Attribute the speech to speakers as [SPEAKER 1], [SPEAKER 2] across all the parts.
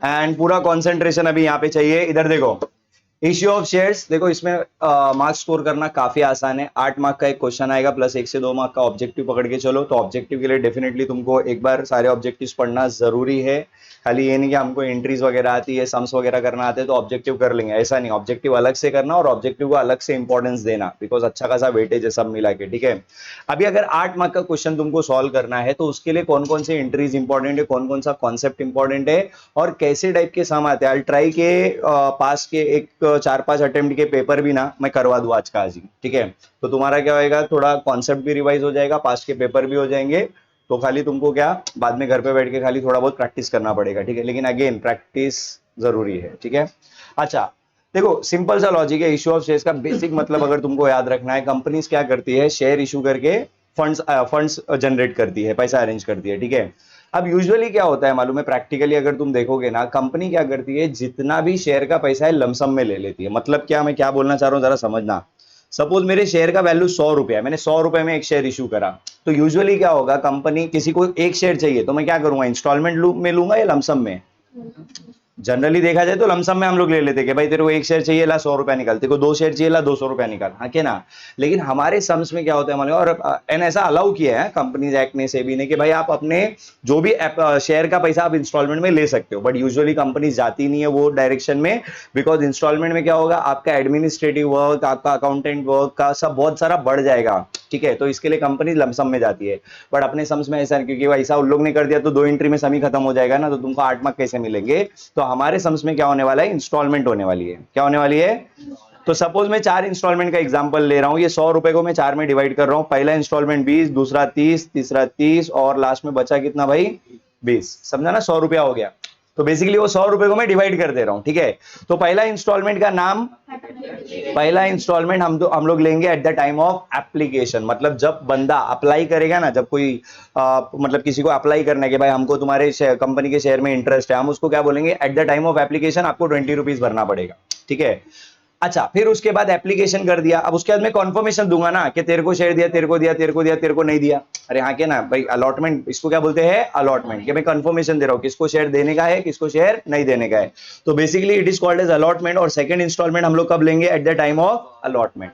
[SPEAKER 1] And पूरा concentration अभी यहाँ पे चाहिए। इधर देखो, इश्यू ऑफ शेयर्स, देखो इसमें मार्क्स स्कोर करना काफी आसान है। 8 मार्क का एक क्वेश्चन आएगा प्लस 1 से 2 मार्क का ऑब्जेक्टिव पकड़ के चलो। तो ऑब्जेक्टिव के लिए डेफिनेटली तुमको एक बार सारे ऑब्जेक्टिव्स पढ़ना जरूरी है। खाली ये नहीं कि हमको एंट्रीज वगैरह आती है, सम्स वगैरह करना आते हैं तो ऑब्जेक्टिव कर लेंगे, ऐसा नहीं। ऑब्जेक्टिव अलग से करना और ऑब्जेक्टिव को अलग से इंपॉर्टेंस देना, बिकॉज अच्छा खासा वेटेज है सब मिला के, ठीक है। अभी अगर 8 मार्क का क्वेश्चन तुमको सॉल्व करना है तो उसके लिए कौन कौन से एंट्रीज इंपॉर्टेंट है, कौन कौन सा कॉन्सेप्ट इंपॉर्टेंट है और कैसे टाइप के सम आते हैं। ट्राई के पास के एक 4-5 अटेम्प्ट के पेपर भी ना मैं करवा दूं आज का आज ही, ठीक है। तो तुम्हारा क्या होएगा, थोड़ा कॉन्सेप्ट भी रिवाइज हो जाएगा, पास के पेपर भी हो जाएंगे। तो खाली तुमको क्या बाद में घर पे बैठ के खाली थोड़ा बहुत प्रैक्टिस करना पड़ेगा, ठीक है। लेकिन अगेन प्रैक्टिस जरूरी है, ठीक है। अच्छा देखो, सिंपल सा लॉजिक है। इशू ऑफ शेयर्स का बेसिक मतलब अगर तुमको याद रखना है, कंपनीज क्या करती है, शेयर इशू करके फंड्स जनरेट करती है, पैसा अरेंज करती है, ठीक है। अब यूजुअली क्या होता है मालूम है, प्रैक्टिकली अगर तुम देखोगे ना, कंपनी क्या करती है, जितना भी शेयर का पैसा है लमसम में ले लेती है। मतलब क्या, मैं क्या बोलना चाह रहा हूं जरा समझना। सपोज मेरे शेयर का वैल्यू 100 रुपया है, मैंने 100 रुपए में एक शेयर इशू करा। तो यूजुअली क्या होगा, कंपनी किसी को एक शेयर चाहिए तो मैं क्या करूंगा, इंस्टॉलमेंट में लूंगा या लमसम में। जनरली देखा जाए तो लमसम में हम लोग ले लेते कि भाई तेरे को एक शेयर चाहिए ला 100 रुपया निकाल, तेरे को 2 शेयर चाहिए ला 200 रुपया निकाल, हाँ के ना। लेकिन हमारे सम्स में क्या होता है मालूम, और एन ऐसा अलाउ किया है कंपनीज एक्ट ने, सेबी ने, कि भाई आप अपने जो भी शेयर का पैसा आप इंस्टॉलमेंट में ले सकते हो। बट यूजुअली कंपनीज जाती नहीं है वो डायरेक्शन में, बिकॉज इंस्टॉलमेंट में क्या होगा, आपका एडमिनिस्ट्रेटिव वर्क, आपका अकाउंटेंट वर्क का सब बहुत सारा बढ़ जाएगा, ठीक है। तो इसके लिए कंपनी लमसम में जाती है। बट अपने सम्स में ऐसा, क्योंकि ऐसा उन लोग ने कर दिया तो 2 एंट्री में सम ही खत्म हो जाएगा ना, तो तुमको 8 मार्क कैसे मिलेंगे। तो हमारे सम्स में क्या होने वाला है, इंस्टॉलमेंट होने वाली है। क्या होने वाली है, तो सपोज मैं 4 इंस्टॉलमेंट का एग्जांपल ले रहा हूं। ये 100 रुपए को मैं 4 में डिवाइड कर रहा हूं। पहला इंस्टॉलमेंट 20, दूसरा 30, तीसरा 30 और लास्ट में बचा कितना भाई, 20। समझा ना, 100 रुपया हो गया। तो बेसिकली वो 100 रुपए को मैं डिवाइड कर दे रहा हूं, ठीक है। तो पहला इंस्टॉलमेंट का नाम, पहला इंस्टॉलमेंट हम लोग लेंगे at the time of application. मतलब जब बंदा अप्लाई करेगा ना, जब कोई मतलब किसी को अप्लाई करना है कि भाई हमको तुम्हारे कंपनी के शेयर में इंटरेस्ट है, हम उसको क्या बोलेंगे, eight the time of application आपको 20 रुपीज भरना पड़ेगा, ठीक है। अच्छा, फिर उसके बाद एप्लीकेशन कर दिया। अब उसके बाद मैं कॉन्फर्मेशन दूंगा ना कि तेरे को शेयर दिया, तेरे को दिया, तेरे को दिया, तेरे को नहीं दिया। अरे हाँ के ना भाई, अलॉटमेंट, इसको क्या बोलते हैं, अलॉटमेंट, कि मैं कंफर्मेशन दे रहा हूं किसको शेयर देने का है, किसको शेयर नहीं देने का है। तो basically it is called as allotment. और सेकंड इंस्टॉलमेंट हम लोग कब लेंगे, at the time of allotment.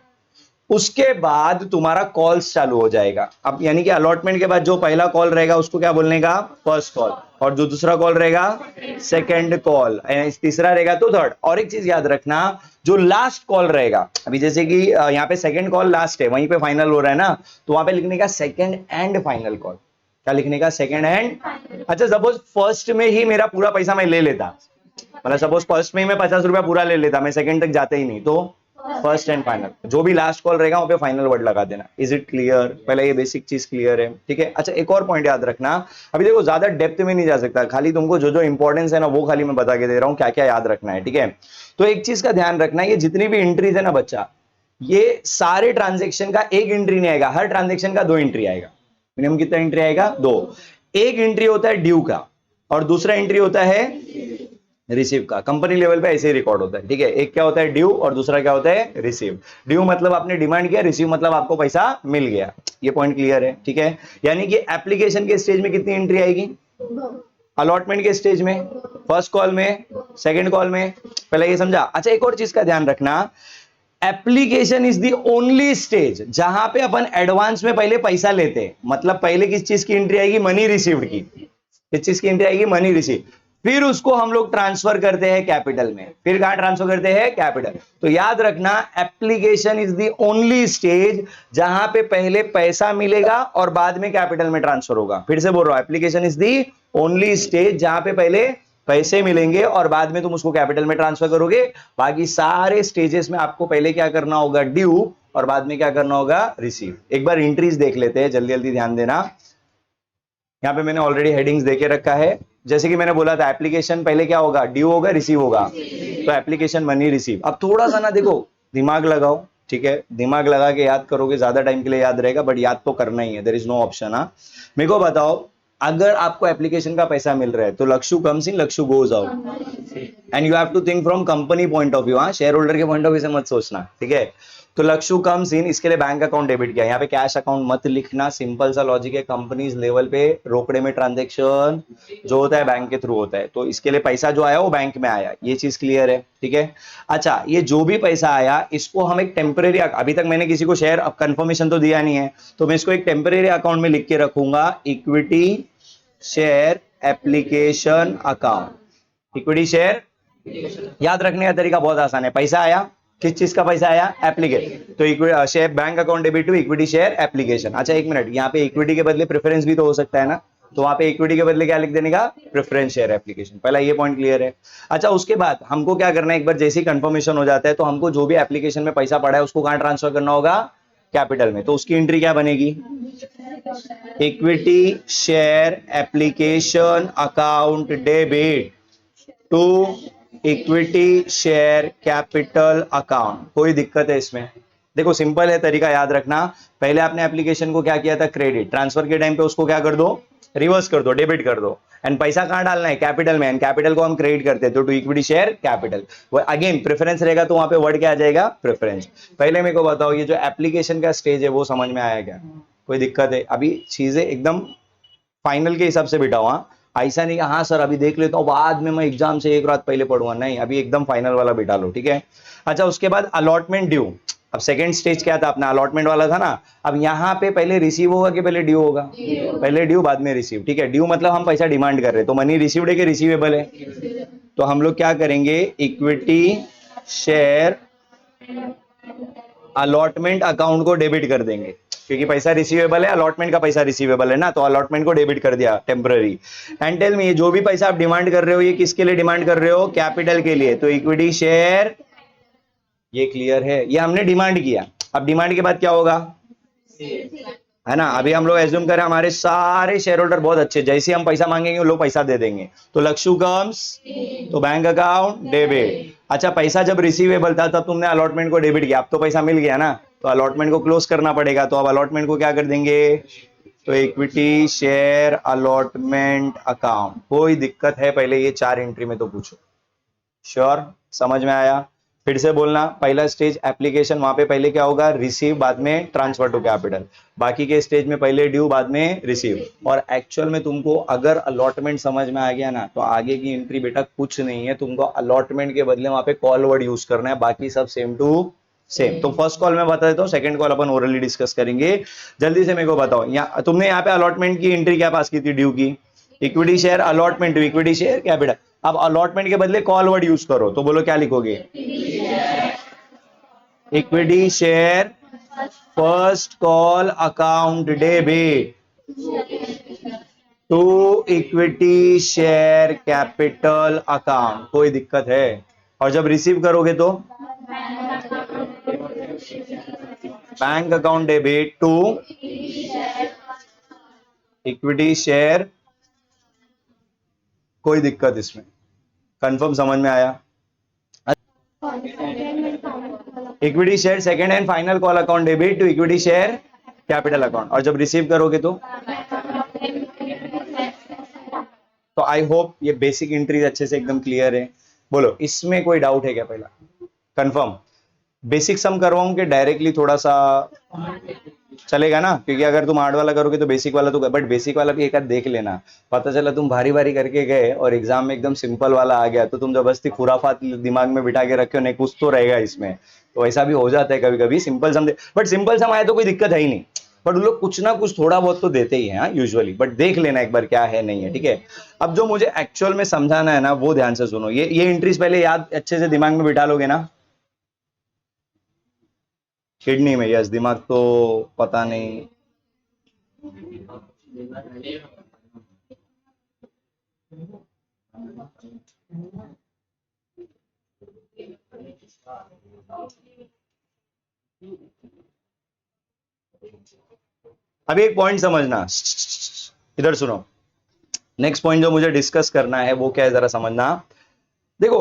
[SPEAKER 1] उसके बाद तुम्हारा कॉल्स चालू हो जाएगा। अब यानी कि अलॉटमेंट के बाद जो पहला कॉल रहेगा उसको क्या बोलने का, फर्स्ट कॉल, और जो दूसरा कॉल रहेगा सेकंड कॉल, तीसरा रहेगा तो थर्ड। और एक चीज याद रखना, जो लास्ट कॉल रहेगा, अभी जैसे कि यहाँ पे सेकंड कॉल लास्ट है, वहीं पे फाइनल हो रहा है ना, तो वहां पे लिखने का सेकंड एंड फाइनल कॉल। क्या लिखने का, सेकंड एंड। अच्छा सपोज फर्स्ट में ही मेरा पूरा पैसा मैं ले लेता, मतलब सपोज फर्स्ट में ही मैं 50 रुपया पूरा ले लेता, मैं सेकंड तक जाते ही नहीं, तो फर्स्ट एंड फाइनल, जो भी लास्ट कॉल रहेगा वहां पे फाइनल वर्ड लगा देना। इज इट क्लियर, पहले ये बेसिक चीज क्लियर है, ठीक है। अच्छा एक और पॉइंट याद रखना, अभी देखो ज्यादा डेप्थ में नहीं जा सकता, खाली तुमको जो जो इंपॉर्टेंस है ना वो खाली मैं बता के दे रहा हूं, क्या क्या याद रखना है, ठीक है। तो एक चीज का ध्यान रखना, ये जितनी भी एंट्रीज है ना बच्चा, ये सारे ट्रांजेक्शन का एक एंट्री नहीं आएगा, हर ट्रांजेक्शन का 2 एंट्री आएगा। मिनिमम कितना एंट्री आएगा, 2। एक एंट्री होता है ड्यू का और दूसरा एंट्री होता है रिसीव का। कंपनी लेवल पे ऐसे ही रिकॉर्ड होता है, ठीक है। एक क्या होता है ड्यू और दूसरा क्या होता है रिसीव। ड्यू मतलब आपने डिमांड किया, रिसीव मतलब आपको पैसा मिल गया। ये पॉइंट क्लियर है, ठीक है। यानी कि एप्लीकेशन के स्टेज में कितनी एंट्री आएगी, अलॉटमेंट के स्टेज में, फर्स्ट कॉल में, सेकंड कॉल में, पहले ये समझा। अच्छा एक और चीज का ध्यान रखना, application is the only stage जहां पे अपन एडवांस में पहले पैसा लेते हैं। मतलब पहले किस चीज की एंट्री आएगी, मनी रिसीव्ड की। किस चीज की एंट्री आएगी, मनी रिसीव। फिर उसको हम लोग ट्रांसफर करते हैं कैपिटल में। फिर कहां ट्रांसफर करते हैं, कैपिटल। तो याद रखना, application is the only stage जहां पे पहले पैसा मिलेगा और बाद में कैपिटल में ट्रांसफर होगा। फिर से बोल रहा हूं, application is the only stage जहां पे पहले पैसे मिलेंगे और बाद में तुम उसको कैपिटल में ट्रांसफर करोगे। बाकी सारे स्टेजेस में आपको पहले क्या करना होगा, ड्यू, और बाद में क्या करना होगा, रिसीव। एक बार एंट्रीज देख लेते हैं, जल्दी जल्दी ध्यान देना। यहां पे मैंने ऑलरेडी हेडिंग्स देके रखा है। जैसे कि मैंने बोला था, एप्लीकेशन पहले क्या होगा, ड्यू होगा, रिसीव होगा। तो एप्लीकेशन, मनी, रिसीव। अब थोड़ा सा ना देखो, दिमाग लगाओ, ठीक है। दिमाग लगा के याद करोगे, ज्यादा टाइम के लिए याद रहेगा, बट याद तो करना ही है, देयर इज नो ऑप्शन। हाँ मेरे को बताओ, अगर आपको एप्लीकेशन का पैसा मिल रहा है तो लक्षु कम्स इन, लक्षु goes out. And you have to think from company point of view, हाँ, शेयर होल्डर के पॉइंट ऑफ व्यू से मत सोचना, ठीक है। तो लक्षु कम्स इन, इसके लिए बैंक अकाउंट डेबिट किया, यहाँ पे कैश अकाउंट मत लिखना, सिंपल सा लॉजिक है, कंपनीज लेवल पे रोकड़े में ट्रांजेक्शन जो होता है बैंक के थ्रू होता है, तो इसके लिए पैसा जो आया वो बैंक में आया, ये चीज क्लियर है, ठीक है। अच्छा, ये जो भी पैसा आया इसको हम एक टेम्परेरी, अभी तक मैंने किसी को शेयर कंफर्मेशन तो दिया नहीं है, तो मैं इसको एक टेम्परेरी अकाउंट में लिख के रखूंगा, equity share application account. Equity share, याद रखने का तरीका बहुत आसान है, पैसा आया, किस चीज का पैसा आया, एप्लीकेशन, तो share bank account debit to equity share application. अच्छा एक मिनट, यहाँ पे इक्विटी के बदले प्रेफरेंस भी तो हो सकता है ना, तो वहां पे इक्विटी के बदले क्या लिख देने का, प्रेफरेंस शेयर एप्लीकेशन, पहला ये पॉइंट क्लियर है। अच्छा उसके बाद हमको क्या करना है, एक बार जैसे ही कंफर्मेशन हो जाता है तो हमको जो भी एप्लीकेशन में पैसा पड़ा है उसको कहां ट्रांसफर करना होगा, कैपिटल में, तो उसकी एंट्री क्या बनेगी, equity share application account debit to equity share capital account. कोई दिक्कत है इसमें, देखो सिंपल है तरीका, याद रखना, पहले आपने एप्लीकेशन को क्या किया था, क्रेडिट, ट्रांसफर के टाइम पे उसको क्या कर दो, रिवर्स कर दो, डेबिट कर दो, एंड पैसा कहां डालना है, कैपिटल में, एंड कैपिटल को हम क्रेडिट करते हैं तो to equity share capital. Again preference रहेगा तो वहां पे वर्ड क्या आ जाएगा, प्रेफरेंस। पहले मेरे को बताओ ये जो एप्लीकेशन का स्टेज है वो समझ में आया क्या, कोई दिक्कत है, अभी चीजें एकदम फाइनल के हिसाब से बिठा हुआ, ऐसा नहीं कि हाँ सर अभी देख लेता हूँ बाद में मैं एग्जाम से एक रात पहले पढ़ूंगा, नहीं, अभी एकदम फाइनल वाला बिठा लो, ठीक है। अच्छा उसके बाद अलॉटमेंट ड्यू, अब सेकंड स्टेज क्या था अपना, अलॉटमेंट वाला था ना, अब यहाँ पे पहले रिसीव होगा कि पहले ड्यू होगा, पहले ड्यू बाद में रिसीव, ठीक है। ड्यू मतलब हम पैसा डिमांड कर रहे हैं, तो मनी रिसीव्ड है कि रिसीवेबल है, तो हम लोग क्या करेंगे, इक्विटी शेयर अलॉटमेंट अकाउंट को डेबिट कर देंगे, क्योंकि पैसा रिसीवेबल है, अलॉटमेंट का पैसा रिसीवेबल है ना, तो अलॉटमेंट को डेबिट कर दिया टेम्पररी। एंड टेल मी, जो भी पैसा आप डिमांड कर रहे हो ये किसके लिए डिमांड कर रहे हो, कैपिटल के लिए, तो इक्विटी शेयर, ये क्लियर है, ये हमने डिमांड किया। अब डिमांड के बाद क्या होगा, है ना, अभी हम लोग एज्यूम करें हमारे सारे शेयर होल्डर बहुत अच्छे, जैसे हम पैसा मांगेंगे वो लोग पैसा दे देंगे, तो लक्षु कम्स, तो बैंक अकाउंट डेबिट। अच्छा पैसा जब रिसीवेबल था तब तुमने अलॉटमेंट को डेबिट किया, अब तो पैसा मिल गया ना, तो अलॉटमेंट को क्लोज करना पड़ेगा, तो अब अलॉटमेंट को क्या कर देंगे, तो इक्विटी शेयर अलॉटमेंट अकाउंट। कोई दिक्कत है पहले ये चार एंट्री में तो पूछो, श्योर, समझ में आया, फिर से बोलना, पहला स्टेज एप्लीकेशन, वहां पे पहले क्या होगा, रिसीव, बाद में ट्रांसफर टू कैपिटल, बाकी के स्टेज में पहले ड्यू बाद में रिसीव। और एक्चुअल में तुमको अगर अलॉटमेंट समझ में आ गया ना तो आगे की एंट्री बेटा कुछ नहीं है, तुमको अलॉटमेंट के बदले वहां पे कॉल वर्ड यूज करना है, बाकी सब सेम टू सेम। तो फर्स्ट कॉल में बता देता हूँ, सेकंड कॉल अपन ओरली डिस्कस करेंगे। जल्दी से मेरे को बताओ, यहाँ तुमने यहाँ पे अलॉटमेंट की एंट्री क्या पास की थी, ड्यू की, equity share allotment to equity share capital. अब अलॉटमेंट के बदले कॉल वर्ड यूज करो, तो बोलो क्या लिखोगे, equity share first call account debit to equity share capital account. कोई दिक्कत है, और जब रिसीव करोगे तो bank account debit to equity share. कोई दिक्कत इसमें, कंफर्म समझ में आया, equity share second and final call account debit to equity share capital account, और जब रिसीव करोगे तो आई होप ये बेसिक एंट्रीज अच्छे से एकदम क्लियर है। बोलो इसमें कोई डाउट है क्या, पहला कंफर्म, बेसिक सम करवाऊं कि डायरेक्टली थोड़ा सा चलेगा ना, क्योंकि अगर तुम हार्ड वाला करोगे तो बेसिक वाला तो, बट बेसिक वाला भी एक आध देख लेना, पता चला तुम भारी भारी करके गए और एग्जाम में एकदम सिंपल वाला आ गया तो तुम जबरदस्ती खुराफात दिमाग में बिठा के रखे हो, नहीं कुछ तो रहेगा इसमें, तो ऐसा भी हो जाता है कभी कभी, सिंपल सम, बट सिंपल सम आया तो कोई दिक्कत है ही नहीं, बट उन लोग कुछ ना कुछ थोड़ा बहुत तो देते ही हैं यूजुअली, बट देख लेना एक बार क्या है नहीं है, ठीक है। अब जो मुझे एक्चुअल में समझाना है ना वो ध्यान से सुनो, ये एंट्रीज पहले याद अच्छे से दिमाग में बिठा लोगे ना, किडनी में, यस, दिमाग तो पता नहीं, अभी एक पॉइंट समझना, इधर सुनो, नेक्स्ट पॉइंट जो मुझे डिस्कस करना है वो क्या है जरा समझना। देखो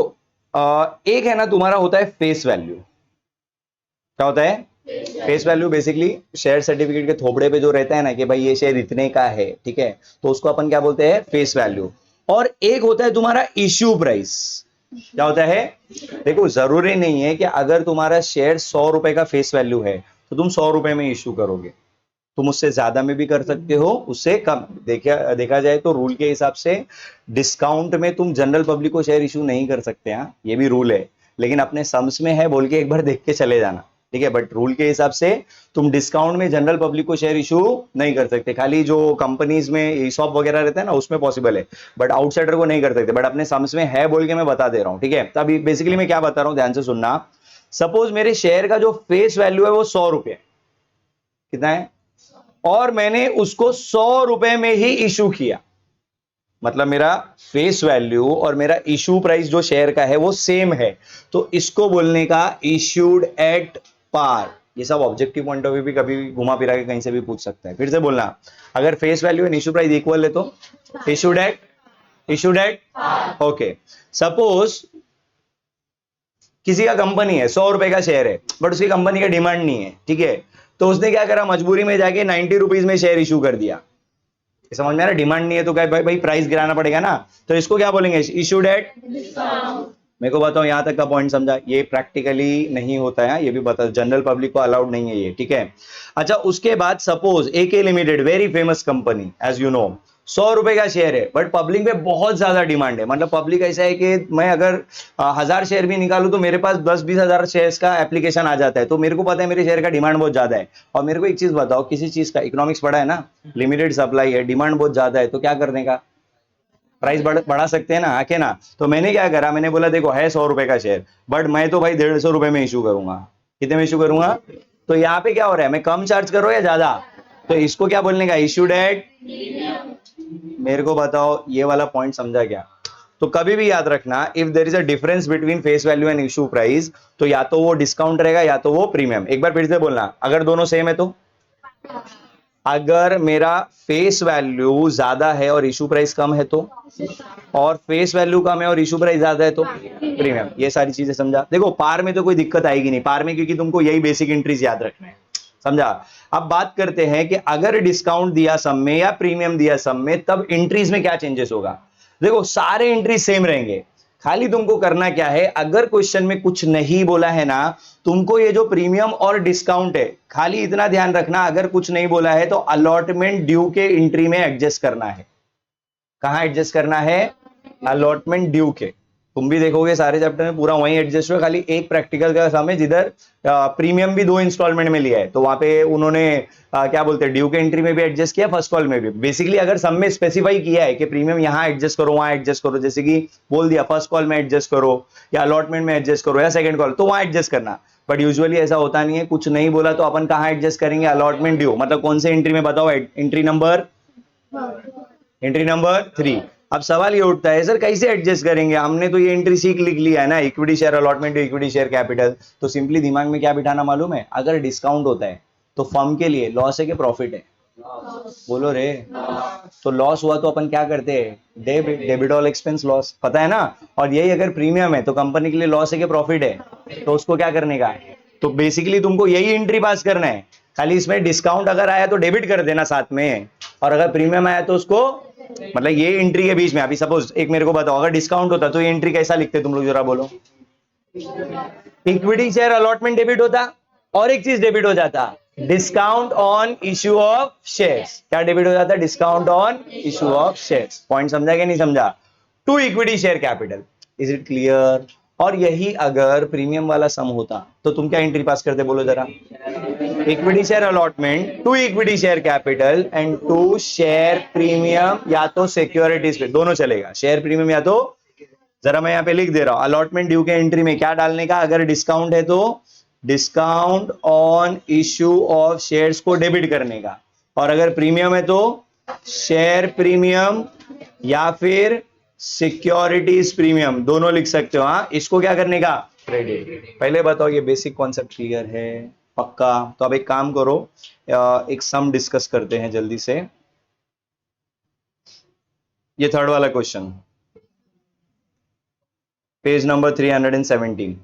[SPEAKER 1] एक है ना तुम्हारा होता है फेस वैल्यू, क्या होता है face value, basically share certificate के थोपड़े पे जो रहता है ना कि भाई ये शेयर इतने का है, ठीक है, तो उसको अपन क्या बोलते हैं, फेस वैल्यू। और एक होता है तुम्हारा इश्यू प्राइस, क्या होता है? देखो जरूरी नहीं है कि अगर तुम्हारा शेयर 100 रुपए का फेस वैल्यू है तो तुम 100 रुपए में इश्यू करोगे, तुम उससे ज्यादा में भी कर सकते हो, उससे कम। देखा जाए तो रूल के हिसाब से डिस्काउंट में तुम जनरल पब्लिक को शेयर इशू नहीं कर सकते, हाँ ये भी रूल है, लेकिन अपने सम्स में है बोल के एक बार देख के चले जाना, ठीक है। बट रूल के हिसाब से तुम डिस्काउंट में जनरल पब्लिक को शेयर इशू नहीं कर सकते, खाली जो कंपनीज में ईसॉप वगैरह रहता है ना उसमें पॉसिबल है, बट आउटसाइडर को नहीं कर सकते। बट अपने सम्स में है बोल के मैं बता दे रहा हूं, ठीक है। तो अभी बेसिकली मैं क्या बता रहा हूं, ध्यान से सुनना। सपोज मेरे शेयर का जो फेस वैल्यू है वो 100 रुपए, कितना है, और मैंने उसको 100 रुपए में ही इशू किया, मतलब मेरा फेस वैल्यू और मेरा इशू प्राइस जो शेयर का है वो सेम है, तो इसको बोलने का इश्यूड एट पार। ये सब ऑब्जेक्टिव पॉइंट ऑफ व्यू भी कभी भी घुमा फिरा के कहीं से भी पूछ सकता है। फिर से बोलना, अगर face value and issue price equal है तो इशूड एट ओके। सपोज किसी का कंपनी है, 100 रुपए का शेयर है, बट उसकी कंपनी का डिमांड नहीं है, ठीक है, तो उसने क्या करा, मजबूरी में जाके 90 रुपीज में शेयर इशू कर दिया। समझ में आ रहा, डिमांड नहीं है तो क्या भाई प्राइस गिराना पड़ेगा ना, तो इसको क्या बोलेंगे, इशूड एट। मेरे को बताओ यहां तक का पॉइंट समझा? ये प्रैक्टिकली नहीं होता है, ये भी बता, जनरल पब्लिक को अलाउड नहीं है ये, ठीक है। अच्छा उसके बाद suppose AK limited, very famous company as you know, 100 रुपए का शेयर है, बट पब्लिक में बहुत ज्यादा डिमांड है, मतलब पब्लिक ऐसा है कि मैं अगर 1000 शेयर भी निकालू तो मेरे पास 10-20 हजार शेयर का एप्लीकेशन आ जाता है, तो मेरे को पता है मेरे शेयर का डिमांड बहुत ज्यादा है। और मेरे को एक चीज बताओ, किसी चीज का इकोनॉमिक्स पढ़ा है ना, लिमिटेड सप्लाई है, डिमांड बहुत ज्यादा है, तो क्या करने का, प्राइस बढ़ा सकते हैं ना, आके ना। तो मैंने क्या करा, मैंने बोला देखो है 100 रुपए का शेयर, बट मैं तो भाई 150 रुपए में इशू करूंगा। कितने में इशू करूंगा? तो यहाँ पे क्या हो रहा है, मैं कम चार्ज कर रहा हूं या ज्यादा, तो इसको क्या बोलने का, इशूड एट। मेरे को बताओ ये वाला पॉइंट समझा क्या? तो कभी भी याद रखना, if there is a difference between face value and issue price, तो या तो वो डिस्काउंट रहेगा या तो वो प्रीमियम। एक बार फिर से बोलना, अगर दोनों सेम है तो, अगर मेरा फेस वैल्यू ज्यादा है और इशू प्राइस कम है तो, और फेस वैल्यू कम है और इशू प्राइस ज्यादा है तो प्रीमियम। ये सारी चीजें समझा? देखो पार में तो कोई दिक्कत आएगी नहीं, पार में क्योंकि तुमको यही बेसिक एंट्रीज याद रखना है, समझा। अब बात करते हैं कि अगर डिस्काउंट दिया सब में या प्रीमियम दिया सब में, तब एंट्रीज में क्या चेंजेस होगा। देखो सारे एंट्री सेम रहेंगे, खाली तुमको करना क्या है, अगर क्वेश्चन में कुछ नहीं बोला है ना, तुमको ये जो प्रीमियम और डिस्काउंट है, खाली इतना ध्यान रखना, अगर कुछ नहीं बोला है तो अलॉटमेंट ड्यू के एंट्री में एडजस्ट करना है। कहां एडजस्ट करना है? अलॉटमेंट ड्यू के। तुम भी देखोगे सारे चैप्टर में पूरा वहीं एडजस्ट हुआ, खाली एक प्रैक्टिकल का सम है जिधर प्रीमियम भी 2 इंस्टॉलमेंट में लिया है, तो वहां पे उन्होंने क्या बोलते हैं, ड्यू के एंट्री में भी एडजस्ट किया, फर्स्ट कॉल में भी। बेसिकली अगर सम में स्पेसिफाई किया है कि प्रीमियम यहां एडजस्ट करो वहां एडजस्ट करो, जैसे कि बोल दिया फर्स्ट कॉल में एडजस्ट करो या अलॉटमेंट में एडजस्ट करो या सेकंड कॉल, तो वहां एडजस्ट करना। बट यूजुअली ऐसा होता नहीं है, कुछ नहीं बोला तो अपन कहां एडजस्ट करेंगे, अलॉटमेंट ड्यू, मतलब कौन से एंट्री में बताओ, एंट्री नंबर 3। अब सवाल ये उठता है सर कैसे एडजस्ट करेंगे, हमने तो ये एंट्री सीख लिख लिया है ना, equity share allotment, equity share capital. तो सिंपली दिमाग में क्या बिठाना मालूम है, अगर डिस्काउंट होता है तो फर्म के लिए लॉस है कि प्रॉफिट है, बोलो रे। तो लॉस हुआ तो अपन क्या करते हैं, डेबिट ऑल एक्सपेंस लॉस, पता है ना। और यही अगर प्रीमियम है तो कंपनी के लिए लॉस है कि प्रॉफिट है, तो उसको क्या करने का है, तो बेसिकली तुमको यही एंट्री पास करना है। खाली इसमें डिस्काउंट अगर आया तो डेबिट कर देना साथ में, और अगर प्रीमियम आया तो उसको, मतलब ये एंट्री के बीच में। अभी सपोज एक मेरे को बताओ, अगर डिस्काउंट होता तो ये एंट्री कैसा लिखते तुम लोग, जरा बोलो। इक्विटी शेयर अलॉटमेंट डेबिट होता, और एक चीज डेबिट हो जाता, discount on issue of shares. क्या डेबिट हो जाता, discount on issue of shares. Point समझा कि नहीं समझा? To equity share capital, is it clear? और यही अगर प्रीमियम वाला सम होता तो तुम क्या एंट्री पास करते, बोलो जरा। Equity share allotment to equity share capital and to share premium, या तो सिक्योरिटीज पे, दोनों चलेगा, शेयर प्रीमियम या तो। जरा मैं यहां पे लिख दे रहा हूं, अलॉटमेंट ड्यू के एंट्री में क्या डालने का, अगर डिस्काउंट है तो discount on issue of shares को डेबिट करने का, और अगर प्रीमियम है तो शेयर प्रीमियम या फिर सिक्योरिटीज प्रीमियम, दोनों लिख सकते हो। हाँ इसको क्या करने का, क्रेडिट। पहले बताओ ये बेसिक कॉन्सेप्ट क्लियर है? पक्का? तो अब एक काम करो, एक सम डिस्कस करते हैं जल्दी से। ये थर्ड वाला क्वेश्चन, पेज नंबर 317।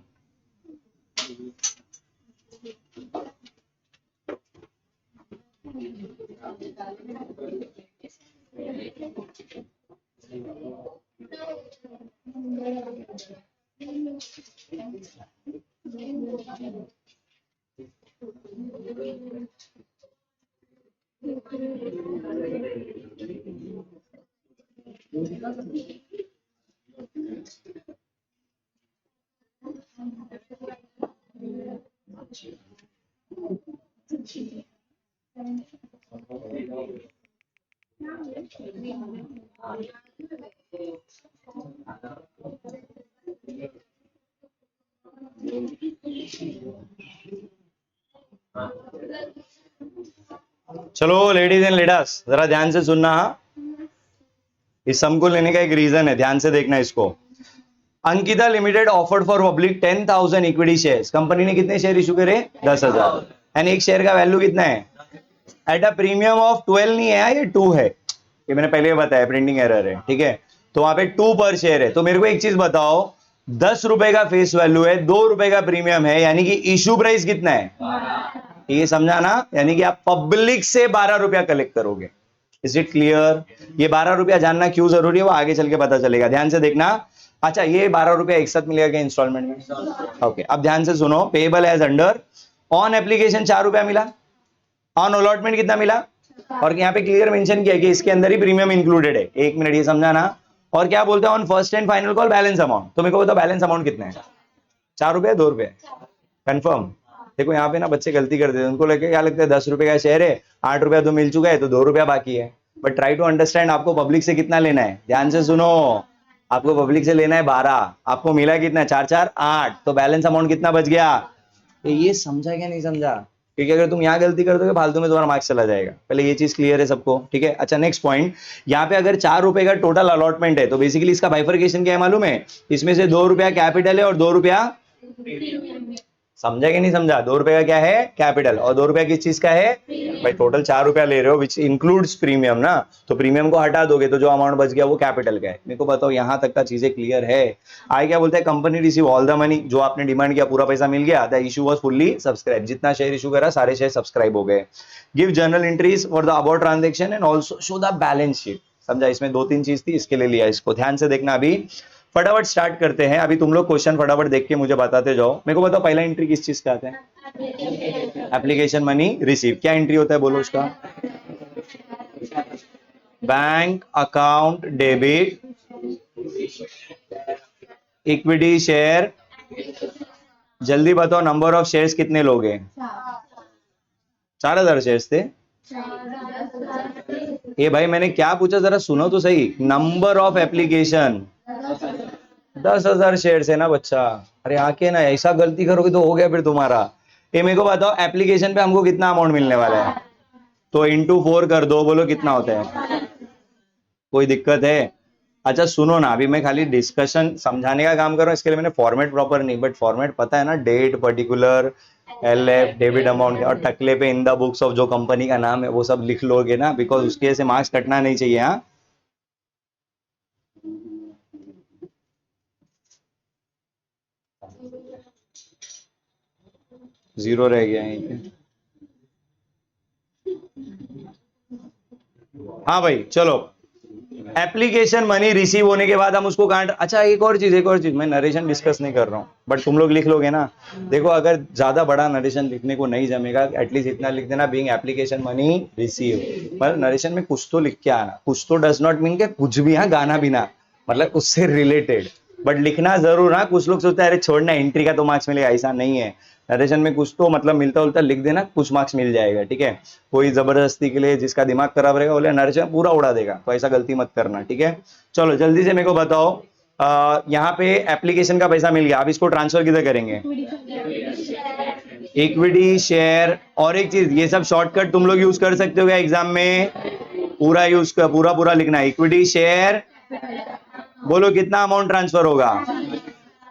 [SPEAKER 1] चलो लेडीज एंड लेडीज जरा ध्यान से सुनना। हाँ, इस सम को लेने का एक रीजन है, ध्यान से देखना इसको। Ankita limited offered for public 10,000 equity shares. Company ने कितने शेयर इशू करे? 10,000। एंड एक शेयर का वैल्यू कितना है? एट अ प्रीमियम ऑफ 12 नहीं है, ये 2 है। ये मैंने पहले बताया, प्रिंटिंग एरर है, ठीक है। तो वहां पे 2 पर शेयर है। तो मेरे को एक चीज बताओ, 10 रुपए का फेस वैल्यू है, 2 रुपए का प्रीमियम है, यानी कि इशू प्राइस कितना है? ये समझा ना? यानी कि आप पब्लिक से 12 रुपया कलेक्ट करोगे। Is it clear? ये 12 रुपया जानना क्यों जरूरी है वो आगे चल के पता चलेगा, ध्यान से देखना। अच्छा, ये 12 रुपया एक साथ मिलेगा क्या इंस्टॉलमेंट में? ओके, अब ध्यान से सुनो। Payable as under on application 4 रुपया मिला, ऑन अलॉटमेंट कितना मिला? और यहाँ पे क्लियर मेंशन किया कि इसके अंदर ही प्रीमियम इंक्लूडेड है। एक मिनट, ये समझाना। और क्या बोलते हैं on first and final call balance amount. तो मेरे को बताओ बैलेंस अमाउंट कितना है? 4 रुपए, 2 रुपए? कंफर्म? देखो यहाँ पे ना बच्चे गलती करते हैं, उनको लेके क्या लगता है 10 रुपए का शेयर है, 8 रुपया तो मिल चुका है, तो 2 रुपया बाकी है। बट ट्राई टू अंडरस्टैंड, आपको पब्लिक से कितना लेना है? ध्यान से सुनो, आपको पब्लिक से लेना है 12, आपको मिला कितना? 4 4 8, तो बैलेंस अमाउंट कितना बच गया? ये समझा क्या नहीं समझा? क्योंकि अगर तुम यहाँ गलती कर दोगे फालतू में तुम्हारा मार्क्स चला जाएगा। पहले ये चीज क्लियर है सबको, ठीक है। अच्छा, नेक्स्ट पॉइंट, यहाँ पे अगर 4 रुपए का टोटल अलॉटमेंट है तो बेसिकली इसका बाइफरकेशन क्या है मालूम है? इसमें से 2 रुपया कैपिटल है और 2 रुपया, समझा कि नहीं समझा? 2 रुपए का क्या है? कैपिटल। और 2 रुपया किस चीज का है? भाई टोटल 4 रुपया ले रहे हो, विच इंक्लूड्स प्रीमियम ना, तो प्रीमियम को हटा दोगे तो जो अमाउंट बच गया वो कैपिटल का है। मेरे को बताओ यहां तक का चीजें क्लियर है? आगे क्या बोलता है? Company receive all the money, जो आपने डिमांड किया पूरा पैसा मिल गया। The issue was fully subscribe, जितना शेयर इशू करा सारे शेयर सब्सक्राइब हो गए। Give journal entries for the about transaction and also show the balance sheet. समझा? इसमें 2-3 चीज थी, इसके लिए लिया इसको। ध्यान से देखना। अभी फटाफट स्टार्ट करते हैं। अभी तुम लोग क्वेश्चन फटाफट देख के मुझे बताते जाओ। मेरे को बताओ पहला एंट्री किस चीज का आता है? Application money receive. क्या एंट्री होता है बोलो उसका? Bank account debit, equity share. जल्दी बताओ नंबर ऑफ शेयर्स कितने लोग हैं? 4,000 शेयर्स थे। ये भाई मैंने क्या पूछा जरा सुनो तो सही। नंबर ऑफ एप्लीकेशन 10,000 शेयर्स है ना बच्चा। अरे आके ना ऐसा गलती करोगे तो हो गया फिर तुम्हारा। ये मेरे को बताओ एप्लीकेशन पे हमको कितना अमाउंट मिलने वाला है? तो इंटू 4 कर दो, बोलो कितना होता है? कोई दिक्कत है? अच्छा सुनो ना, अभी मैं खाली डिस्कशन समझाने का काम कर रहा हूँ, इसके लिए मैंने फॉर्मेट प्रॉपर नहीं, बट फॉर्मेट पता है ना, date particular LF debit amount और टकले पे इन द बुक्स ऑफ जो कंपनी का नाम है वो सब लिख लोगे ना, बिकॉज उसके से मार्क्स कटना नहीं चाहिए। हाँ, जीरो रह गया यहीं पे। हाँ भाई चलो, एप्लीकेशन मनी रिसीव होने के बाद हम उसको कांट। अच्छा एक और चीज, मैं नरेशन डिस्कस नहीं कर रहा हूँ बट तुम लोग लिख लोगे ना। देखो अगर ज्यादा बड़ा नरेशन लिखने को नहीं जमेगा, एटलीस्ट इतना लिख देना, बीइंग एप्लीकेशन मनी रिसीव। पर नरेशन में कुछ तो लिख के आना। कुछ तो डज नॉट मीन के कुछ भी, हाँ गाना भी ना, मतलब उससे रिलेटेड, बट लिखना जरूर। हाँ, कुछ लोग सोचते हैं अरे छोड़ना एंट्री का तो मार्क्स मिलेगा, ऐसा नहीं है। नरेशन में कुछ तो मतलब मिलता उलता लिख देना, कुछ मार्क्स मिल जाएगा, ठीक है। कोई जबरदस्ती के लिए जिसका दिमाग खराब रहेगा बोले नरेशन पूरा उड़ा देगा, तो ऐसा गलती मत करना, ठीक है। चलो जल्दी से मेरे को बताओ, यहाँ पे एप्लीकेशन का पैसा मिल गया, आप इसको ट्रांसफर किधर करेंगे? Equity share. और एक चीज, ये सब शॉर्टकट तुम लोग यूज कर सकते हो क्या एग्जाम में? पूरा यूज कर, पूरा पूरा लिखना है। इक्विटी शेयर, बोलो कितना अमाउंट ट्रांसफर होगा?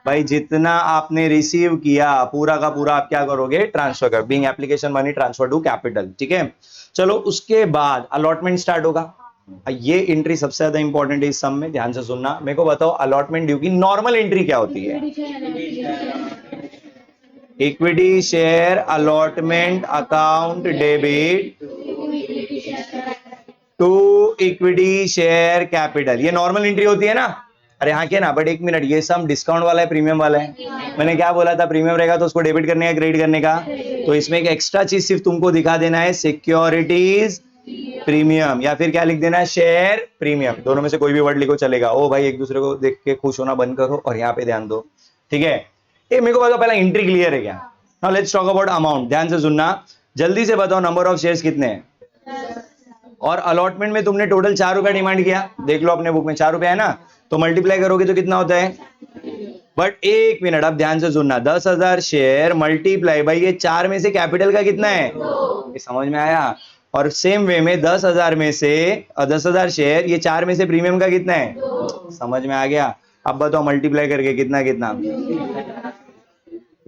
[SPEAKER 1] भाई जितना आपने रिसीव किया पूरा का पूरा आप क्या करोगे? ट्रांसफर कर, being application money transfer to capital, ठीक है। चलो उसके बाद अलॉटमेंट स्टार्ट होगा। ये एंट्री सबसे ज्यादा इंपॉर्टेंट है इस सम में, ध्यान से सुनना। मेरे को बताओ अलॉटमेंट ड्यू की नॉर्मल एंट्री क्या होती है? Equity share allotment account debit to equity share capital, ये नॉर्मल एंट्री होती है ना। अरे हाँ के ना, बट एक मिनट, ये सम डिस्काउंट वाला है प्रीमियम वाला है? मैंने क्या बोला था, प्रीमियम रहेगा तो उसको डेबिट करने का क्रेडिट करने का। तो इसमें एक एक्स्ट्रा चीज सिर्फ तुमको दिखा देना है, सिक्योरिटीज प्रीमियम, या फिर क्या लिख देना है, शेयर प्रीमियम। दोनों में से कोई भी वर्ड लिखो चलेगा। ओ भाई एक दूसरे को देख के खुश होना बंद करो और यहाँ पे ध्यान दो, ठीक है। ये मेरे को बताओ पहला एंट्री क्लियर है क्या? Now let's talk about amount. ध्यान से सुनना, जल्दी से बताओ नंबर ऑफ शेयर्स कितने हैं। और अलॉटमेंट में तुमने टोटल 4 रुपया डिमांड किया, देख लो अपने बुक में 4 रुपया है ना, तो मल्टीप्लाई करोगे तो कितना होता है। बट एक मिनट, अब ध्यान से सुनना, 10,000 शेयर मल्टीप्लाई बाई ये 4 में से कैपिटल का कितना है, ये समझ में आया। और सेम वे में 10,000 में से 10,000 शेयर ये 4 में से प्रीमियम का कितना है, समझ में आ गया। अब बताओ मल्टीप्लाई करके कितना कितना,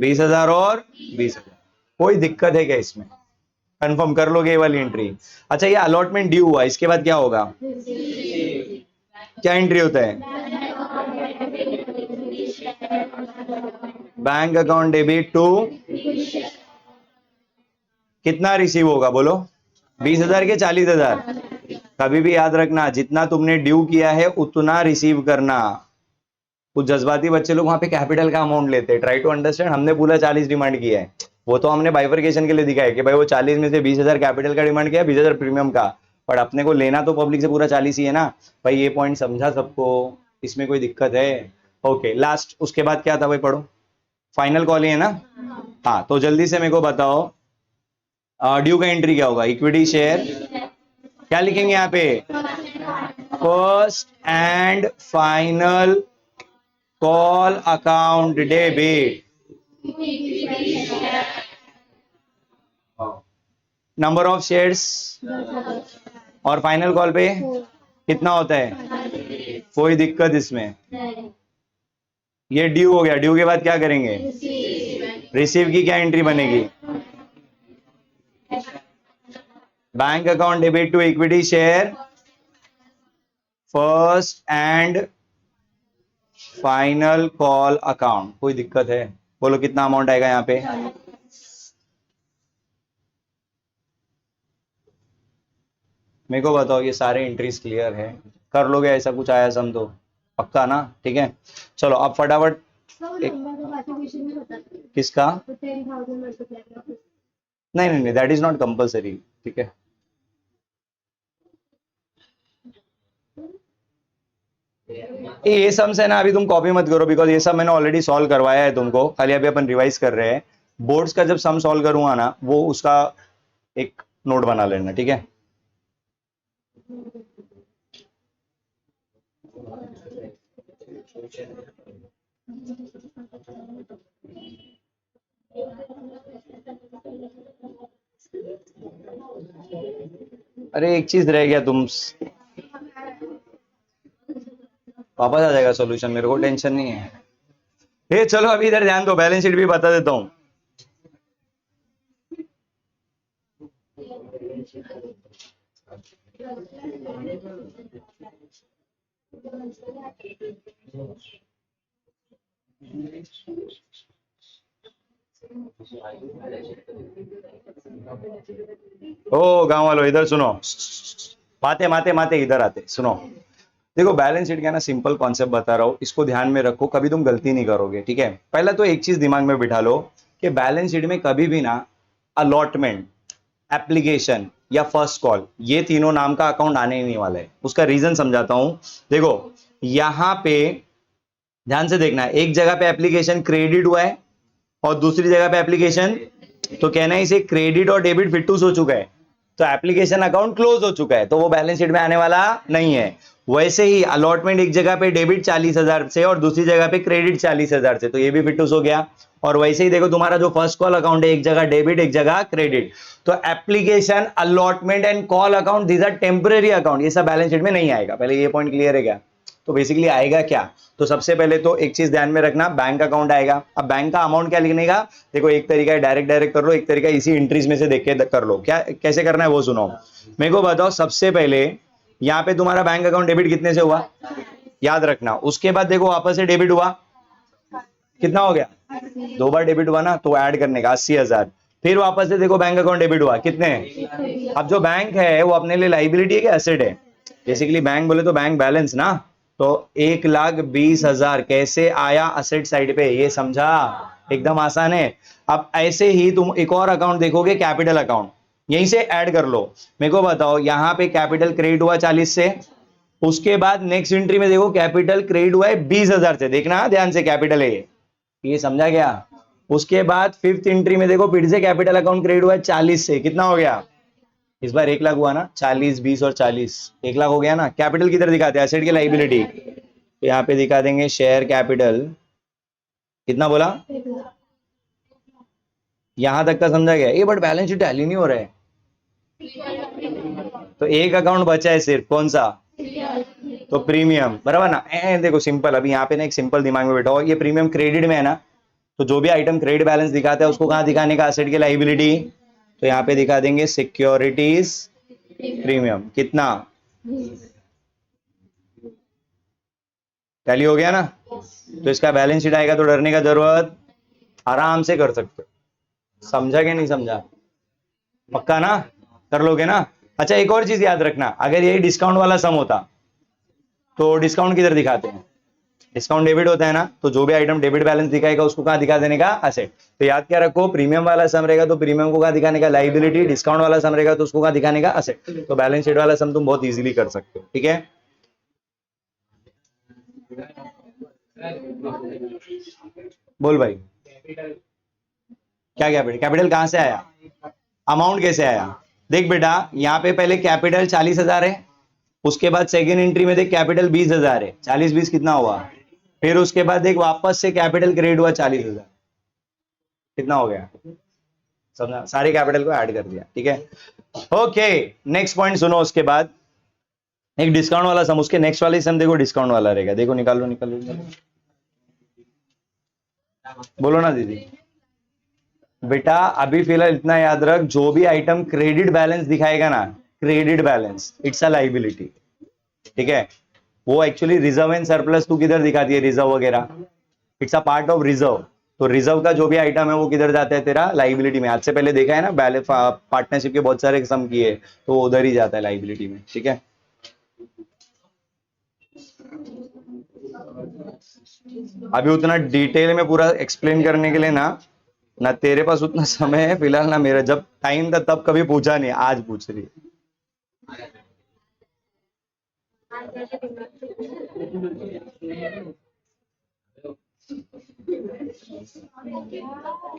[SPEAKER 1] 20,000 और 20,000। कोई दिक्कत है क्या इसमें? कंफर्म कर लोगे ये वाली एंट्री। अच्छा ये अलॉटमेंट ड्यू हुआ, इसके बाद क्या होगा, क्या एंट्री होता है, बैंक अकाउंट डेबिट टू, कितना रिसीव होगा बोलो, 20,000 के 40,000। कभी भी याद रखना, जितना तुमने ड्यू किया है उतना रिसीव करना। कुछ जज्बाती बच्चे लोग वहां पे कैपिटल का अमाउंट लेते हैं, ट्राई टू अंडरस्टैंड। हमने पूरा 40 डिमांड किया है, वो तो हमने बाइफरकेशन के लिए दिखाया कि भाई वो 40 में से 20,000 कैपिटल का डिमांड किया, 20,000 प्रीमियम का। पर अपने को लेना तो पब्लिक से पूरा 40 ही है ना भाई। ये पॉइंट समझा सबको, इसमें कोई दिक्कत है? ओके लास्ट, उसके बाद क्या था भाई, पढ़ो। फाइनल कॉल ही है ना। हाँ तो जल्दी से मेरे को बताओ ड्यू का एंट्री क्या होगा, इक्विटी शेयर, क्या लिखेंगे यहाँ पे, first and final call account debit. Number of shares और फाइनल कॉल पे कितना होता है, कोई दिक्कत इसमें। ये ड्यू हो गया, ड्यू के बाद क्या करेंगे, रिसीव की क्या एंट्री बनेगी, bank account debit to equity share first and final call account. कोई दिक्कत है? बोलो कितना अमाउंट आएगा यहाँ पे, मेरे को बताओ। ये सारे एंट्रीज क्लियर है, कर लोगे ऐसा कुछ आया सम तो पक्का ना, ठीक है। चलो अब फटाफट किसका, नहीं नहीं नहीं, दैट इज नॉट कंपल्सरी, ठीक है। ये सम्स है ना, अभी तुम कॉपी मत करो, बिकॉज ये सब मैंने ऑलरेडी सॉल्व करवाया है तुमको, खाली अभी अपन रिवाइज कर रहे हैं। बोर्ड्स का जब सम सॉल्व करूंगा ना, वो उसका एक नोट बना लेना, ठीक है। अरे एक चीज रह गया, तुम वापस आ जाएगा सॉल्यूशन, मेरे को टेंशन नहीं है। ये चलो अभी इधर ध्यान दो, बैलेंस शीट भी बता देता हूं। ओ गांव वालों इधर सुनो, माते माते माते इधर आते सुनो। देखो बैलेंस शीट का ना सिंपल कॉन्सेप्ट बता रहा हूं, इसको ध्यान में रखो, कभी तुम गलती नहीं करोगे, ठीक है। पहला तो एक चीज दिमाग में बिठा लो कि बैलेंस शीट में कभी भी ना अलॉटमेंट, एप्लीकेशन या फर्स्ट कॉल, ये तीनों नाम का अकाउंट आने ही नहीं वाला है। उसका रीजन समझाता हूं। देखो यहां पे ध्यान से देखना, एक जगह पे एप्लीकेशन क्रेडिट हुआ है और दूसरी जगह पे एप्लीकेशन, तो कहना है इसे क्रेडिट और डेबिट फिटूस हो चुका है, तो एप्लीकेशन अकाउंट क्लोज हो चुका है, तो वो बैलेंस शीट में आने वाला नहीं है। वैसे ही अलॉटमेंट एक जगह पे डेबिट 40,000 से और दूसरी जगह पे क्रेडिट 40,000 से, तो ये भी फिटूस हो गया। और वैसे ही देखो तुम्हारा जो फर्स्ट कॉल अकाउंट है, एक जगह डेबिट एक जगह क्रेडिट, तो application, allotment and call account, these are temporary account, ये सब बैलेंस शीट में नहीं आएगा। पहले ये पॉइंट क्लियर है क्या? तो बेसिकली आएगा क्या, तो सबसे पहले तो एक चीज ध्यान में रखना, बैंक अकाउंट आएगा। अब बैंक का अमाउंट क्या लिखने का, देखो एक तरीका है डायरेक्ट डायरेक्ट कर लो, एक तरीका इसी एंट्रीज में से देख के कर लो। क्या कैसे करना है वो सुनो, मेरे को बताओ। सबसे पहले यहाँ पे तुम्हारा बैंक अकाउंट डेबिट कितने से हुआ, याद रखना। उसके बाद देखो वापस से डेबिट हुआ, कितना हो गया, 2 बार डेबिट हुआ ना, तो ऐड करने का 80,000। फिर वापस से देखो बैंक अकाउंट डेबिट हुआ, कितने। अब जो बैंक है वो अपने लिए लाइबिलिटी है कि एसेट है, बेसिकली बैंक बोले तो बैंक बैलेंस ना, तो 1,20,000 कैसे आया असेट साइड पे, ये समझा? एकदम आसान है। अब ऐसे ही तुम एक और अकाउंट देखोगे, कैपिटल अकाउंट, यहीं से ऐड कर लो। मेरे को बताओ, यहां पे कैपिटल क्रेडिट हुआ 40 से, उसके बाद नेक्स्ट एंट्री में देखो कैपिटल क्रेडिट हुआ है 20,000 से, देखना ध्यान से, कैपिटल है ये समझा क्या? उसके बाद फिफ्थ एंट्री में देखो फिर से कैपिटल अकाउंट क्रेडिट हुआ है 40 से, कितना हो गया? इस बार 1 लाख हुआ ना, 40, 20 और 40, 1 लाख हो गया ना। कैपिटल किधर दिखाते हैं? एसेट की लाइबिलिटी, तो यहाँ पे दिखा देंगे शेयर कैपिटल, कितना बोला? यहां तक का समझा गया ये? बट बैलेंस शीट टैली नहीं हो रहा है, तो एक अकाउंट बचा है सिर्फ, कौन सा? तो प्रीमियम, बराबर ना? देखो सिंपल, अभी यहाँ पे ना एक सिंपल दिमाग में बैठाओ, ये प्रीमियम क्रेडिट में है ना, तो जो भी आइटम क्रेडिट बैलेंस दिखाता है उसको कहाँ दिखाने का? एसेट की लाइबिलिटी, तो यहाँ पे दिखा देंगे सिक्योरिटीज प्रीमियम, कितना? टैली हो गया ना? तो इसका बैलेंस शीट आएगा, तो डरने का जरूरत, आराम से कर सकते हो। समझा क्या नहीं समझा? पक्का ना? कर लोगे ना? अच्छा एक और चीज याद रखना, अगर यही डिस्काउंट वाला सम होता तो डिस्काउंट किधर दिखाते हैं? डिस्काउंट डेबिट होता है ना, तो जो भी आइटम डेबिट बैलेंस दिखाएगा उसको कहां दिखा देने का? एसेट। तो याद क्या रखो, प्रीमियम वाला सम रहेगा तो प्रीमियम को कहां दिखाने का? लाइबिलिटी। डिस्काउंट वाला सम रहेगा तो उसको कहां दिखाने का? एसेट। तो बैलेंस शीट वाला सम तुम बहुत इजीली कर सकते हो, ठीक है? बोल भाई, क्या कैपिटल? कैपिटल कहां से आया? अमाउंट कैसे आया? देख बेटा, यहाँ पे पहले कैपिटल 40,000 है, उसके बाद सेकेंड एंट्री में देख कैपिटल 20,000 है, 40 20 कितना हुआ? फिर उसके बाद देख वापस से कैपिटल क्रेडिट हुआ 40,000, कितना हो गया? समझा? सारे कैपिटल को ऐड कर दिया, ठीक है? ओके, नेक्स्ट पॉइंट सुनो। उसके बाद एक डिस्काउंट वाला सम, उसके नेक्स्ट वाले सम देखो डिस्काउंट वाला रहेगा, देखो निकालो निकालो निकालो। बोलो ना दीदी। बेटा अभी फिलहाल इतना याद रख, जो भी आइटम क्रेडिट बैलेंस दिखाएगा ना, credit balance it's a liability, ठीक है? वो एक्चुअली रिजर्व एंड सरप्लस तू किधर दिखाती है? रिजर्व वगैरह, it's a part of reserve. तो रिजर्व का जो भी आइटम है वो किधर जाता है? तेरा लाइबिलिटी में। आज से पहले देखा है ना, बैलेंस पार्टनरशिप के बहुत सारे सम किए, तो वो उधर ही जाता है लाइबिलिटी में, ठीक है? अभी उतना डिटेल में पूरा एक्सप्लेन करने के लिए ना, ना तेरे पास उतना समय है फिलहाल, ना मेरा। जब टाइम था तब कभी पूछा नहीं, आज पूछ रही है।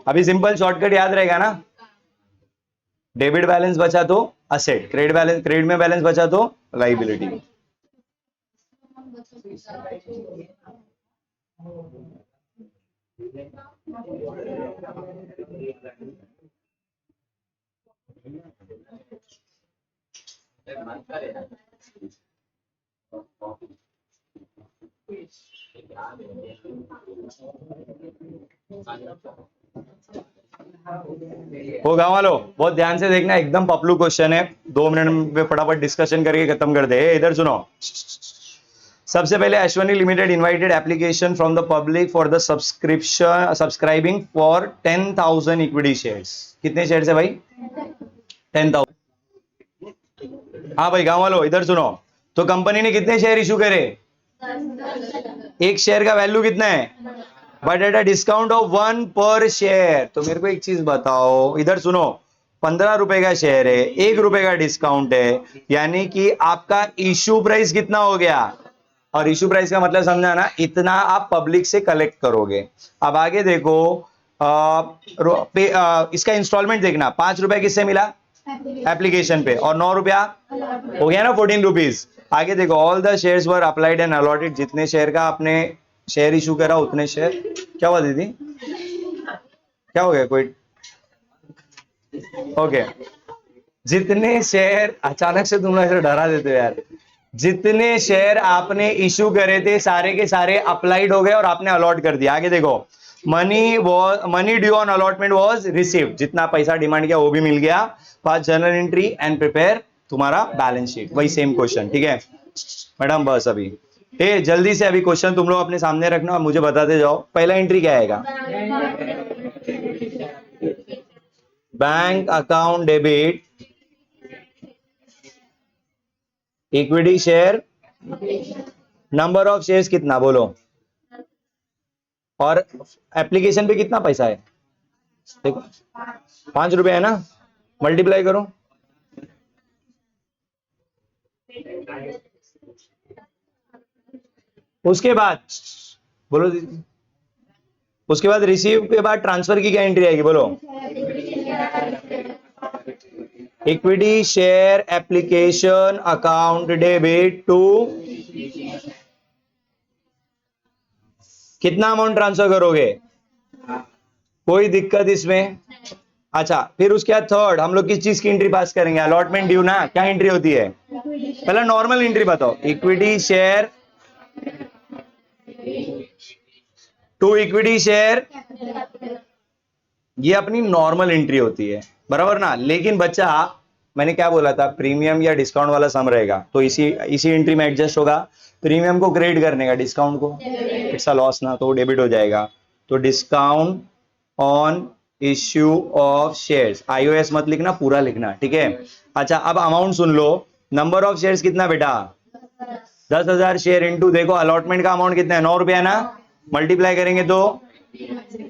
[SPEAKER 1] अभी सिंपल शॉर्टकट याद रहेगा ना, डेबिट बैलेंस बचा तो असेट, क्रेडिट में बैलेंस बचा तो लाइबिलिटी। वो गाँव वालों बहुत ध्यान से देखना, एकदम पपलू क्वेश्चन है, 2 मिनट में फटाफट डिस्कशन करके खत्म कर दे। इधर सुनो, सबसे पहले Ashwani limited invited application from the public for the subscription subscribing for 10,000 equity shares. कितने शेयर्स है भाई? 10,000। हाँ भाई गाँव वालों इधर सुनो, तो कंपनी ने कितने शेयर इशू करे? एक शेयर का वैल्यू कितना है? But at a discount of 1 पर शेयर। तो मेरे को एक चीज बताओ, इधर सुनो, 15 रुपए का शेयर है, 1 रुपए का डिस्काउंट है, यानी कि आपका इशू प्राइस कितना हो गया? और इशू प्राइस का मतलब समझा ना, इतना आप पब्लिक से कलेक्ट करोगे। अब आगे देखो, इसका इंस्टॉलमेंट देखना, 5 रुपए किससे मिला? एप्लीकेशन पे, और 9 रुपया हो गया ना, 14 रुपीज। आगे देखो, all the shares were applied and allotted, जितने शेयर का आपने शेयर इशू करा उतने शेयर। क्या हुआ दीदी? क्या हो गया? कोई ओके? जितने शेयर, अचानक से तुम लोग ऐसे डरा देते हो यार। जितने शेयर आपने इशू करे थे सारे के सारे अप्लाइड हो गए और आपने अलॉट कर दिया। आगे देखो, money due on allotment was received, जितना पैसा डिमांड किया वो भी मिल गया। पास जर्नल एंट्री एंड प्रिपेयर तुम्हारा बैलेंस शीट, वही सेम क्वेश्चन, ठीक है मैडम? बस अभी जल्दी से अभी क्वेश्चन तुम लोग अपने सामने रखना और मुझे बताते जाओ। पहला एंट्री क्या आएगा? Bank account debit equity share number of shares कितना बोलो, और एप्लीकेशन पे कितना पैसा है, देखो 5 रुपए है ना, मल्टीप्लाई करो। उसके बाद बोलो दीदी, उसके बाद रिसीव के बाद ट्रांसफर की क्या एंट्री आएगी बोलो, equity share application account debit to, कितना अमाउंट ट्रांसफर करोगे, कोई दिक्कत इसमें। अच्छा फिर उसके बाद थर्ड हम लोग किस चीज की एंट्री पास करेंगे, अलॉटमेंट ड्यू ना, क्या एंट्री होती है, पहला नॉर्मल एंट्री बताओ, equity share to equity share, ये अपनी नॉर्मल एंट्री होती है बराबर ना। लेकिन बच्चा मैंने क्या बोला था, प्रीमियम या डिस्काउंट वाला सम रहेगा तो इसी इसी एंट्री में एडजस्ट होगा, प्रीमियम को क्रेडिट करने का, डिस्काउंट को इट्स अ लॉस ना, तो डेबिट हो जाएगा। तो discount on issue of shares, iOS मत लिखना, पूरा लिखना, ठीक है। अच्छा अब amount soon low, number of shares कितना बेटा, 10,000 शेयर इंटू, देखो अलॉटमेंट का अमाउंट कितना है, 9 रुपया ना, मल्टीप्लाई करेंगे तो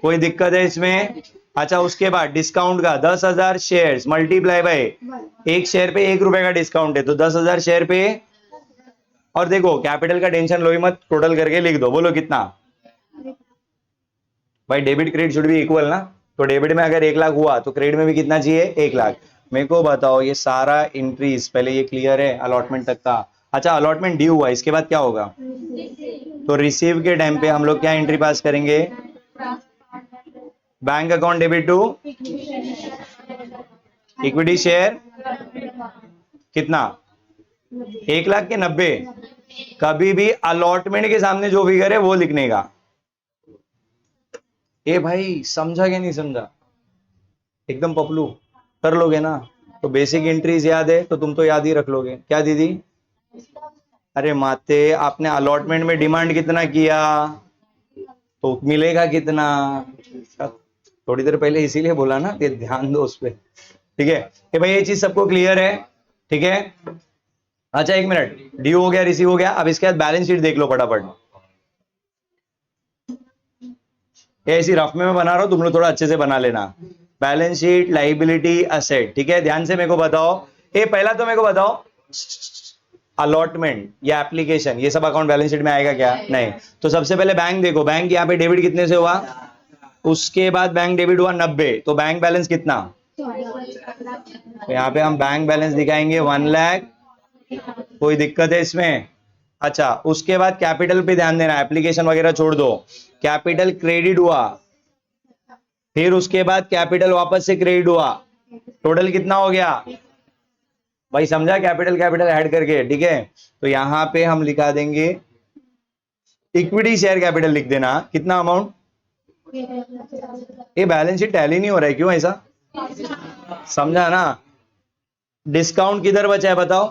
[SPEAKER 1] कोई दिक्कत है इसमें। अच्छा उसके बाद डिस्काउंट का 10,000 शेयर्स मल्टीप्लाई बाय, एक शेयर पे 1 रुपए का डिस्काउंट है तो 10,000 शेयर पे, और देखो कैपिटल का टेंशन लो ही मत, टोटल करके लिख दो, बोलो कितना भाई, डेबिट क्रेडिट शुड भी इक्वल ना, तो डेबिट में अगर 1 लाख हुआ तो क्रेडिट में भी कितना चाहिए, 1 लाख। मेरे को बताओ ये सारा एंट्रीज पहले ये क्लियर है अलॉटमेंट तक का। अच्छा अलॉटमेंट ड्यू हुआ, इसके बाद क्या होगा, तो रिसीव के टाइम पे हम लोग क्या एंट्री पास करेंगे, bank account debit to equity share, कितना 1 लाख के 90, कभी भी अलॉटमेंट के सामने जो फिगर है वो लिखने का। ए भाई समझा क्या नहीं समझा, एकदम पपलू कर लोगे ना, तो बेसिक एंट्रीज याद है तो तुम तो याद ही रख लोगे, क्या दीदी, अरे माते आपने अलॉटमेंट में डिमांड कितना किया तो मिलेगा कितना, थोड़ी देर पहले इसीलिए बोला ना कि ध्यान दो उस पर, ठीक है कि भाई ये चीज सबको क्लियर है, ठीक है। अच्छा 1 मिनट, ड्यू हो गया, रिसीव हो गया, अब इसके बाद बैलेंस शीट देख लो फटाफट, ये ऐसी रफ में मैं बना रहा हूं, तुम लोग थोड़ा अच्छे से बना लेना, बैलेंस शीट लाइबिलिटी असेट, ठीक है। ध्यान से मेरे को बताओ, ये पहला तो मेरे को बताओ अलॉटमेंट या एप्लीकेशन ये सब अकाउंट बैलेंस शीट में आएगा क्या, नहीं, तो सबसे पहले बैंक देखो, बैंक यहाँ पे डेबिट कितने से हुआ, उसके बाद बैंक डेबिट हुआ 90, तो बैंक बैलेंस कितना, तो यहाँ पे हम बैंक बैलेंस दिखाएंगे 1 लाख, कोई दिक्कत है इसमें। अच्छा उसके बाद कैपिटल पे ध्यान देना, एप्लीकेशन वगैरह छोड़ दो, कैपिटल क्रेडिट हुआ, फिर उसके बाद कैपिटल वापस से क्रेडिट हुआ, टोटल कितना हो गया भाई, समझा, कैपिटल कैपिटल ऐड करके, ठीक है। तो यहां पे हम लिखा देंगे इक्विटी शेयर कैपिटल लिख देना, कितना अमाउंट, ये बैलेंस शीट टैली नहीं हो रहा है, क्यों ऐसा, समझा ना। डिस्काउंट किधर बचा है बताओ,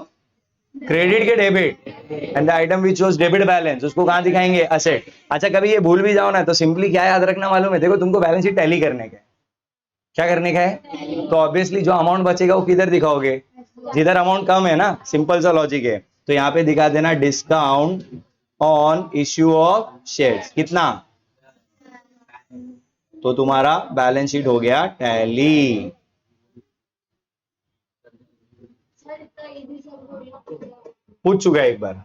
[SPEAKER 1] क्रेडिट के debit, and the item which was debit balance उसको कहां दिखाएंगे, असेट। अच्छा कभी ये भूल भी जाओ ना तो सिंपली क्या याद रखना मालूम है, देखो तुमको बैलेंस शीट टैली करने का है, क्या करने का है, तो ऑब्वियसली जो अमाउंट बचेगा वो किधर दिखाओगे, जिधर अमाउंट कम है ना, सिंपल सा लॉजिक है। तो यहाँ पे दिखा देना discount on issue of shares, कितना, तो तुम्हारा बैलेंस शीट हो गया टैली। पूछ चुका है एक बार,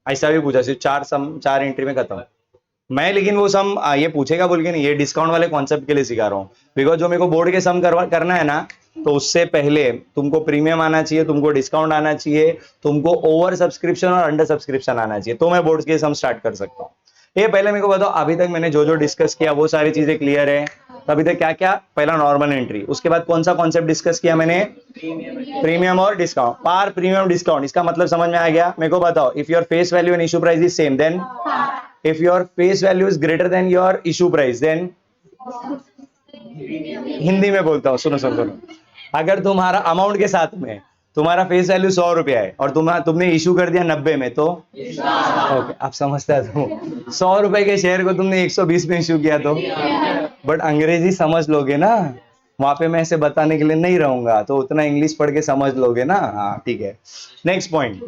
[SPEAKER 1] ऐसा भी पूछा, सिर्फ 4 एंट्री में खत्म मैं, लेकिन वो सम ये पूछेगा बोल के नहीं, ये डिस्काउंट वाले कॉन्सेप्ट के लिए सिखा रहा हूँ, बिकॉज जो मेरे को बोर्ड के सम करना है ना, तो उससे पहले तुमको प्रीमियम आना चाहिए, तुमको डिस्काउंट आना चाहिए, तुमको ओवर सब्सक्रिप्शन और अंडर सब्सक्रिप्शन आना चाहिए, तो मैं बोर्ड के सम स्टार्ट कर सकता हूँ। ये पहले मेरे को बताओ, अभी तक मैंने जो जो डिस्कस किया वो सारी चीजें क्लियर है, तो अभी तक क्या क्या, पहला नॉर्मल एंट्री, उसके बाद कौन सा कॉन्सेप्ट डिस्कस किया मैंने, प्रीमियम और डिस्काउंट, पार प्रीमियम डिस्काउंट, इसका मतलब समझ में आ गया मेरे को, बताओ if your face value and issue price is same then, if your face value is greater than your issue price then, Hindi में बोलता हूँ, सुनो सुनो सुनो, अगर तुम्हारा अमाउंट के साथ में तुम्हारा फेस वैल्यू 100 रुपया है और तुमने इशू कर दिया 90 में, तो ओके आप समझते हो, 100 रुपए के शेयर को तुमने 120 में इशू किया तो, बट अंग्रेजी समझ लोगे ना, वहां पे मैं ऐसे बताने के लिए नहीं रहूंगा, तो उतना इंग्लिश पढ़ के समझ लोगे ना, हाँ ठीक है। नेक्स्ट पॉइंट,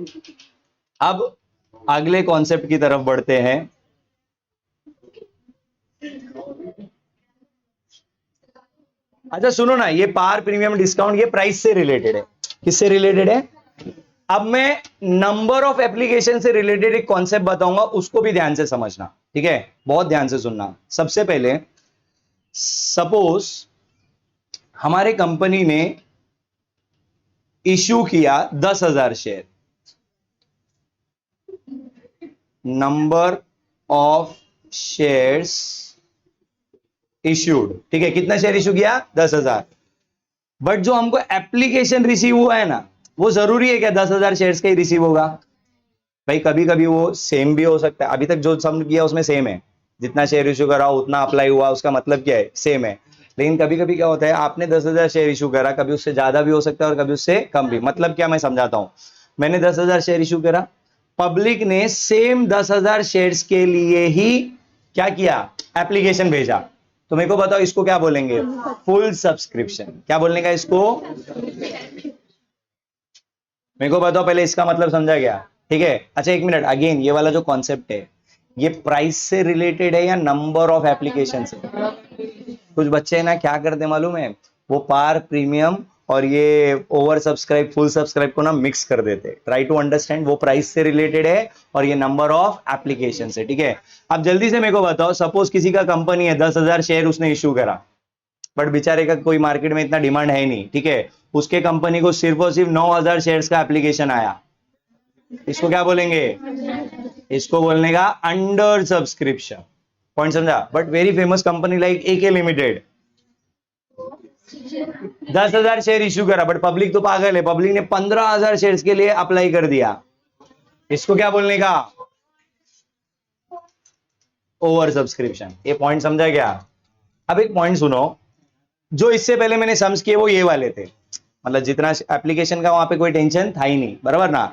[SPEAKER 1] अब अगले कॉन्सेप्ट की तरफ बढ़ते हैं। अच्छा सुनो ना, ये पार प्रीमियम डिस्काउंट ये प्राइस से रिलेटेड है। किससे रिलेटेड है? अब मैं नंबर ऑफ एप्लीकेशन से रिलेटेड एक कॉन्सेप्ट बताऊंगा, उसको भी ध्यान से समझना, ठीक है? बहुत ध्यान से सुनना। सबसे पहले सपोज हमारे कंपनी ने इश्यू किया 10,000 share. Number of shares issued, ठीक है? कितना शेयर इश्यू किया? 10,000। बट जो हमको एप्लीकेशन रिसीव हुआ है ना, वो जरूरी है क्या 10,000 शेयर्स का ही रिसीव होगा? भाई कभी कभी वो सेम भी हो सकता है। अभी तक जो सम किया उसमें सेम है, जितना शेयर इशू करा उतना अप्लाई हुआ, उसका मतलब क्या है? सेम है। लेकिन कभी कभी क्या होता है, आपने 10,000 शेयर इशू करा, कभी उससे ज्यादा भी हो सकता है और कभी उससे कम भी। मतलब क्या, मैं समझाता हूं। मैंने 10,000 शेयर इशू करा, पब्लिक ने सेम 10,000 शेयर्स के लिए ही क्या किया? एप्लीकेशन भेजा। तो मेरे को बताओ इसको क्या बोलेंगे? Full subscription. क्या बोलने का इसको? मेरे को बताओ पहले इसका मतलब समझा गया? ठीक है। अच्छा एक मिनट, अगेन ये वाला जो कॉन्सेप्ट है ये प्राइस से रिलेटेड है या नंबर ऑफ एप्लीकेशन से? कुछ बच्चे ना क्या करते मालूम है, वो पार प्रीमियम और ये ओवर सब्सक्राइब फुल सब्सक्राइब को ना मिक्स कर देते। ट्राई टू अंडरस्टैंड, वो प्राइस से रिलेटेड है और ये नंबर ऑफ एप्लीकेशन से, ठीक है? अब जल्दी से मेरे को बताओ, सपोज किसी का कंपनी है, 10,000 शेयर उसने इश्यू करा, बट बेचारे का कोई मार्केट में इतना डिमांड है ही नहीं, ठीक है? उसके कंपनी को सिर्फ और सिर्फ 9,000 शेयर्स का एप्लीकेशन आया। इसको क्या बोलेंगे? इसको बोलने का अंडर सब्सक्रिप्शन। पॉइंट समझा? But very famous company like AK limited 10,000 share issue करा, बट पब्लिक तो पागल है, पब्लिक ने 15,000 शेयर्स के लिए अप्लाई कर दिया। इसको क्या बोलने का? Over subscription. ये पॉइंट समझा क्या? अब एक पॉइंट सुनो, जो इससे पहले मैंने सम्स किए वो ये वाले थे, मतलब जितना एप्लीकेशन का वहां पे कोई टेंशन था ही नहीं, बराबर ना?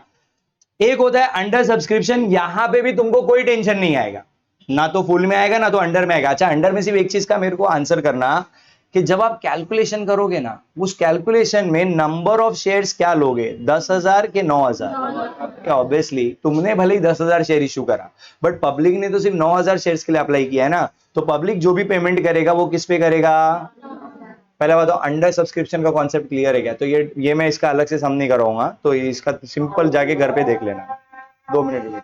[SPEAKER 1] एक होता है अंडर सब्सक्रिप्शन, यहां पे भी तुमको कोई टेंशन नहीं आएगा, ना तो फुल में आएगा ना तो अंडर में आएगा। अच्छा अंडर में सिर्फ एक चीज का मेरे को आंसर करना, कि जब आप कैलकुलेशन करोगे ना, उस कैलकुलेशन में नंबर ऑफ शेयर्स क्या लोगे, 10,000 के 9,000? ऑब्वियसली तुमने भले ही 10,000 शेयर इशू करा, बट पब्लिक ने तो सिर्फ 9,000 शेयर्स के लिए अप्लाई किया है ना, तो पब्लिक जो भी पेमेंट करेगा वो किस पे करेगा? पहले बताओ अंडर सब्सक्रिप्शन का कॉन्सेप्ट क्लियर है क्या? तो ये मैं इसका अलग से सम नहीं कराऊंगा, तो इसका सिंपल जाके घर पे देख लेना। 2 मिनट में।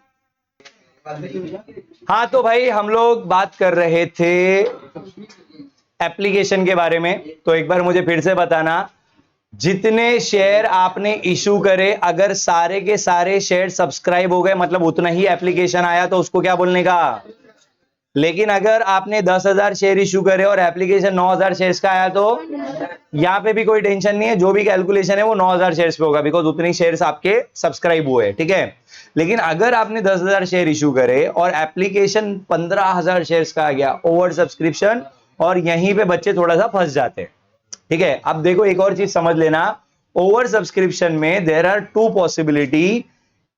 [SPEAKER 1] हाँ तो भाई हम लोग बात कर रहे थे एप्लीकेशन के बारे में, तो एक बार मुझे फिर से बताना, जितने शेयर आपने इशू करे अगर सारे के सारे शेयर सब्सक्राइब हो गए, मतलब उतना ही एप्लीकेशन आया, तो उसको क्या बोलने का? लेकिन अगर आपने 10,000 शेयर इशू करे और एप्लीकेशन 9,000 शेयर्स का आया, तो यहां पे भी कोई टेंशन नहीं है, जो भी कैलकुलेशन है वो 9,000 शेयर्स पे होगा, बिकॉज उतनी शेयर्स आपके सब्सक्राइब हुए, ठीक है? लेकिन अगर आपने 10,000 शेयर इशू करे और एप्लीकेशन 15,000 शेयर्स का आ गया, ओवर सब्सक्रिप्शन, और यहीं पे बच्चे थोड़ा सा फंस जाते हैं, ठीक है? अब देखो एक और चीज समझ लेना, ओवर सब्सक्रिप्शन में देयर आर टू पॉसिबिलिटी।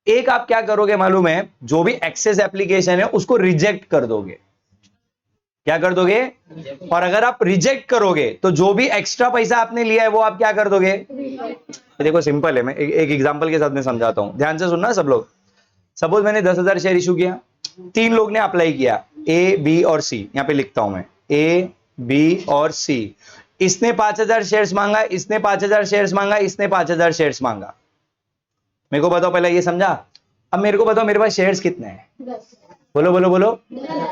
[SPEAKER 1] एक आप क्या करोगे मालूम है, जो भी एक्सेस एप्लीकेशन है उसको रिजेक्ट कर दोगे। क्या कर दोगे? और अगर आप रिजेक्ट करोगे तो जो भी एक्स्ट्रा पैसा आपने लिया है वो आप क्या कर दोगे? देखो सिंपल है, मैं एक एग्जांपल के साथ में समझाता हूं, ध्यान से सुनना सब लोग। सपोज मैंने 10,000 शेयर इशू किया, 3 लोग ने अप्लाई किया, ए बी और सी, यहां पे लिखता हूं मैं, ए बी और सी। इसने 5,000 शेयर्स मांगा, इसने 5,000 शेयर्स मांगा, इसने 5,000 शेयर्स मांगा। मेरे को बताओ पहले ये समझा? अब मेरे को बताओ मेरे पास शेयर्स कितने हैं? बोलो बोलो बोलो।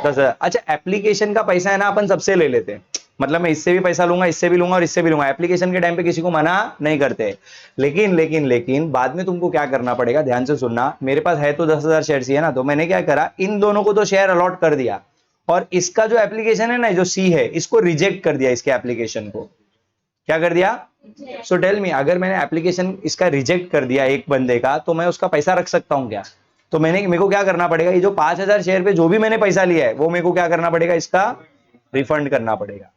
[SPEAKER 1] 10,000। अच्छा एप्लीकेशन का पैसा है ना, अपन सबसे ले लेते हैं, मतलब मैं इससे भी पैसा लूंगा, इससे भी लूंगा और इससे भी लूंगा, एप्लीकेशन के टाइम पे किसी को मना नहीं करते। लेकिन बाद में तुमको क्या करना पड़ेगा, ध्यान से सुनना। मेरे पास है तो 10,000 शेयर ही है ना, तो मैंने क्या करा, इन दोनों को तो शेयर अलॉट कर दिया, और इसका जो एप्लीकेशन है ना, जो सी है, इसको रिजेक्ट कर दिया, इसके एप्लीकेशन को। क्या कर दिया? सो टेल मी, अगर मैंने एप्लीकेशन इसका रिजेक्ट कर दिया एक बंदे का, तो मैं उसका पैसा रख सकता हूं क्या? तो मेरे को क्या करना पड़ेगा, ये जो 5,000 शेयर पे जो भी मैंने पैसा लिया है वो मेरे को क्या करना पड़ेगा, इसका रिफंड करना पड़ेगा।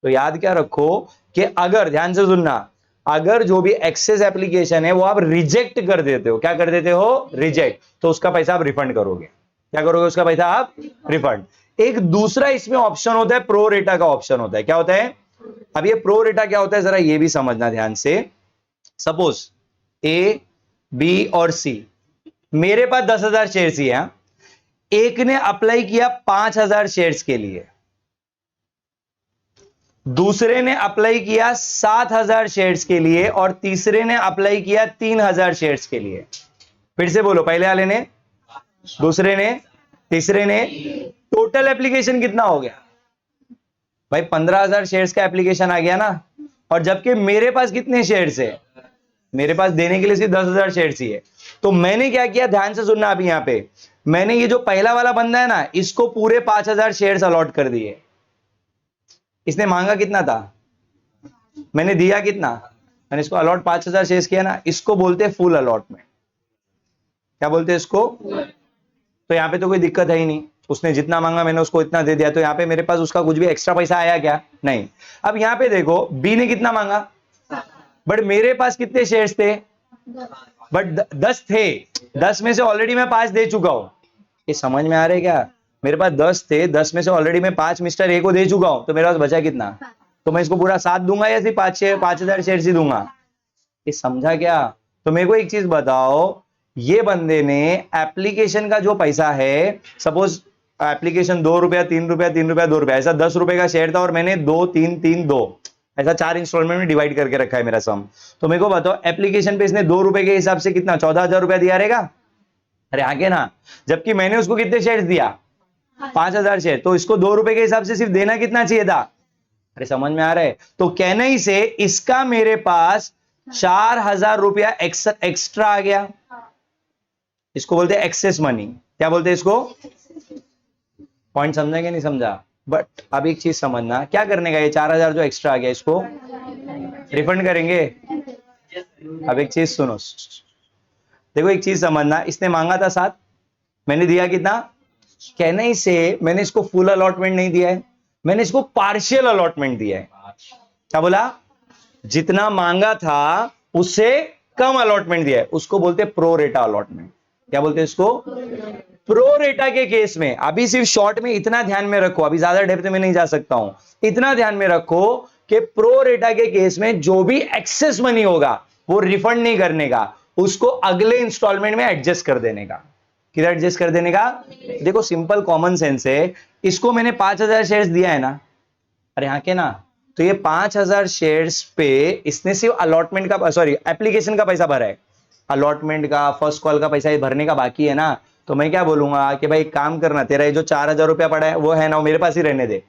[SPEAKER 1] तो याद क्या रखो कि अगर, ध्यान से सुनना, अगर जो भी एक्सेस एप्लीकेशन है वो आप रिजेक्ट कर देते हो, क्या कर देते हो? रिजेक्ट, तो उसका पैसा आप रिफंड करोगे। क्या करोगे? उसका पैसा आप रिफंड। एक दूसरा इसमें ऑप्शन होता है, प्रो रेटा का ऑप्शन होता है। क्या होता है? अब ये प्रो रेटा क्या होता है जरा ये भी समझना ध्यान से। सपोज ए बी और सी मेरे पास 10,000 शेयर्स ही है, एक ने अप्लाई किया 5,000 शेयर्स के लिए, दूसरे ने अप्लाई किया 7,000 शेयर्स के लिए, और तीसरे ने अप्लाई किया 3,000 शेयर्स के लिए। फिर से बोलो, पहले वाले ने, दूसरे ने, तीसरे ने, टोटल एप्लीकेशन कितना हो गया भाई? 15,000 शेयर्स का एप्लीकेशन आ गया ना। और जबकि मेरे पास कितने शेयर्स है? मेरे पास देने के लिए सिर्फ 10,000 शेयर्स ही है। तो मैंने क्या किया, ध्यान से सुनना। अभी यहां पे मैंने ये जो पहला वाला बंदा है ना, इसको पूरे 5,000 शेयर्स अलॉट कर दिए। इसने मांगा कितना था, मैंने दिया कितना, मैंने इसको अलॉट 5,000 शेयर्स किया ना, इसको बोलते हैं फुल अलॉटमेंट। क्या बोलते हैं इसको? तो यहां पे तो कोई दिक्कत है ही नहीं, उसने जितना मांगा मैंने उसको इतना दे दिया, तो यहां पे मेरे पास उसका कुछ भी एक्स्ट्रा पैसा आया क्या? नहीं। अब यहां पे देखो, बी ने कितना मांगा, बट मेरे पास कितने शेयर्स थे? बट 10 थे, 10 में से ऑलरेडी मैं 5 दे चुका हूं। ये समझ में आ रहा है क्या? मेरे पास 10 थे, 10 में से ऑलरेडी मैं 5 मिस्टर ए को दे चुका हूं, तो मेरे पास बचा कितना? तो मैं इसको पूरा 7 दूंगा या सिर्फ 5,000 शेयर्स ही दूंगा? ये समझा क्या? तो मेरे को एक चीज बताओ, ये बंदे ने एप्लीकेशन का जो पैसा है, सपोज एप्लीकेशन 2 रुपया, 3 रुपया, 3 रुपया, 2 रुपया, ऐसा 10 रुपए का शेयर था, और मैंने 2 3 3 2 ऐसा 4 इंस्टॉलमेंट में डिवाइड करके रखा है मेरा सम। तो मेरे को बताओ, एप्लीकेशन पे इसने 2 रुपए के हिसाब से कितना, 14,000 रुपया दिया रहेगा? अरे आगे ना, जबकि मैंने उसको कितने शेयर्स दिया? 5,000 शेयर। तो इसको 2 रुपए के हिसाब से सिर्फ देना कितना चाहिए था? अरे समझ में आ रहा है? तो कहने ही से इसका मेरे पास 4,000 रुपया एक्स्ट्रा आ गया। इसको बोलते हैं एक्सेस मनी। क्या बोलते हैं इसको? पॉइंट समझेंगे, नहीं समझा? बट अब एक चीज समझना, क्या करने का, ये 4,000 जो एक्स्ट्रा आ गया इसको रिफंड करेंगे? अब एक चीज सुनो, देखो एक चीज समझना, इसने मांगा था 7, मैंने दिया कितना? कहने ही से मैंने इसको फुल अलॉटमेंट नहीं दिया है, मैंने इसको पार्शियल अलॉटमेंट दिया है। क्या बोला? जितना मांगा था उससे कम अलॉटमेंट दिया है, उसको बोलते हैं प्रो रेटा अलॉटमेंट। क्या बोलते हैं इसको? प्रो रेटा के केस में, अभी सिर्फ शॉर्ट में इतना ध्यान में रखो, अभी ज्यादा डेप्थ में नहीं जा सकता हूं, इतना ध्यान में रखो कि प्रो रेटा के केस में जो भी एक्सेस मनी होगा वो रिफंड नहीं करने का, उसको अगले इंस्टॉलमेंट में एडजस्ट कर देने का। किधर एडजस्ट कर देने का? देखो सिंपल कॉमन सेंस है, इसको मैंने 5,000 शेयर्स दिया है ना, अरे हाँ के ना, तो ये 5,000 शेयर्स पे इसने सिर्फ अलॉटमेंट का, सॉरी एप्लीकेशन का पैसा भरा है, अलॉटमेंट का फर्स्ट कॉल का पैसा भरने का बाकी है ना। तो मैं क्या बोलूंगा कि भाई काम करना, तेरा ये जो 4,000 रुपया पड़ा है वो है ना, वो मेरे पास ही रहने दे,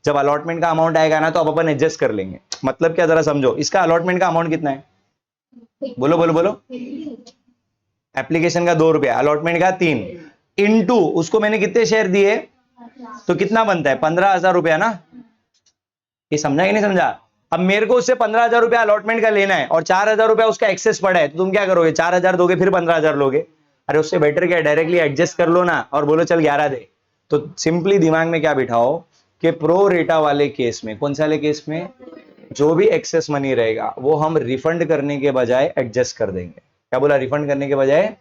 [SPEAKER 1] जब अलॉटमेंट का अमाउंट आएगा ना तो अब अपन एडजस्ट कर लेंगे। मतलब क्या, जरा समझो, इसका अलॉटमेंट का अमाउंट कितना है? बोलो बोलो बोलो। एप्लीकेशन का 2 रुपया, अलॉटमेंट का 3, इनटू उसको मैंने कितने शेयर दिए, तो कितना बनता है? 15,000 रुपया ना। ये समझा कि नहीं समझा? अब मेरे को उससे 15,000 रुपया अलॉटमेंट का लेना है और 4,000 रुपया उसका एक्सेस पड़ा है, तो तुम क्या करोगे? 4,000 दोगे फिर 15,000 लोगे? अरे उससे बेटर क्या, डायरेक्टली एडजस्ट कर लो ना और बोलो चल 11 दे। तो सिंपली दिमाग में क्या बिठाओ कि प्रो रेटा वाले केस में, कौन से वाले केस में, जो भी एक्सेस मनी रहेगा वो हम रिफंड करने के बजाय एडजस्ट कर देंगे। क्या बोला? रिफंड करने के बजाय।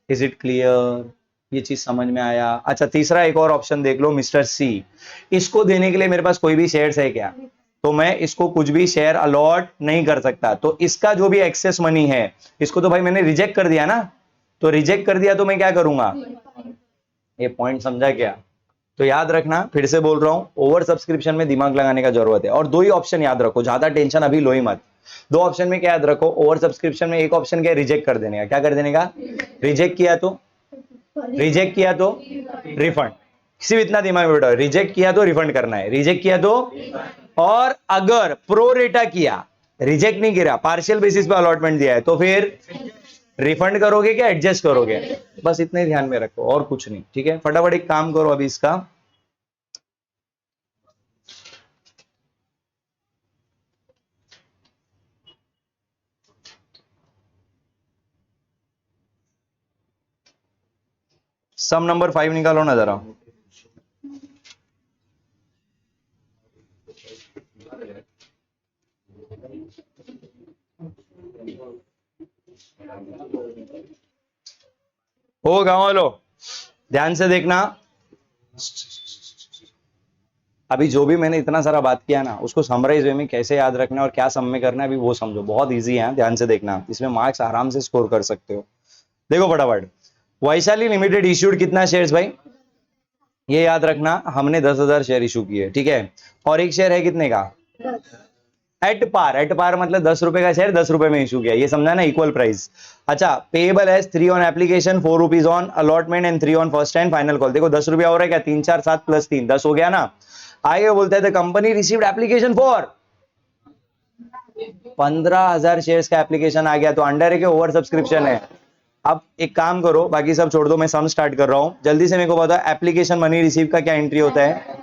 [SPEAKER 1] Is it clear? ये चीज समझ में आया? अच्छा, तीसरा एक और ऑप्शन देख लो, मिस्टर सी। इसको देने के लिए मेरे पास कोई भी शेयर्स है क्या? तो मैं इसको कुछ भी शेयर अलॉट नहीं कर सकता, तो इसका जो भी एक्सेस मनी है इसको तो भाई मैंने रिजेक्ट कर दिया ना। तो रिजेक्ट कर दिया तो मैं क्या करूंगा? ये पॉइंट समझा क्या? तो याद रखना, फिर से बोल रहा हूं, ओवर सब्सक्रिप्शन में दिमाग लगाने का जरूरत है। और 2 ही ऑप्शन याद रखो, ज्यादा टेंशन अभी लो ही मत। 2 ऑप्शन में क्या याद रखो, ओवर सब्सक्रिप्शन में एक ऑप्शन क्या है, रिजेक्ट कर देने का। क्या कर देने का? रिजेक्ट किया तो, रिजेक्ट किया तो रिफंड। सिर्फ इतना दिमाग में बैठो, रिजेक्ट किया तो रिफंड करना है, रिजेक्ट किया तो। और अगर प्रो रेटा किया, रिजेक्ट नहीं किया, पार्शियल बेसिस पे अलॉटमेंट दिया है, तो फिर रिफंड करोगे क्या एडजस्ट करोगे? बस इतने ध्यान में रखो और कुछ नहीं। ठीक है, फटाफट एक काम करो अभी इसका, सम नंबर 5 निकालो ना जरा। हो गाँव वालों, ध्यान से देखना, अभी जो भी मैंने इतना सारा बात किया ना उसको समराइज वे में कैसे याद रखना है और क्या सम में करना है अभी वो समझो, बहुत इजी है, ध्यान से देखना, इसमें मार्क्स आराम से स्कोर कर सकते हो। देखो फटाफट, वैशाली लिमिटेड इश्यूड कितना शेयर्स भाई, ये याद रखना, हमने 10,000 शेयर इशू किए, ठीक है, और एक शेयर है कितने का, एट पार, एट पार मतलब 10 रुपए का शेयर 10 रुपए में इशू किया, ये समझा ना, इक्वल प्राइस। अच्छा, payable as 3 on application, 4 rupees on allotment and 3 on first and final call. देखो 10 रुपया हो रहा है क्या, 3 4 7 प्लस 3 10 हो गया ना। आगे बोलता है the company received application for 15,000 shares का एप्लीकेशन आ गया, तो अंडर है कि ओवर सब्सक्रिप्शन है। अब एक काम करो, बाकी सब छोड़ दो, मैं सम स्टार्ट कर रहा हूं, जल्दी से मेरे को बताओ एप्लीकेशन मनी रिसीव का क्या एंट्री होता है,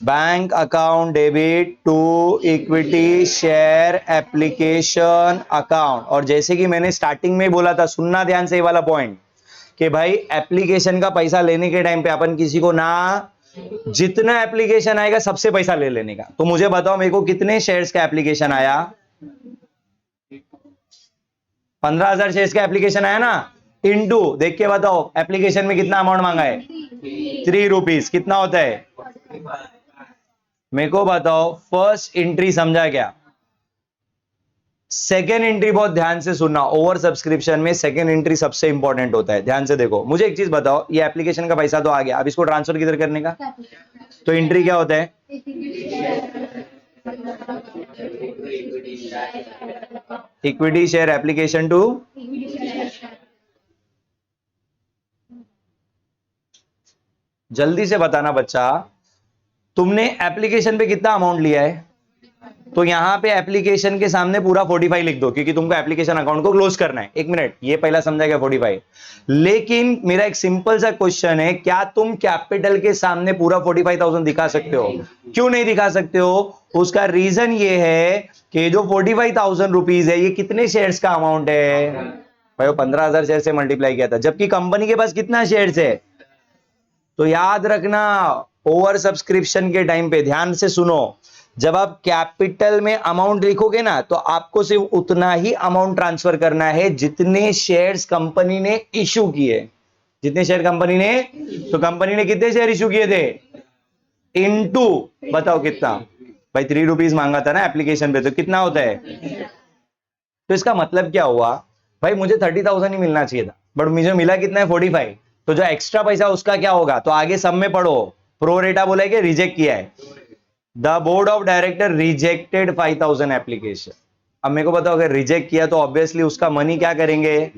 [SPEAKER 1] bank account debit to equity share application account. और जैसे कि मैंने स्टार्टिंग में बोला था, सुनना ध्यान से ये वाला पॉइंट, कि भाई एप्लीकेशन का पैसा लेने के टाइम पे अपन किसी को ना, जितना एप्लीकेशन आएगा सबसे पैसा ले लेने का। तो मुझे बताओ मेरे को कितने शेयर्स का एप्लीकेशन आया, 15,000 शेयर्स का एप्लीकेशन आया ना, इनटू देख के बताओ एप्लीकेशन में कितना अमाउंट मांगा है, 3 रुपीज, कितना होता है, मेरे को बताओ फर्स्ट एंट्री समझा क्या, सेकेंड एंट्री बहुत ध्यान से सुनना, ओवर सब्सक्रिप्शन में सेकेंड एंट्री सबसे इंपॉर्टेंट होता है, ध्यान से देखो। मुझे एक चीज बताओ, ये एप्लीकेशन का पैसा तो आ गया, अब इसको ट्रांसफर किधर करने का, तो एंट्री क्या होता है, इक्विटी शेयर एप्लीकेशन टू, जल्दी से बताना बच्चा, तुमने एप्लीकेशन पे कितना अमाउंट लिया है, तो यहां पे एप्लीकेशन के सामने पूरा 45 लिख दो, क्योंकि तुमको एप्लीकेशन अकाउंट को क्लोज करना है। एक मिनट, ये पहला समझा गया 45, लेकिन मेरा एक सिंपल सा क्वेश्चन है, क्या तुम कैपिटल के सामने पूरा 45,000 दिखा सकते हो, क्यों नहीं दिखा सकते हो, उसका रीजन ये है कि जो 45,000 रुपीज है, ये कितने शेयर्स का अमाउंट है भाई, वो 15,000 शेयर से मल्टीप्लाई किया था, जबकि कंपनी के पास कितना शेयर्स है। तो याद रखना, ओवर सब्सक्रिप्शन के टाइम पे ध्यान से सुनो, जब आप कैपिटल में अमाउंट लिखोगे ना, तो आपको सिर्फ उतना ही अमाउंट ट्रांसफर करना है जितने शेयर्स कंपनी ने इशू किए, जितने शेयर कंपनी ने, तो कंपनी ने कितने शेयर इशू किए थे, इनटू, बताओ कितना भाई, 3 रुपीज मांगा था ना एप्लीकेशन पे, तो कितना होता है। तो इसका मतलब क्या हुआ भाई, मुझे 30,000 ही मिलना चाहिए था, बट मुझे मिला कितना है, 45, तो जो एक्स्ट्रा पैसा उसका क्या होगा, तो आगे सब में पढ़ो, प्रो रेटा बोला है कि रिजेक्ट किया है, the board of director rejected 5,000 application. अब मेरे को बताओ, अगर रिजेक्ट किया तो ऑब्वियसली उसका मनी क्या करेंगे,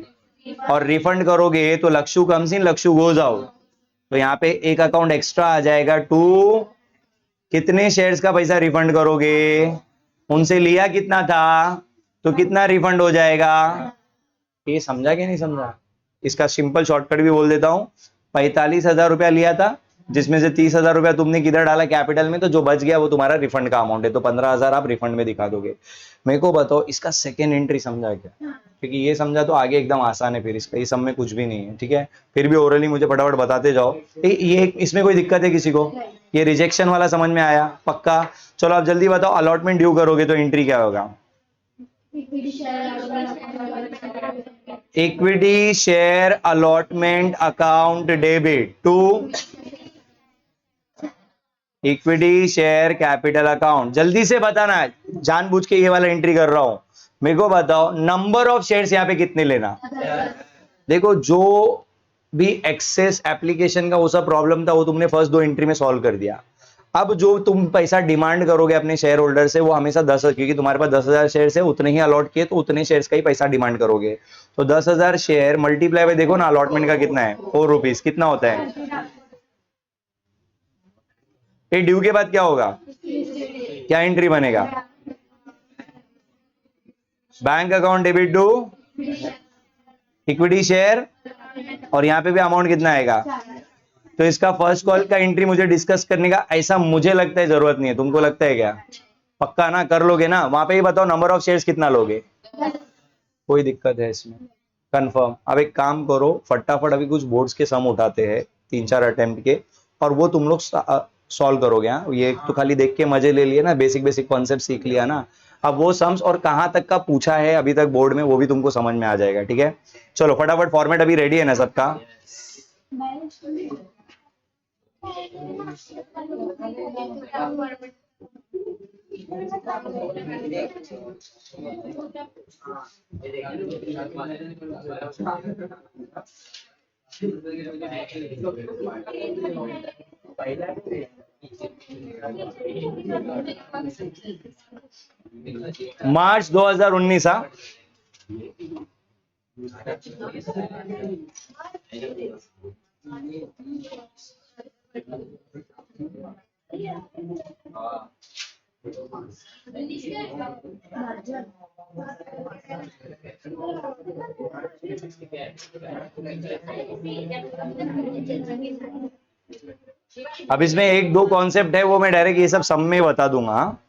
[SPEAKER 1] और रिफंड करोगे, तो लक्षु कम्स इन लक्षु गोज आउट, तो यहां पे एक अकाउंट एक्स्ट्रा आ जाएगा, टू, कितने शेयर्स का पैसा रिफंड करोगे, उनसे लिया कितना था, तो कितना रिफंड हो जाएगा। ये समझा कि नहीं समझा, इसका सिंपल शॉर्टकट भी बोल देता हूं, 45,000 रुपया लिया था, जिसमें से 30,000 रुपया तुमने किधर डाला, कैपिटल में, तो जो बच गया वो तुम्हारा रिफंड का अमाउंट है, तो 15,000 आप रिफंड में दिखा दोगे। मेरे को बताओ इसका सेकेंड एंट्री समझा क्या, क्योंकि ये समझा तो आगे एकदम आसान है, फिर इसका ये सब में कुछ भी नहीं है, ठीक है, फिर भी ओरली मुझे फटाफट बताते जाओ। ये इसमें कोई दिक्कत है किसी को, ये रिजेक्शन वाला समझ में आया पक्का। चलो आप जल्दी बताओ, अलॉटमेंट ड्यू करोगे तो एंट्री क्या होगा, equity share allotment account debit to equity share capital account. जल्दी से बताना, जानबूझ के ये वाला एंट्री कर रहा हूं। मेरे को बताओ नंबर ऑफ शेयर्स यहां पे कितने लेना, देखो जो भी एक्सेस एप्लीकेशन का वो सब प्रॉब्लम था, वो तुमने फर्स्ट 2 एंट्री में सॉल्व कर दिया। अब जो तुम पैसा डिमांड करोगे अपने शेयर होल्डर से, वो हमेशा 10, क्योंकि तुम्हारे पास 10,000 शेयर है, उतने ही अलॉट किए, तो उतने शेयर्स का ही पैसा डिमांड करोगे। तो 10,000 शेयर मल्टीप्लाई बाय, देखो ना अलॉटमेंट का कितना है, 4 रुपीज, कितना होता है, ये ड्यू के बाद क्या होगा, क्या एंट्री बनेगा, bank account debit to equity share, और यहां पे भी अमाउंट कितना आएगा। तो इसका फर्स्ट कॉल का एंट्री मुझे डिस्कस करने का ऐसा मुझे लगता है जरूरत नहीं है, तुमको लगता है क्या, पक्का ना, कर लोगे ना, वहां पे ही बताओ नंबर ऑफ शेयर्स कितना लोगे, कोई दिक्कत है इसमें, कंफर्म। अब एक काम करो, फटाफट अभी कुछ बोर्ड्स के सम उठाते हैं 3-4 अटेम्प्ट के, और वो तुम लोग सॉल्व करोगे। हाँ, ये तो खाली देख के मजे ले लिए ना, बेसिक बेसिक कॉन्सेप्ट सीख लिया ना, अब वो सम्स और कहां तक का पूछा है अभी तक बोर्ड में, वो भी तुमको समझ में आ जाएगा, ठीक है। चलो फटाफट, फॉर्मेट अभी रेडी है ना सबका, मार्च 2019 हाँ। अब इसमें एक दो कॉन्सेप्ट है वो मैं डायरेक्ट ये सब में बता दूंगा हाँ?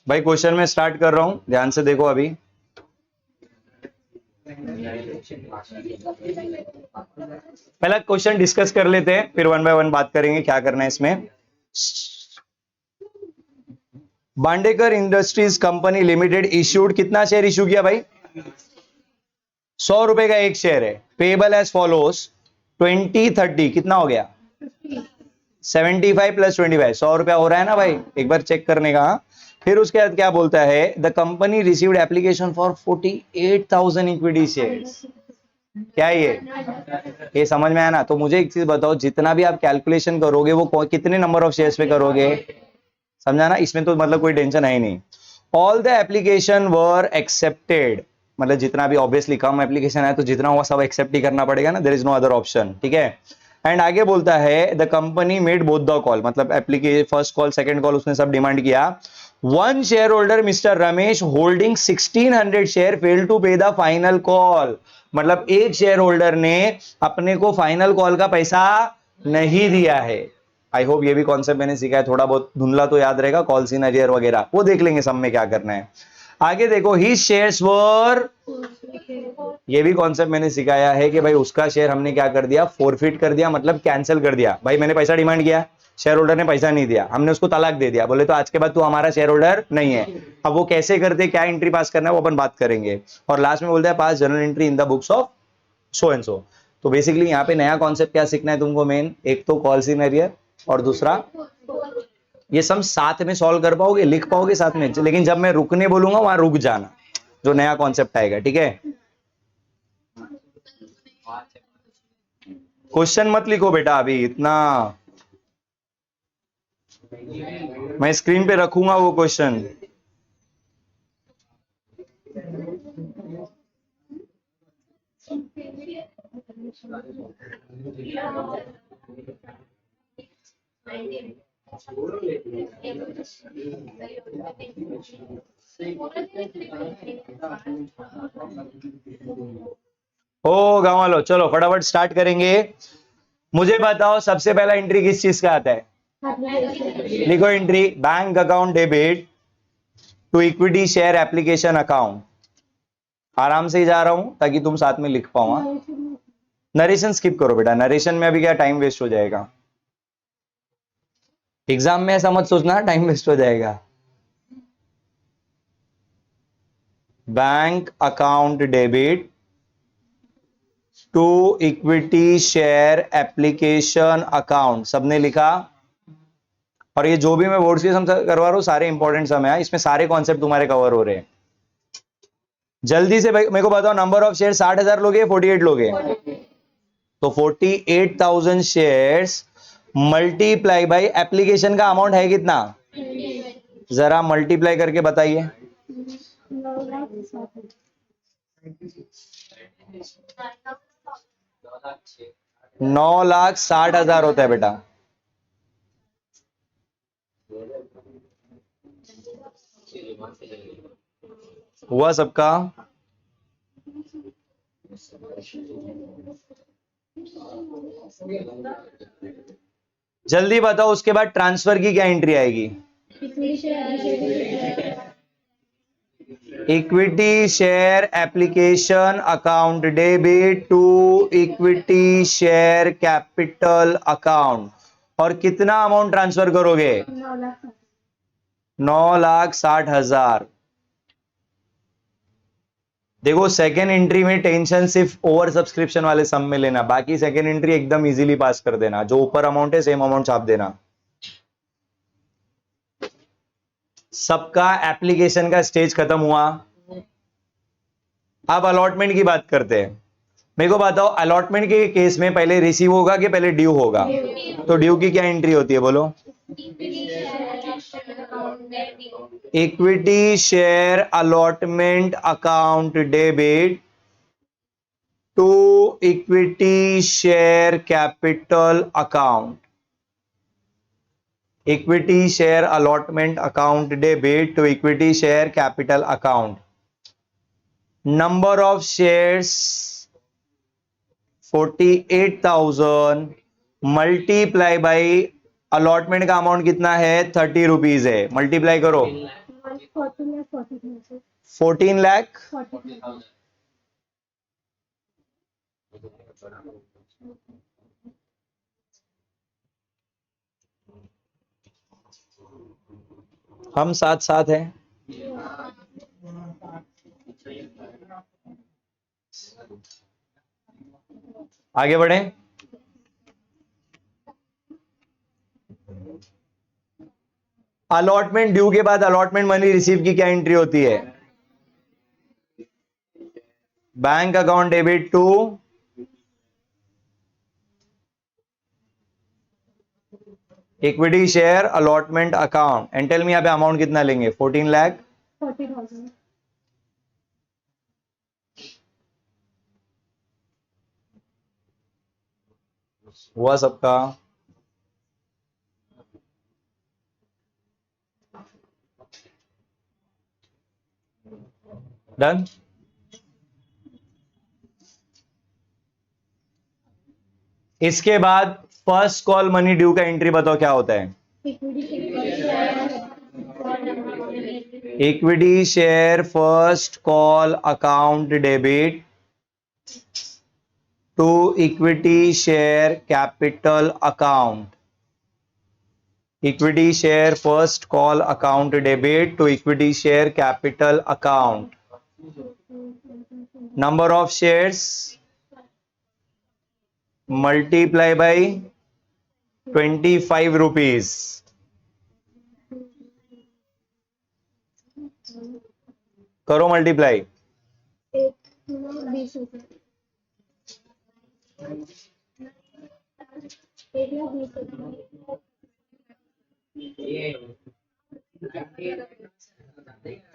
[SPEAKER 1] भाई क्वेश्चन में स्टार्ट कर रहा हूं, ध्यान से देखो अभी। पहला क्वेश्चन डिस्कस कर लेते हैं, फिर वन बाय वन बात करेंगे क्या करना है इसमें। बांडेकर इंडस्ट्रीज कंपनी लिमिटेड इश्यूड, कितना शेयर इश्यू किया भाई? 100 रुपए का एक शेयर है। पेबल एज फॉलोस 2030, कितना हो गया? 75 प्लस 25, 100 रुपया हो रहा है ना भाई, एक बार चेक करने का। फिर उसके बाद क्या बोलता है, the company received application for 48,000 equity shares. क्या है ये समझ में आया ना? तो मुझे एक चीज बताओ, जितना भी आप कैलकुलेशन करोगे वो कितने नंबर ऑफ शेयर्स पे करोगे, समझा ना? इसमें तो मतलब कोई टेंशन है ही नहीं। All the application were accepted, मतलब जितना भी ऑब्वियसली कम एप्लीकेशन है तो जितना हुआ सब एक्सेप्ट ही करना पड़ेगा ना, there is no other option, ठीक है। एंड आगे बोलता है the company made both the call, मतलब application first call second call उसने सब डिमांड किया। One shareholder mister Ramesh holding 1600 share fail to pay the final call, मतलब एक शेयर होल्डर ने अपने को फाइनल कॉल का पैसा नहीं दिया है। आई होप ये भी कॉन्सेप्ट मैंने सीखा है, थोड़ा बहुत धुंधला तो याद रहेगा, कॉल सीन अरियर वगैरह वो देख लेंगे सब में क्या करना है। आगे देखो, ही शेयर्स वर, ये भी कॉन्सेप्ट मैंने सिखाया है कि भाई उसका शेयर हमने क्या कर दिया, फोरफिट कर दिया, मतलब कैंसिल कर दिया। भाई मैंने पैसा डिमांड किया, शेयर होल्डर ने पैसा नहीं दिया, हमने उसको तलाक दे दिया, बोले तो आज के बाद तू हमारा शेयर होल्डर नहीं है। अब वो कैसे करते, क्या एंट्री पास करना है वो अपन बात करेंगे। और लास्ट में बोलते हैं पास journal entry in the books of so and so. तो बेसिकली यहाँ पे नया कॉन्सेप्ट क्या सीखना है तुमको, मेन एक तो कॉल सिनेरियर और दूसरा ये सब साथ में सॉल्व कर पाओगे, लिख पाओगे साथ में, लेकिन जब मैं रुकने बोलूंगा वहां रुक जाना, जो नया कॉन्सेप्ट आएगा, ठीक है। क्वेश्चन मत लिखो बेटा अभी इतना, मैं स्क्रीन पे रखूंगा वो क्वेश्चन। ओ गाँव वालों, चलो फटाफट स्टार्ट करेंगे। मुझे बताओ सबसे पहला एंट्री किस चीज का आता है? लिखो entry, bank account debit to equity share application account. आराम से ही जा रहा हूं ताकि तुम साथ में लिख पाओ। नरेशन स्किप करो बेटा, नरेशन में अभी क्या टाइम वेस्ट हो जाएगा, एग्जाम में ऐसा मत सोचना टाइम वेस्ट हो जाएगा। Bank account debit to equity share application account, सबने लिखा। और ये जो भी मैं बोर्ड से करवा रहा हूं सारे इंपॉर्टेंट समय है, इसमें सारे कॉन्सेप्ट तुम्हारे कवर हो रहे हैं। जल्दी से मेरे को बताओ, नंबर ऑफ शेयर 60,000 लोगे 48 लोगे? तो 48,000 शेयर्स मल्टीप्लाई बाई एप्लीकेशन का अमाउंट है कितना, जरा मल्टीप्लाई करके बताइए। 9,60,000 होता है बेटा। हुआ सबका? जल्दी बताओ उसके बाद ट्रांसफर की क्या एंट्री आएगी? Equity share application account debit to equity share capital account. और कितना अमाउंट ट्रांसफर करोगे? 9,60,000। देखो सेकेंड एंट्री में टेंशन सिर्फ ओवर सब्सक्रिप्शन वाले सम में लेना, बाकी सेकेंड एंट्री एकदम इजीली पास कर देना, जो ऊपर अमाउंट है सेम अमाउंट छाप देना। सबका एप्लीकेशन का स्टेज खत्म हुआ, अब अलॉटमेंट की बात करते हैं। मेरे को बताओ अलॉटमेंट के केस में पहले रिसीव होगा कि पहले ड्यू होगा? तो ड्यू की क्या एंट्री होती है बोलो? Equity share allotment account debit to equity share capital account. Equity share allotment account debit to equity share capital account. Number of shares 48,000 multiply by allotment का अमाउंट कितना है? 30 रुपीज है, मल्टीप्लाई करो 14 लाख। हम साथ साथ हैं। आगे बढ़े। अलॉटमेंट ड्यू के बाद अलॉटमेंट मनी रिसीव की क्या एंट्री होती है? Bank account debit to equity share allotment account. And tell me यहाँ पे अमाउंट कितना लेंगे? 14 लाख
[SPEAKER 2] 40,000।
[SPEAKER 1] हुआ सबका? डन। इसके बाद फर्स्ट कॉल मनी ड्यू का एंट्री बताओ क्या होता है? Equity share first call account debit to equity share capital account. Equity share first call account debit to equity share capital account. Number of shares multiply by 25 rupees. करो multiply.
[SPEAKER 2] 1,20,000। 1,20,000।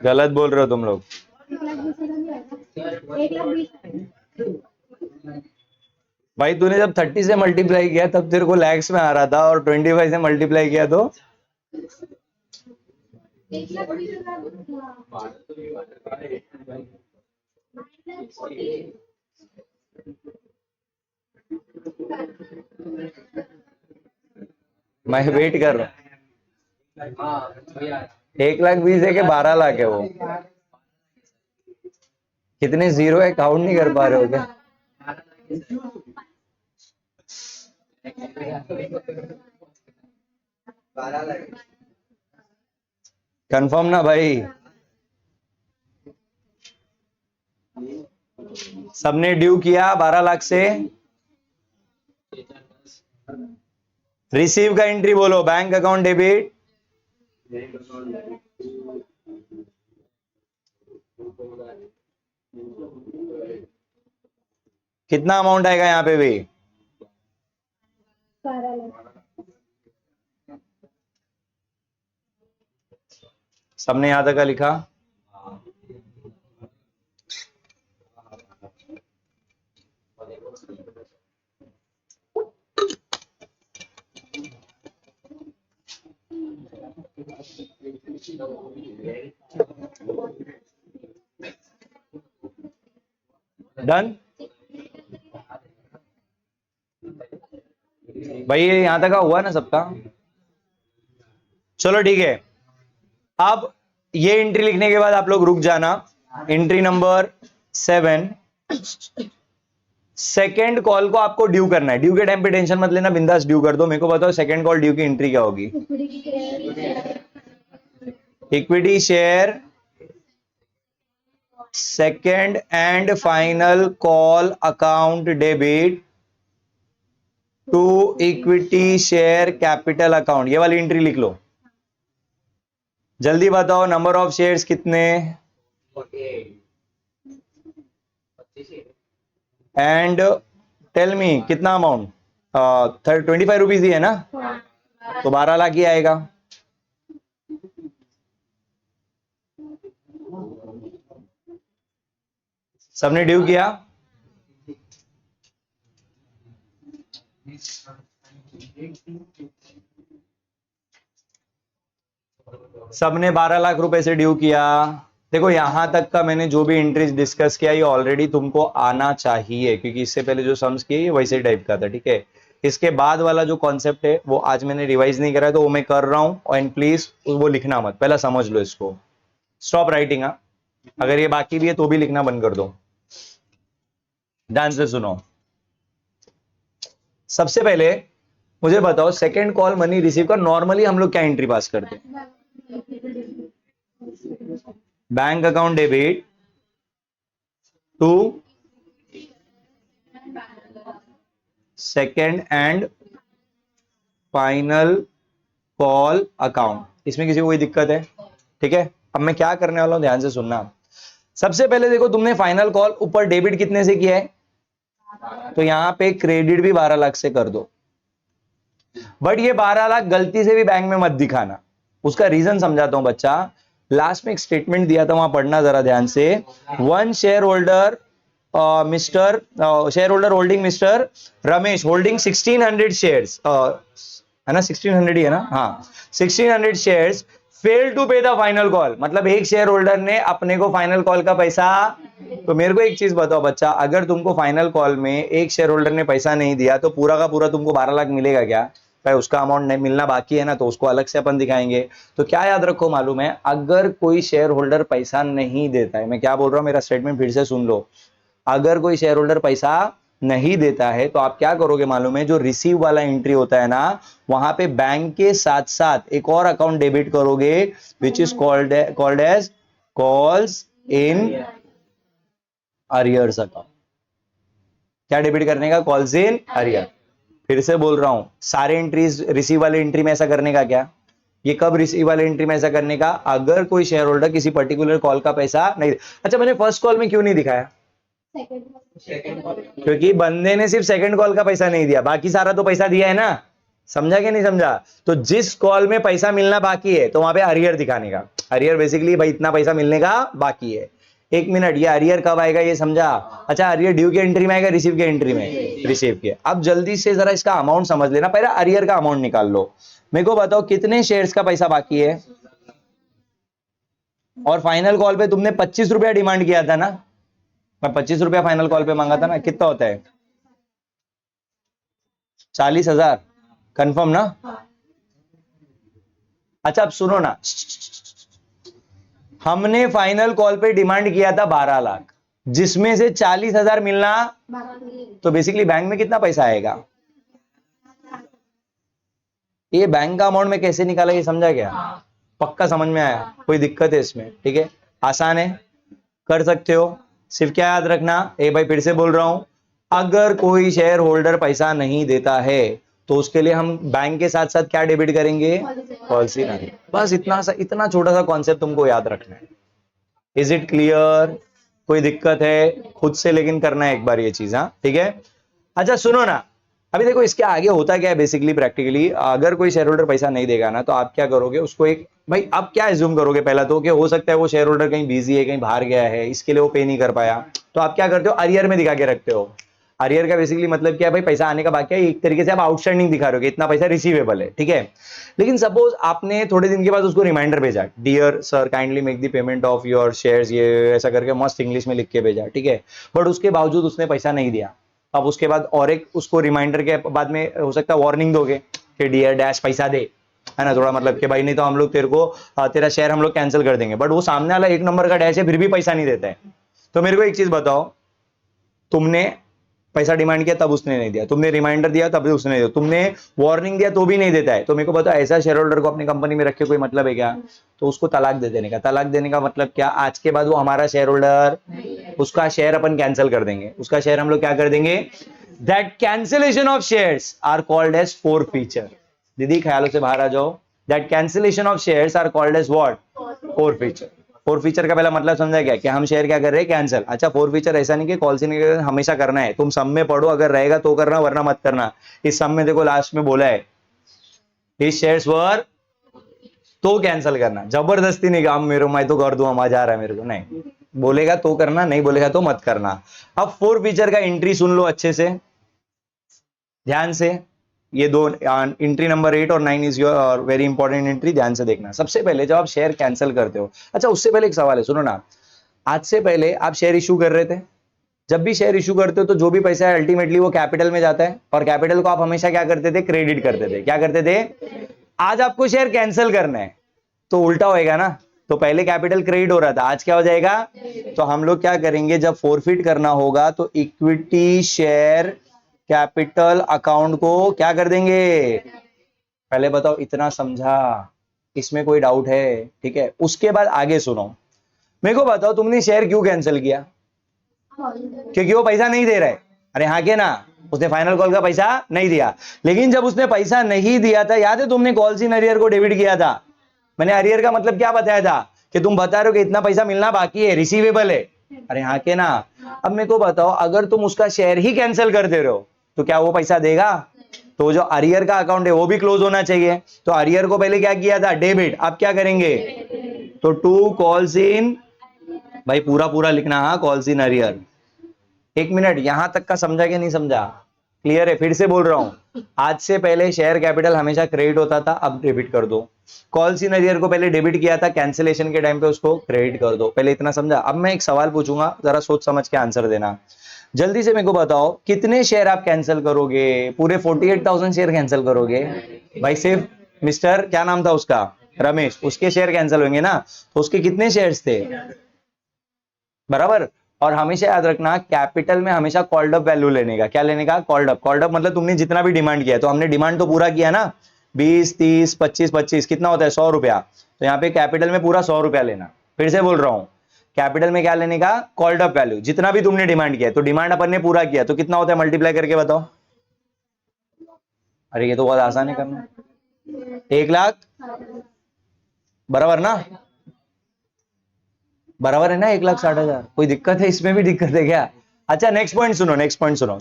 [SPEAKER 1] गलत बोल रहे हो तुम लोग।
[SPEAKER 2] 1,20,000।
[SPEAKER 1] भाई तूने जब 30 से मल्टीप्लाई किया तब तेरे को लैक्स में आ रहा था, और 25 से मल्टीप्लाई किया तो
[SPEAKER 2] 1,20,000।
[SPEAKER 1] मैं वेट कर रहा हूँ। 1,20,000 है कि 12 लाख है? वो कितने जीरो है, काउंट नहीं कर पा रहे हो क्या? कंफर्म ना भाई? सबने ड्यू किया 12 लाख से। रिसीव का एंट्री बोलो। बैंक अकाउंट डेबिट कितना अमाउंट आएगा यहां पे भी?
[SPEAKER 2] 12 लाख।
[SPEAKER 1] सबने यहां तक का लिखा? डन भाई, ये यहां तक का हुआ ना सबका? चलो ठीक है। अब ये एंट्री लिखने के बाद आप लोग रुक जाना। एंट्री नंबर 7, सेकेंड कॉल को आपको ड्यू करना है। ड्यू के टाइम पे टेंशन मत लेना, बिंदास ड्यू कर दो। मेरे को बताओ सेकेंड कॉल ड्यू की एंट्री क्या होगी? Equity share second and final call account debit to equity share capital account, ये वाली एंट्री लिख लो। जल्दी बताओ नंबर ऑफ शेयर्स कितने, एंड टेल मी कितना अमाउंट, 25 रुपीज ही है ना, तो 12 लाख ही आएगा। सबने ड्यू किया? सबने 12 लाख रुपए से ड्यू किया। देखो यहां तक का मैंने जो भी एंट्रीज डिस्कस किया ये ऑलरेडी तुमको आना चाहिए, क्योंकि इससे पहले जो सम्स किए ये वैसे टाइप का था, ठीक है। इसके बाद वाला जो कॉन्सेप्ट है वो आज मैंने रिवाइज नहीं करा, तो वो मैं कर रहा हूं, एंड प्लीज वो लिखना मत, पहला समझ लो इसको। Stop writing. अगर ये बाकी भी है तो भी लिखना बंद कर दो। ध्यान से सुनो। सबसे पहले मुझे बताओ सेकंड कॉल मनी रिसीव का नॉर्मली हम लोग क्या एंट्री पास करते हैं? Bank account debit to second and final call account. इसमें किसी को कोई दिक्कत है? ठीक है, अब मैं क्या करने वाला हूं ध्यान से सुनना। सबसे पहले देखो तुमने फाइनल कॉल ऊपर डेबिट कितने से किया है, तो यहां पे क्रेडिट भी 12 लाख से कर दो। बट ये 12 लाख गलती से भी बैंक में मत दिखाना, उसका रीजन समझाता हूं बच्चा। लास्ट में एक स्टेटमेंट दिया था, वहां पढ़ना जरा ध्यान से। One shareholder mister share holder holding mister Ramesh holding 1600 shares, है ना, 1600 ही है ना, हाँ 1600 shares fail to pay the final call. मतलब एक शेयर होल्डर ने अपने को फाइनल कॉल का पैसा, तो मेरे को एक चीज बताओ बच्चा, अगर तुमको फाइनल कॉल में एक शेयर होल्डर ने पैसा नहीं दिया तो पूरा का पूरा तुमको 12 लाख मिलेगा क्या? भाई उसका अमाउंट नहीं मिलना बाकी है ना, तो उसको अलग से अपन दिखाएंगे। तो क्या याद रखो मालूम है, अगर कोई शेयर होल्डर पैसा नहीं देता है, मैं क्या बोल रहा हूं मेरा स्टेटमेंट फिर से सुन लो, अगर कोई शेयर होल्डर पैसा नहीं देता है तो आप क्या करोगे मालूम है, जो रिसीव वाला एंट्री होता है ना, वहां पे बैंक के साथ साथ एक और अकाउंट डेबिट करोगे, which is called as calls in arrears account. क्या डेबिट करने का? Calls in arrear. फिर से बोल रहा हूं, सारे एंट्रीज रिसीव वाले एंट्री में ऐसा करने का क्या? ये कब रिसीव वाले एंट्री में ऐसा करने का? अगर कोई शेयर होल्डर किसी पर्टिकुलर कॉल का पैसा नहीं। अच्छा मैंने फर्स्ट कॉल में क्यों नहीं दिखाया? क्योंकि बंदे ने सिर्फ सेकंड कॉल का पैसा नहीं दिया, बाकी सारा तो पैसा दिया है ना। समझा कि नहीं समझा? तो जिस कॉल में पैसा मिलना बाकी है तो वहां पे अरियर दिखाने का। अरियर बेसिकली भाई इतना पैसा मिलने का बाकी है। एक मिनट, ये अरियर कब आएगा ये समझा? अच्छा अरियर ड्यू के एंट्री में आएगा, रिसीव के एंट्री में? रिसीव के। अब जल्दी से जरा इसका अमाउंट समझ लेना, पहले अरियर का अमाउंट निकाल लो। मेरे को बताओ कितने शेयर्स का पैसा बाकी है, और फाइनल कॉल पे तुमने 25 रुपया डिमांड किया था ना, मैं 25 रुपया फाइनल कॉल पे मांगा था ना, कितना होता है? 40,000। कंफर्म ना? अच्छा अब सुनो ना, हमने फाइनल कॉल पे डिमांड किया था 12 लाख, जिसमें से 40,000 मिलना, तो बेसिकली बैंक में कितना पैसा आएगा? ये बैंक का अमाउंट में कैसे निकाला ये समझा क्या? पक्का समझ में आया? कोई दिक्कत है इसमें? ठीक है, आसान है, कर सकते हो। सिर्फ क्या याद रखना, ए भाई फिर से बोल रहा हूं, अगर कोई शेयर होल्डर पैसा नहीं देता है तो उसके लिए हम बैंक के साथ साथ क्या डेबिट करेंगे? पॉलिसी नहीं। बस इतना छोटा सा कॉन्सेप्ट तुमको याद रखना है। Is it clear? कोई दिक्कत है? खुद से लेकिन करना है एक बार ये चीज, हाँ ठीक है। अच्छा सुनो ना, अभी देखो इसके आगे होता क्या है बेसिकली प्रैक्टिकली, अगर कोई शेयर होल्डर पैसा नहीं देगा ना तो आप क्या करोगे, उसको एक भाई आप क्या एज्यूम करोगे पहला तो, कि हो सकता है वो शेयर होल्डर कहीं बिजी है, कहीं बाहर गया है, इसके लिए वो पे नहीं कर पाया, तो आप क्या करते हो? अरियर में दिखा के रखते हो। अरियर का बेसिकली मतलब क्या है भाई, पैसा आने का बाकी है, एक तरीके से आप आउटस्टैंडिंग दिखा रहे हो कि इतना पैसा रिसीवेबल है, ठीक है। लेकिन सपोज आपने थोड़े दिन के बाद उसको रिमाइंडर भेजा, dear sir kindly make the payment of your shares, ये ऐसा करके मस्त इंग्लिश में लिख के भेजा, ठीक है। बट उसके बावजूद उसने पैसा नहीं दिया, अब उसके बाद और एक उसको रिमाइंडर के बाद में हो सकता है वार्निंग दोगे कि डियर डैश पैसा दे, है ना, थोड़ा मतलब कि भाई नहीं तो हम लोग तेरे को तेरा शेयर हम लोग कैंसिल कर देंगे। बट वो सामने वाला एक नंबर का डैश है, फिर भी पैसा नहीं देता है, तो मेरे को एक चीज बताओ, तुमने पैसा डिमांड किया तब उसने नहीं दिया, तुमने रिमाइंडर दिया तब भी उसने नहीं दिया, तुमने वार्निंग दिया तो भी नहीं देता है, तो मेरे को बताओ ऐसा शेयर होल्डर को अपनी कंपनी में रखे कोई मतलब है क्या? तो उसको तलाक दे देने का। तलाक देने का मतलब क्या? आज के बाद वो हमारा शेयर होल्डर, उसका शेयर अपन कैंसिल कर देंगे, उसका शेयर हम लोग क्या कर देंगे? That cancellation of shares are called as forfeiture. दीदी ख्यालों से बाहर आ जाओ। That cancellation of shares are called as what? Forfeiture. Forfeiture का पहला मतलब समझा क्या? कि हम शेयर क्या कर रहे हैं? कैंसिल। अच्छा, फोरफीचर ऐसा नहीं कि कॉल से नहीं हमेशा करना है, तुम सब में पढ़ो, अगर रहेगा तो करना वरना मत करना। इस सब में देखो लास्ट में बोला है इस शेयर्स वर तो कैंसिल करना, जबरदस्ती नहीं काम मेरे मैं तो कर दूंगा मजा आ रहा है मेरे को, नहीं बोलेगा तो करना, नहीं बोलेगा तो मत करना। अब फोरफीचर का एंट्री सुन लो अच्छे से ध्यान से, ये दो एंट्री नंबर 8 और 9 is your very important entry, ध्यान से देखना। सबसे पहले जब आप शेयर कैंसिल करते हो, अच्छा उससे पहले एक सवाल है, सुनो ना, आज से पहले आप शेयर इशू कर रहे थे, जब भी शेयर इशू करते हो तो जो भी पैसा है अल्टीमेटली वो कैपिटल में जाता है, और कैपिटल को आप हमेशा क्या करते थे? क्रेडिट करते थे। क्या करते थे? आज आपको शेयर कैंसिल करना है तो उल्टा होएगा ना, तो पहले कैपिटल क्रेडिट हो रहा था, आज क्या हो जाएगा? तो हम लोग क्या करेंगे, जब फोरफिट करना होगा तो इक्विटी शेयर कैपिटल अकाउंट को क्या कर देंगे? पहले बताओ इतना समझा, इसमें कोई डाउट है? ठीक है, उसके बाद आगे सुनो, मेरे को बताओ तुमने शेयर क्यों कैंसिल किया? क्योंकि वो पैसा नहीं दे रहा है। अरे हाँ के ना, उसने फाइनल कॉल का पैसा नहीं दिया, लेकिन जब उसने पैसा नहीं दिया था, याद है तुमने कॉल्स इन अरियर को डेबिट किया था? मैंने अरियर का मतलब क्या बताया था? कि तुम बता रहे हो कि इतना पैसा मिलना बाकी है, रिसीवेबल है। अरे हाँ के ना, अब मेरे को बताओ अगर तुम उसका शेयर ही कैंसिल कर दे रहे हो तो क्या वो पैसा देगा? तो जो अरियर का अकाउंट है वो भी क्लोज होना चाहिए, तो अरियर को पहले क्या किया था? डेबिट। अब क्या करेंगे? तो टू कॉल्स इन, भाई पूरा पूरा लिखना, हाँ, कॉल्स इन अरियर। एक मिनट, यहां तक का समझा कि नहीं समझा? क्लियर है? फिर से बोल रहा हूं, आज से पहले शेयर कैपिटल हमेशा क्रेडिट होता था, अब डेबिट कर दो। कॉल्स इन अरियर को पहले डेबिट किया था, कैंसिलेशन के टाइम पे उसको क्रेडिट कर दो। पहले इतना समझा? अब मैं एक सवाल पूछूंगा, जरा सोच समझ के आंसर देना। जल्दी से मेरे को बताओ कितने शेयर आप कैंसिल करोगे? पूरे 48,000 शेयर कैंसिल करोगे? भाई सिर्फ मिस्टर क्या नाम था उसका? रमेश, उसके शेयर कैंसिल होंगे ना, तो उसके कितने शेयर्स थे? बराबर। और हमेशा याद रखना, कैपिटल में हमेशा कॉल्ड अप वैल्यू लेने का। क्या लेने का? Called up. कॉल्ड अप मतलब तुमने जितना भी डिमांड किया है, तो हमने डिमांड तो पूरा किया ना, 20, 30, 25, 25 कितना होता है? 100 रुपया। तो यहाँ पे कैपिटल में पूरा 100 रुपया लेना। फिर से बोल रहा हूं, कैपिटल में क्या लेने का? कॉल्ड अप वैल्यू, जितना भी तुमने डिमांड किया है, तो डिमांड अपन ने पूरा किया तो कितना होता है? मल्टीप्लाई करके बताओ। अरे ये तो बहुत आसान है करना, 1,00,000 बराबर ना? बराबर है ना? 1,60,000। कोई दिक्कत है इसमें? भी दिक्कत है क्या? अच्छा नेक्स्ट पॉइंट सुनो, नेक्स्ट पॉइंट सुनो।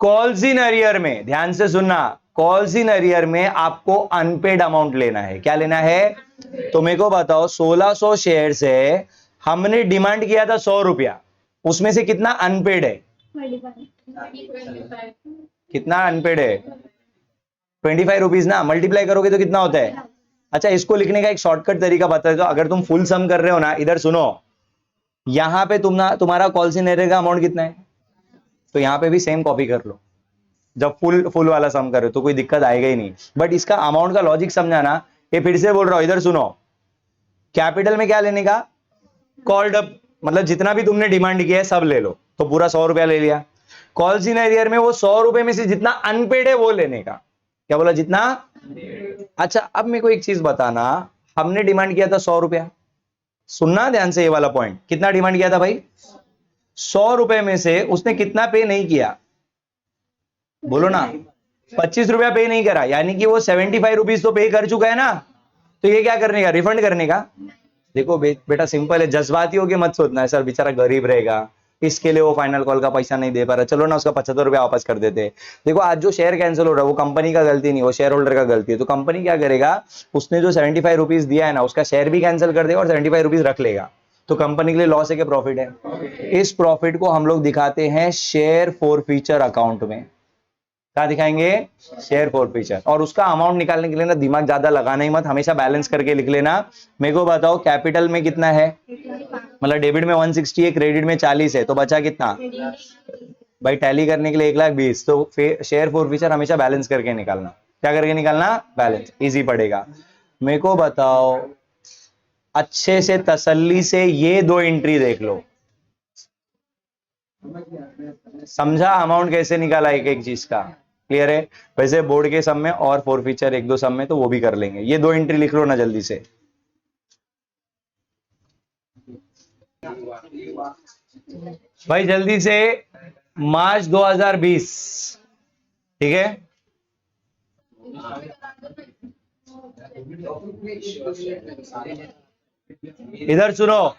[SPEAKER 1] कॉल्स इन अरियर में ध्यान से सुनना, कॉल्स इन अरियर में आपको अनपेड अमाउंट लेना है। क्या लेना है? तो मेरे को बताओ 1600 शेयर है, हमने डिमांड किया था 100 रुपया, उसमें से कितना अनपेड है? कितना अनपेड है? 25 रुपीज ना, मल्टीप्लाई करोगे तो कितना होता है? अच्छा इसको लिखने का एक शॉर्टकट तरीका बता दो, अगर तुम फुल सम कर रहे हो ना, इधर सुनो, यहां पे तुम्हारा कॉल्स इन एरियर का अमाउंट कितना है, तो यहां पे भी सेम कॉपी कर लो। जब फुल फुल वाला सम कर रहे हो तो कोई दिक्कत आएगा ही नहीं, बट इसका अमाउंट का लॉजिक समझाना। ये फिर से बोल रहा हूं, इधर सुनो, कैपिटल में क्या लेने का? कॉल्ड अप, मतलब जितना भी तुमने डिमांड किया है सब ले लो, तो पूरा 100 रुपया ले लिया। कॉल्स इन एरियर में वो 100 रुपए में से जितना अनपेड है वो लेने का। क्या बोला? जितना। अच्छा अब मेरे को एक चीज बताना, हमने डिमांड किया था 100 रुपया, सुनना ध्यान से ये वाला पॉइंट, कितना डिमांड किया था भाई? 100 रुपए में से उसने कितना पे नहीं किया? बोलो ना, 25 रुपया पे नहीं करा, यानी कि वो 75 रुपीज तो पे कर चुका है ना, तो ये क्या करने का? रिफंड करने का। देखो बेटा सिंपल है, जज्बाती होके मत सोचना है सर बेचारा गरीब रहेगा इसके लिए वो फाइनल कॉल का पैसा नहीं दे पा रहा, चलो ना उसका 75 रुपया वापस कर देते। देखो आज जो शेयर कैंसिल हो रहा है वो कंपनी का गलती नहीं, वो शेयर होल्डर का गलती है, तो कंपनी क्या करेगा? उसने जो 75 रुपीज दिया है ना, उसका शेयर भी कैंसिल कर देगा और 75 रुपीज रख लेगा। तो कंपनी के लिए लॉस है कि प्रॉफिट है? इस प्रॉफिट को हम लोग दिखाते हैं शेयर फॉरफीचर अकाउंट में। क्या दिखाएंगे? Share forfeiture. और उसका अमाउंट निकालने के लिए ना दिमाग ज्यादा लगाना ही मत, हमेशा बैलेंस करके लिख लेना। मेरे को बताओ कैपिटल में कितना है? मतलब डेबिट में 160 है, क्रेडिट में 40 है, तो बचा कितना? भाई टैली करने के लिए 1,20,000, तो शेयर फॉरफीचर हमेशा बैलेंस करके निकालना। क्या करके निकालना? बैलेंस, इजी पड़ेगा। मेरे को बताओ अच्छे से तसल्ली से ये दो एंट्री देख लो, समझा अमाउंट कैसे निकाला एक एक चीज का? क्लियर है? वैसे बोर्ड के सम में और फोर फीचर एक दो सम में तो वो भी कर लेंगे। ये दो एंट्री लिख लो ना जल्दी से। भाई जल्दी से, मार्च 2020, ठीक है? इधर सुनो,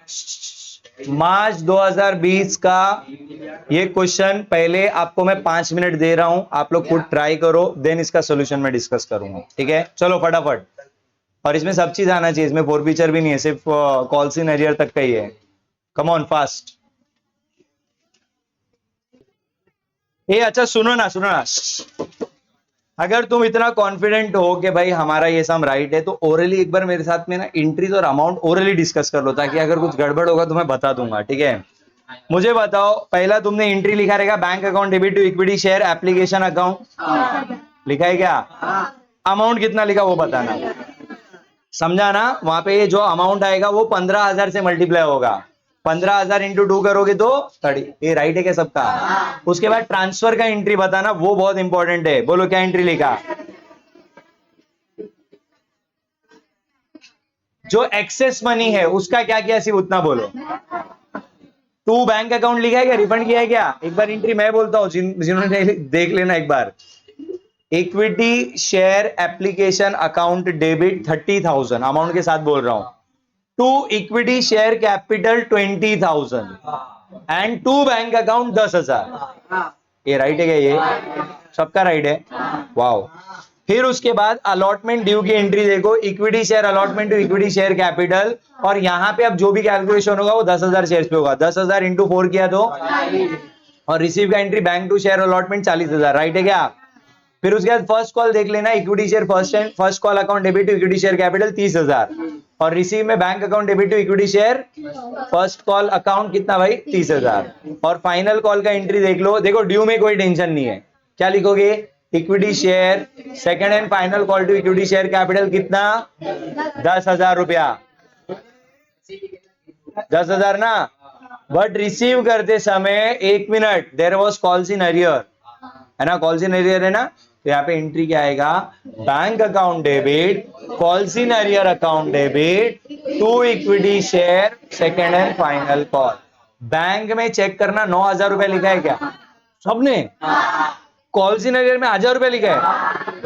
[SPEAKER 1] मार्च 2020 का ये क्वेश्चन पहले आपको मैं 5 मिनट दे रहा हूं, आप लोग खुद ट्राई करो, देन इसका सॉल्यूशन मैं डिस्कस करूंगा, ठीक है? चलो फटाफट। और इसमें सब चीज आना चाहिए, इसमें फोर फीचर भी नहीं है, सिर्फ कॉल्स इन एरियर तक का ही है। Come on fast. ये अच्छा सुनो ना, अगर तुम इतना कॉन्फिडेंट हो कि भाई हमारा ये सम राइट है, तो ओरली एक बार मेरे साथ में ना इंट्रीज और अमाउंट ओरली डिस्कस कर लो, ताकि अगर कुछ गड़बड़ होगा तो मैं बता दूंगा, ठीक है? मुझे बताओ, पहला तुमने एंट्री लिखा रहेगा bank account debit to equity share application account, लिखा है क्या? अमाउंट कितना लिखा वो बताना। समझा ना? वहां पे ये जो अमाउंट आएगा वो 15,000 से मल्टीप्लाई होगा। 15,000 इंटू 2 करोगे तो 30। ये राइट है क्या सबका? उसके बाद ट्रांसफर का एंट्री बताना, वो बहुत इंपॉर्टेंट है। बोलो क्या एंट्री लिखा? जो एक्सेस मनी है उसका क्या किया, सिर्फ उतना बोलो। टू बैंक अकाउंट लिखा है क्या? रिफंड किया है क्या? एक बार एंट्री मैं बोलता हूँ, जिन्होंने देख लेना एक बार। Equity share application account debit 30,000, amount के साथ बोल रहा हूं। To equity share capital 20,000 and to bank account 10,000। ये राइट है क्या? ये सबका राइट है। वाओ। फिर उसके बाद अलॉटमेंट ड्यू की एंट्री देखो, equity share allotment to equity share capital, और यहां पे अब जो भी कैलकुलेशन होगा वो 10,000 शेयर पे होगा। 10,000 इंटू 4 किया तो, और रिसीव का entry bank to share allotment 40,000, right है क्या? फिर उसके बाद फर्स्ट कॉल देख लेना, equity share first call account debit to equity share capital 30,000, और रिसीव में bank account debit to equity share first call account कितना भाई? 30,000। और फाइनल कॉल का एंट्री देख लो। देखो ड्यू में कोई टेंशन नहीं है, क्या लिखोगे? Equity share second and final call to equity share capital कितना? 10,000 रुपया। 10,000 ना? बट रिसीव करते समय 1 minute, there was calls in arrear, है ना? कॉल्स इन अरियर है ना? तो यहाँ पे एंट्री क्या आएगा? Bank account debit calls in arrear account debit to equity share second and final call. Bank में चेक करना 9,000 रुपया लिखा है क्या सबने? कॉल्स इन अरियर में 1,000 रुपया लिखा है।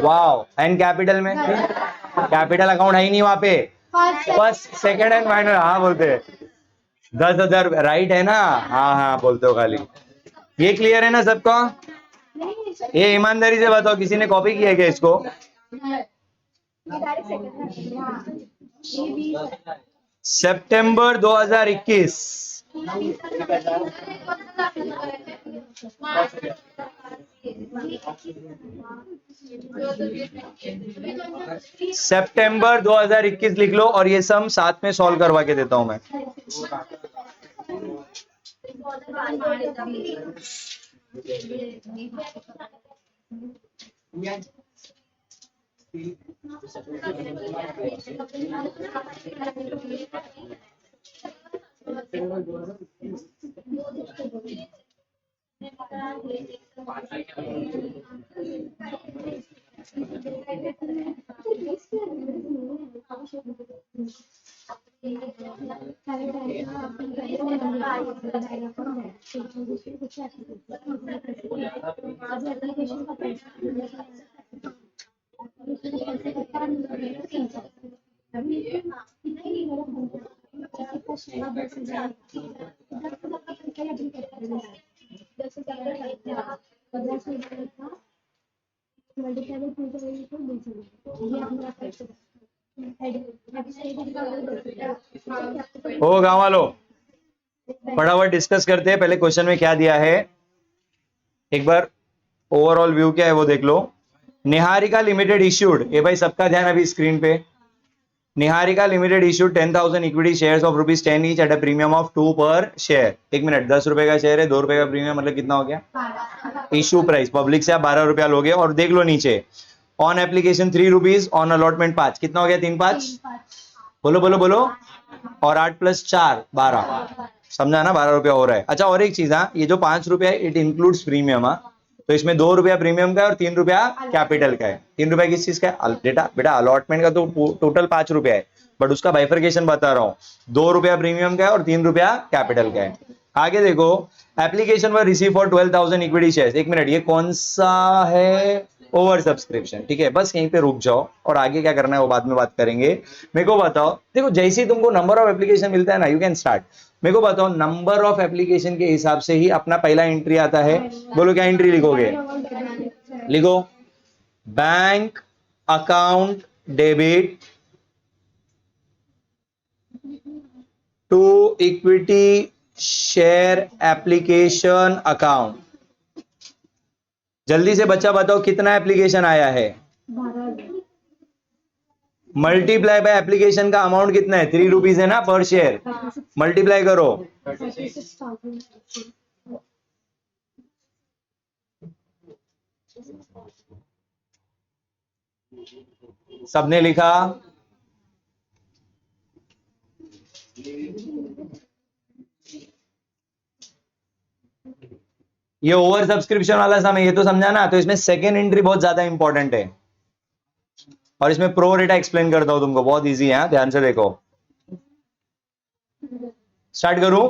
[SPEAKER 1] वाओ। एंड कैपिटल में? कैपिटल अकाउंट है ही नहीं वहां पे। फर्स्ट सेकंड एंड फाइनल, हाँ बोलते 10,000 रुपया, राइट है ना? हाँ बोलते हो खाली। ये क्लियर है ना सबको? ये ईमानदारी से बताओ, किसी ने कॉपी किया क्या इसको? सितंबर 2021, सितंबर 2021 लिख लो, और ये सम साथ में सॉल्व करवा के देता हूं मैं। ओ गांव वालों, फटाफट डिस्कस करते हैं। पहले क्वेश्चन में क्या दिया है एक बार ओवरऑल व्यू क्या है वो देख लो। निहारिका लिमिटेड इश्यूड, ये भाई सबका ध्यान अभी स्क्रीन पे। Niharika limited issued 10,000 equity shares of ₹10 each at a premium of 2 पर शेयर। 1 मिनट, 10 रुपए का शेयर है, 2 रुपए का प्रीमियम, मतलब कितना हो गया? इश्यू प्राइस पब्लिक से आप 12 रुपया लोगे। और देख लो नीचे, on application 3 rupees, on allotment 5, कितना हो गया? 3 5, बोलो बोलो बोलो। और 8 + 4 12, समझा ना, 12 रुपया हो रहा है। अच्छा और एक चीज, हाँ, ये जो 5 रुपया इट इंक्लूड्स प्रीमियम, हाँ, तो इसमें 2 रुपया प्रीमियम का है और 3 रुपया कैपिटल का है। 3 रुपया किस चीज का है? बेटा बेटा अलॉटमेंट का तो टोटल 5 रुपया है, बट उसका बाइफर्केशन बता रहा हूँ। 2 रुपया प्रीमियम का है और 3 रुपया कैपिटल का है। आगे देखो, application were receive for 12,000 equity shares. एक मिनट, ये कौन सा है? Over subscription. ठीक है, बस यहीं पे रुक जाओ और आगे क्या करना है वो बाद में बात करेंगे। मेरे को बताओ, देखो जैसे ही तुमको नंबर ऑफ एप्लीकेशन मिलता है ना, यू कैन स्टार्ट। मेरे को बताओ, नंबर ऑफ एप्लीकेशन के हिसाब से ही अपना पहला एंट्री आता है। बोलो क्या एंट्री लिखोगे? लिखो, bank account debit to equity share application account. जल्दी से बच्चा बताओ कितना एप्लीकेशन आया है?
[SPEAKER 2] 12
[SPEAKER 1] मल्टीप्लाई बाय एप्लीकेशन का अमाउंट कितना है? 3 रुपीज है ना पर शेयर। मल्टीप्लाई करो।
[SPEAKER 2] 36,000
[SPEAKER 1] सबने लिखा? ये ओवर सब्सक्रिप्शन वाला समय, ये तो समझा ना। तो इसमें सेकेंड एंट्री बहुत ज्यादा इंपॉर्टेंट है और इसमें प्रो रेटा एक्सप्लेन करता हूं तुमको, बहुत इजी है, ध्यान से देखो। स्टार्ट करूं?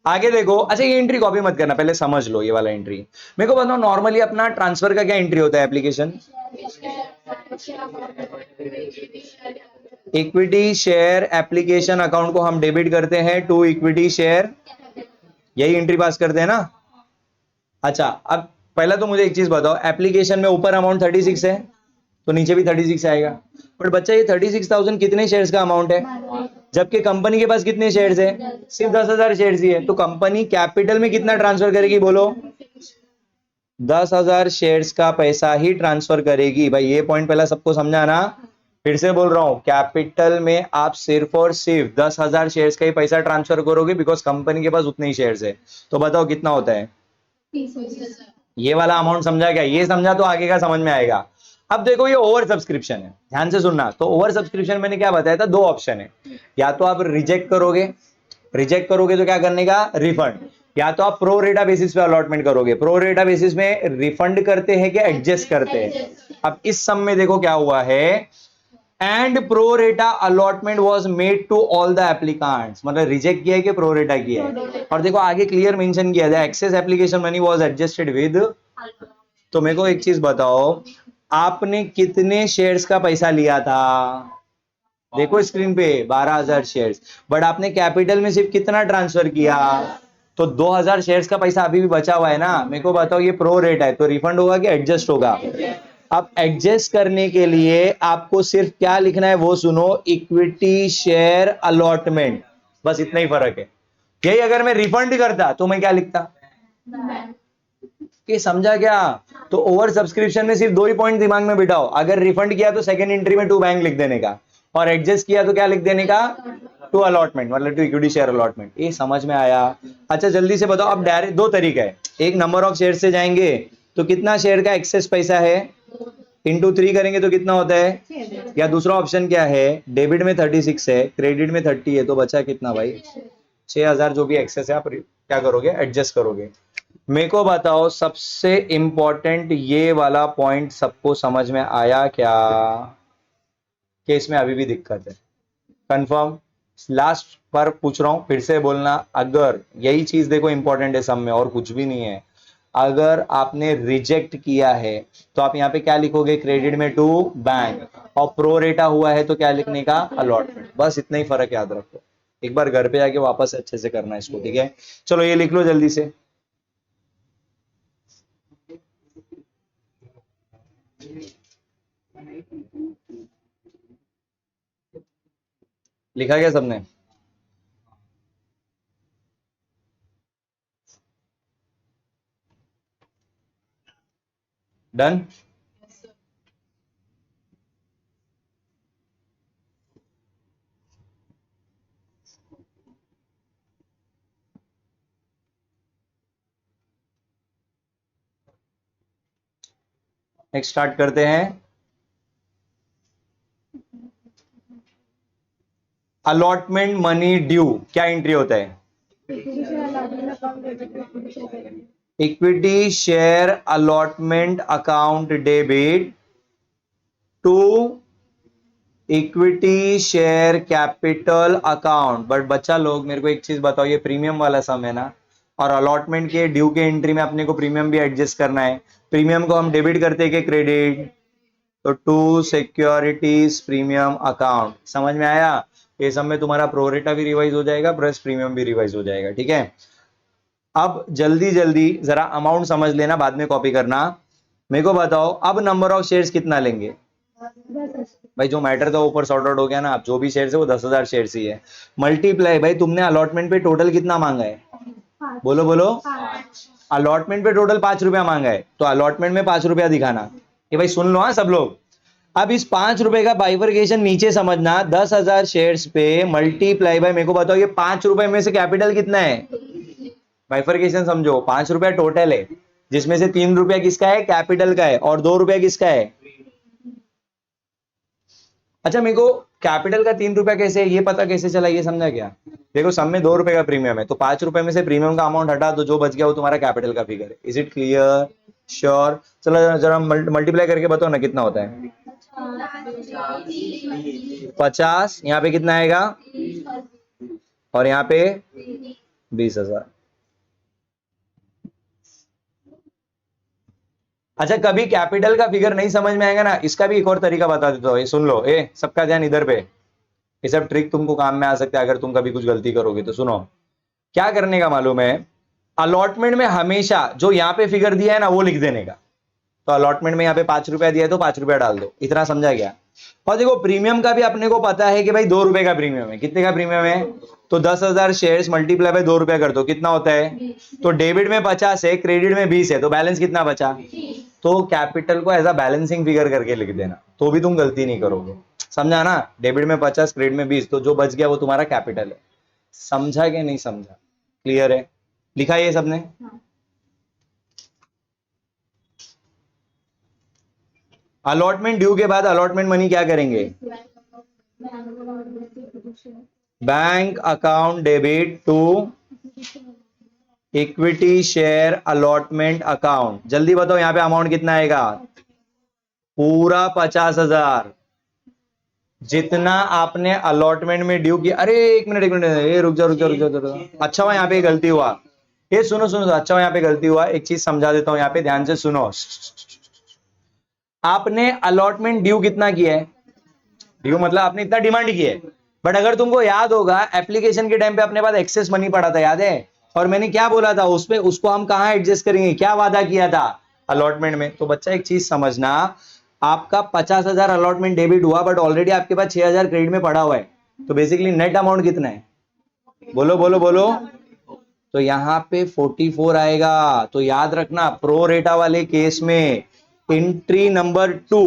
[SPEAKER 1] आगे देखो। अच्छा ये एंट्री कॉपी मत करना, पहले समझ लो ये वाला एंट्री। मेरे को बताओ, नॉर्मली अपना ट्रांसफर का क्या एंट्री होता है application? Equity share application account को हम डेबिट करते हैं टू इक्विटी शेयर, यही एंट्री पास करते हैं ना। अच्छा अब पहला तो मुझे एक चीज बताओ, एप्लीकेशन में ऊपर अमाउंट 36 है तो नीचे भी 36 आएगा। बट बच्चा ये 36,000 कितने शेयर्स का अमाउंट है? जबकि कंपनी के पास कितने शेयर्स है? सिर्फ 10,000 शेयर्स ही है। तो कंपनी कैपिटल में कितना ट्रांसफर करेगी? बोलो। 10,000 शेयर्स का पैसा ही ट्रांसफर करेगी। भाई ये पॉइंट पहला सबको समझा ना? फिर से बोल रहा हूं, कैपिटल में आप सिर्फ और सिर्फ 10,000 शेयर्स का ही पैसा ट्रांसफर करोगे, बिकॉज कंपनी के पास उतने ही शेयर्स है। तो बताओ कितना होता है?
[SPEAKER 2] 30,000
[SPEAKER 1] ये वाला अमाउंट समझा क्या? ये समझा तो आगे का समझ में आएगा। अब देखो ये ओवर सब्सक्रिप्शन है, ध्यान से सुनना। तो ओवर सब्सक्रिप्शन मैंने क्या बताया था? 2 ऑप्शन है, या तो आप रिजेक्ट करोगे, रिजेक्ट करोगे तो क्या करने का? रिफंड। या तो आप प्रो रेटा बेसिस पे अलॉटमेंट करोगे। प्रो रेटा बेसिस में रिफंड करते हैं कि एडजस्ट करते हैं? अब इस सम में देखो क्या हुआ है, and pro rata allotment was made to all the applicants, मतलब रिजेक्ट किया है कि प्रो रेटा किया है। और देखो आगे क्लियर मेंशन किया है, excess application money was adjusted with. तो मेरे को एक चीज बताओ, आपने कितने शेयर्स का पैसा लिया था? देखो स्क्रीन पे 12,000 शेयर्स, बट आपने कैपिटल में सिर्फ कितना ट्रांसफर किया? तो 2,000 शेयर्स का पैसा अभी भी बचा हुआ है ना। मेरे को बताओ ये प्रो रेट है तो रिफंड होगा कि एडजस्ट होगा? अब एडजस्ट करने के लिए आपको सिर्फ क्या लिखना है वो सुनो, इक्विटी शेयर अलॉटमेंट, बस इतना ही फर्क है। यही अगर मैं रिफंड करता तो मैं क्या लिखता? कि समझा क्या? तो ओवर सब्सक्रिप्शन में सिर्फ 2 ही पॉइंट दिमाग में बिठाओ, अगर रिफंड किया तो सेकंड एंट्री में टू बैंक लिख देने का, और एडजस्ट किया तो क्या लिख देने का? टू अलॉटमेंट, मतलब टू इक्विटी शेयर अलॉटमेंट। ये समझ में आया? अच्छा जल्दी से बताओ, अब डायरेक्ट 2 तरीका है, एक नंबर ऑफ शेयर से जाएंगे तो कितना शेयर का एक्सेस पैसा है, इंटू 3 करेंगे तो कितना होता है, या दूसरा ऑप्शन क्या है, डेबिट में 36 है, क्रेडिट में 30 है, तो बचा कितना भाई? 6,000 जो भी एक्सेस है आप क्या करोगे? एडजस्ट करोगे। मेरे को बताओ सबसे इंपॉर्टेंट ये वाला पॉइंट सबको समझ में आया क्या, कि इसमें अभी भी दिक्कत है? कंफर्म? लास्ट पर पूछ रहा हूं, फिर से बोलना, अगर यही चीज देखो इंपॉर्टेंट है सब में और कुछ भी नहीं है, अगर आपने रिजेक्ट किया है तो आप यहाँ पे क्या लिखोगे? क्रेडिट में टू बैंक, और प्रो रेटा हुआ है तो क्या लिखने का? अलॉटमेंट। बस इतना ही फर्क याद रखो, एक बार घर पे जाके वापस अच्छे से करना है इसको, ठीक है? चलो ये लिख लो जल्दी से। लिखा क्या सबने? डन? नेक्स्ट स्टार्ट करते हैं। अलॉटमेंट मनी ड्यू क्या एंट्री होता है?
[SPEAKER 2] Equity share allotment account equity share करेंगे।
[SPEAKER 1] Equity share allotment account debit to equity share capital account. But बच्चा लोग मेरे को एक चीज बताओ, ये प्रीमियम वाला सम है ना, और अलॉटमेंट के ड्यू के एंट्री में अपने को प्रीमियम भी एडजस्ट करना है। प्रीमियम को हम डेबिट करते हैं कि क्रेडिट? तो टू सिक्योरिटीज प्रीमियम अकाउंट। समझ में आया? ये सब में तुम्हारा प्रोरेटा भी रिवाइज हो जाएगा प्लस प्रीमियम भी रिवाइज हो जाएगा। ठीक है, अब जल्दी जल्दी जरा अमाउंट समझ लेना, बाद में कॉपी करना। मेरे को बताओ अब नंबर ऑफ शेयर्स कितना लेंगे?
[SPEAKER 2] 10,000।
[SPEAKER 1] भाई जो मैटर था ऊपर सॉर्ट आउट हो गया ना, आप जो भी शेयर्स है वो 10,000 शेयर्स ही है। मल्टीप्लाई, भाई तुमने अलॉटमेंट पे टोटल कितना मांगा है?
[SPEAKER 2] 5।
[SPEAKER 1] बोलो बोलो।
[SPEAKER 2] 5।
[SPEAKER 1] अलॉटमेंट पे टोटल 5 रुपया मांगा है, तो अलॉटमेंट में 5 रुपया दिखाना। ये भाई सुन लो हाँ सब लोग। अब इस 5 रुपए का बाइफरकेशन नीचे समझना, 10,000 शेयर्स पे मल्टीप्लाई बाय, मेरे को बताओ ये 5 रुपए में से कैपिटल कितना है? बाइफरकेशन समझो, 5 रुपया टोटल है, जिसमें से 3 रुपया किसका है? कैपिटल का है, और 2 रुपया किसका है? अच्छा मेरे को कैपिटल का 3 रुपया कैसे है ये पता कैसे चला, ये समझा क्या? देखो सब में 2 रुपए का प्रीमियम है, तो 5 रुपए में से प्रीमियम का अमाउंट हटा दो, जो बच गया वो तुम्हारा कैपिटल का फिगर है। Is it clear? श्योर? चलो जरा मल्टीप्लाई करके बताओ ना कितना होता है। 50, यहाँ पे कितना आएगा? और यहाँ पे 20,000। अच्छा कभी कैपिटल का फिगर नहीं समझ में आएगा ना, इसका भी एक और तरीका बता देता हूँ, ये सुन लो। सबका ध्यान इधर पे, ये सब ट्रिक तुमको काम में आ सकता है अगर तुम कभी कुछ गलती करोगे तो। सुनो क्या करने का मालूम है, अलॉटमेंट में हमेशा जो यहाँ पे फिगर दिया है ना वो लिख देने का। तो अलॉटमेंट में यहाँ पे 5 रुपया दिया है तो 5 रुपया डाल दो, इतना समझा गया? और देखो प्रीमियम का भी अपने को पता है कि भाई 2 रुपए का प्रीमियम है। कितने का प्रीमियम है? तो 10,000 शेयर्स मल्टीप्लाई बाय 2 रुपया कर दो, कितना होता है? तो डेबिट में 50 है, क्रेडिट में 20 है, तो बैलेंस कितना बचा? तो कैपिटल को एज अ बैलेंसिंग फिगर करके लिख देना, तो भी तुम गलती नहीं करोगे। समझा ना? डेबिट में 50, क्रेडिट में 20, तो जो बच गया वो तुम्हारा कैपिटल है। समझा कि नहीं समझा? क्लियर है? लिखा ये सबने? अलॉटमेंट ड्यू के बाद अलॉटमेंट मनी क्या करेंगे? Bank account debit to equity share allotment account. जल्दी बताओ यहाँ पे अमाउंट कितना आएगा? पूरा 50,000 जितना आपने अलॉटमेंट में ड्यू किया। अरे एक मिनट ये रुक जा रुक जा रुक जा रुक जा। अच्छा हुआ यहाँ पे गलती हुआ, ये सुनो सुनो, अच्छा हुआ यहाँ पे गलती हुआ, एक चीज समझा देता हूँ यहाँ पे, ध्यान से सुनो। आपने अलॉटमेंट ड्यू कितना किया है? ड्यू मतलब आपने इतना डिमांड की है, बट अगर तुमको याद होगा एप्लीकेशन के टाइम पे अपने पास एक्सेस मनी पड़ा था, याद है? और मैंने क्या बोला था उसपे, उसको हम कहां एडजस्ट करेंगे, क्या वादा किया था अलॉटमेंट में? तो बच्चा एक चीज समझना, आपका 50,000 अलॉटमेंट डेबिट हुआ, बट ऑलरेडी आपके पास 6,000 क्रेडिट में पड़ा हुआ है, तो बेसिकली नेट अमाउंट कितना है? बोलो बोलो बोलो। तो यहाँ पे 44 आएगा। तो याद रखना प्रो रेटा वाले केस में एंट्री नंबर 2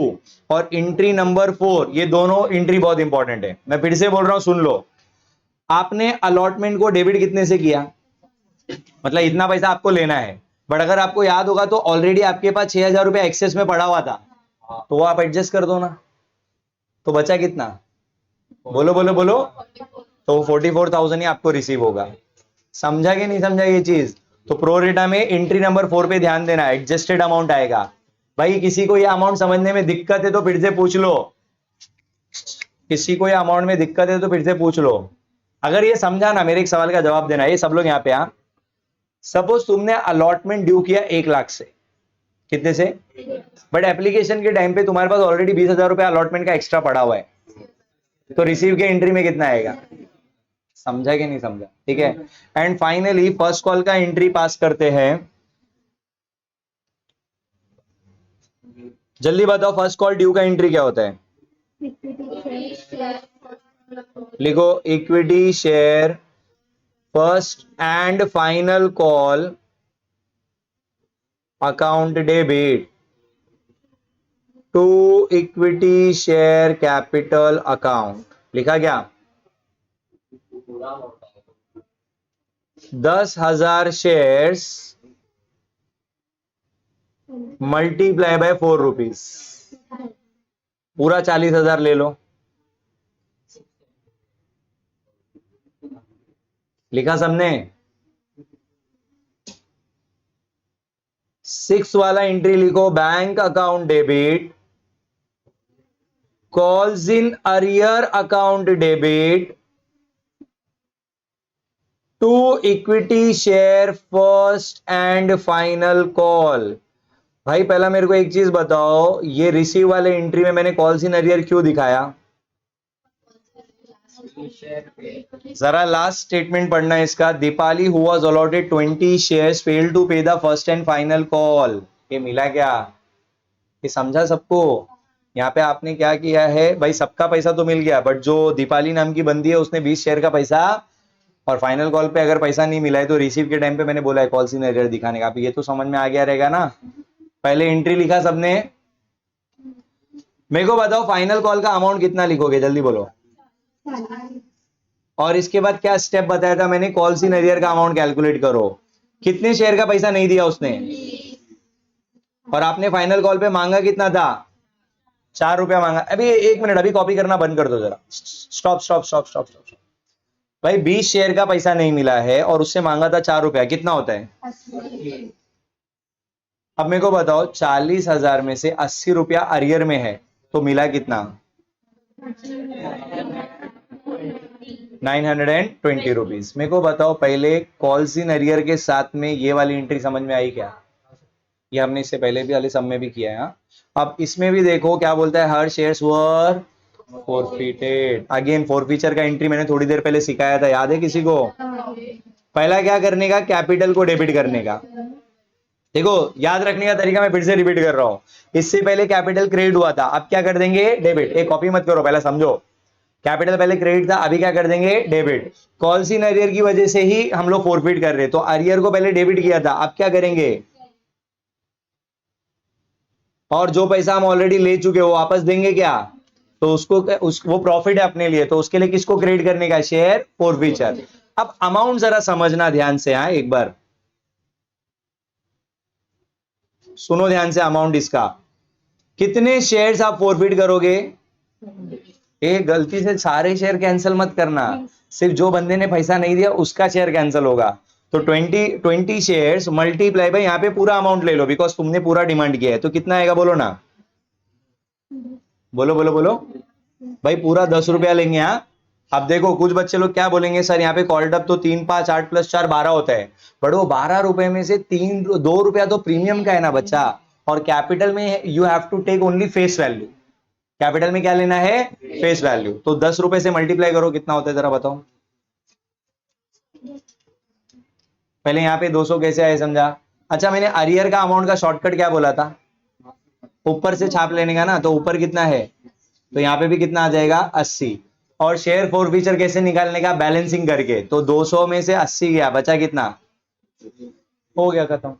[SPEAKER 1] और एंट्री नंबर 4, ये दोनों एंट्री बहुत इंपॉर्टेंट है। मैं फिर से बोल रहा हूं, सुन लो। आपने अलॉटमेंट को डेबिट कितने से किया? मतलब इतना पैसा आपको लेना है, बट अगर आपको याद होगा तो ऑलरेडी आपके पास 6,000 रुपया एक्सेस में पड़ा हुआ था, तो वो आप एडजस्ट कर दो ना। तो बचा कितना? बोलो बोलो बोलो। तो 44,000 ही आपको रिसीव होगा। समझा कि नहीं समझा ये चीज? तो प्रो रेटा में एंट्री नंबर 4 पे ध्यान देना, एडजस्टेड अमाउंट आएगा। भाई किसी को ये अमाउंट समझने में दिक्कत है तो फिर से पूछ लो, किसी को ये अमाउंट में दिक्कत है तो फिर से पूछ लो। अगर ये समझा ना, मेरे एक सवाल का जवाब देना, ये सब लोग यहाँ पे। हाँ, सपोज तुमने अलॉटमेंट ड्यू किया 1 लाख से, कितने से? बट एप्लीकेशन के टाइम पे तुम्हारे पास ऑलरेडी 20,000 रुपया अलॉटमेंट का एक्स्ट्रा पड़ा हुआ है, तो रिसीव के एंट्री में कितना आएगा? समझा कि नहीं समझा? ठीक है। एंड फाइनली फर्स्ट कॉल का एंट्री पास करते हैं। जल्दी बताओ फर्स्ट कॉल ड्यू का एंट्री क्या होता है? लिखो equity share first and final call account debit to equity share capital account. लिखा क्या? 10,000 शेयर्स मल्टीप्लाई बाय 4 रुपीज, पूरा 40,000 ले लो। लिखा सबने? 6 वाला एंट्री लिखो, bank account debit, calls in arrear account debit to equity share first and final call. भाई पहला मेरे को एक चीज बताओ, ये रिसीव वाले एंट्री में मैंने कॉल्स इन अरियर क्यों दिखाया? जरा लास्ट स्टेटमेंट पढ़ना है इसका। Deepali who was allotted 20 shares fail to pay the first and final call. ये मिला क्या? ये समझा सबको? यहाँ पे आपने क्या किया है भाई, सबका पैसा तो मिल गया, बट जो दीपाली नाम की बंदी है उसने 20 शेयर का पैसा, और फाइनल कॉल पे अगर पैसा नहीं मिला है तो रिसीव के टाइम पे मैंने बोला है कॉल्स इन एरियर दिखाने का। अब ये तो समझ में आ गया रहेगा ना? पहले एंट्री लिखा सबने। मेरे को बताओ फाइनल कॉल का अमाउंट कितना लिखोगे, जल्दी बोलो। और इसके बाद क्या स्टेप बताया था मैंने? कॉल्स इन एरियर का अमाउंट कैलकुलेट करो। कितने शेयर का पैसा नहीं दिया उसने? और आपने फाइनल कॉल पे मांगा कितना था? 4 रुपया मांगा। अभी 1 मिनट, अभी कॉपी करना बंद कर दो जरा। Stop stop stop stop stop. भाई 20 शेयर का पैसा नहीं मिला है और उससे मांगा था 4 रुपया, कितना होता है? अब मेरे को बताओ 40,000 में से 80 रुपया अरियर में है, तो मिला कितना? 920 रुपीज। मेरे को बताओ पहले कॉल्स इन अरियर के साथ में ये वाली एंट्री समझ में आई क्या? ये हमने इससे पहले भी वाले सब में भी किया है। हाँ? अब इसमें भी देखो क्या बोलता है, her shares were forfeited. Again forfeiture का एंट्री मैंने थोड़ी देर पहले सिखाया था, याद है किसी को? पहला क्या करने का? कैपिटल को डेबिट करने का। देखो याद रखने का तरीका मैं फिर से रिपीट कर रहा हूं। इससे पहले कैपिटल क्रेडिट हुआ था, अब क्या कर देंगे? डेबिट। एक कॉपी मत करो, पहले समझो। कैपिटल पहले क्रेडिट था, अभी क्या कर देंगे? डेबिट। कॉल्स इन अरियर की वजह से ही हम लोग फोरफिट कर रहे हैं, तो अरियर को पहले डेबिट किया था, अब क्या करेंगे? और जो पैसा हम ऑलरेडी ले चुके वो वापस देंगे क्या? तो उसको वो प्रॉफिट है अपने लिए, तो उसके लिए किसको क्रेडिट करने का? Share forfeiture. अब अमाउंट जरा समझना ध्यान से। हाँ एक बार सुनो ध्यान से अमाउंट इसका। कितने शेयर्स आप फोरफिट करोगे? एक गलती से सारे शेयर कैंसिल मत करना, सिर्फ जो बंदे ने पैसा नहीं दिया उसका शेयर कैंसिल होगा। तो 20 शेयर्स मल्टीप्लाई बाय यहाँ पे पूरा अमाउंट ले लो, बिकॉज तुमने पूरा डिमांड किया है, तो कितना आएगा बोलो ना? बोलो बोलो बोलो। भाई पूरा 10 रुपया लेंगे। हाँ अब देखो कुछ बच्चे लोग क्या बोलेंगे, सर यहाँ पे कॉल्ड अप तो 3 5 8 + 4 12 होता है, बट वो 12 रुपए में से 2 रुपया तो प्रीमियम का है ना बच्चा। और कैपिटल में you have to take only face value. Capital में क्या लेना है? Face value. तो 10 रुपए से मल्टीप्लाई करो, कितना होता है जरा बताओ। पहले यहाँ पे 200 कैसे आए समझा? अच्छा मैंने अरियर का अमाउंट का शॉर्टकट क्या बोला था? ऊपर से छाप लेने का ना, तो ऊपर कितना है? तो यहाँ पे भी कितना आ जाएगा? 80। और शेयर फोरफीचर कैसे निकालने का? बैलेंसिंग करके। तो 200 में से 80 गया, बचा कितना? हो गया खत्म।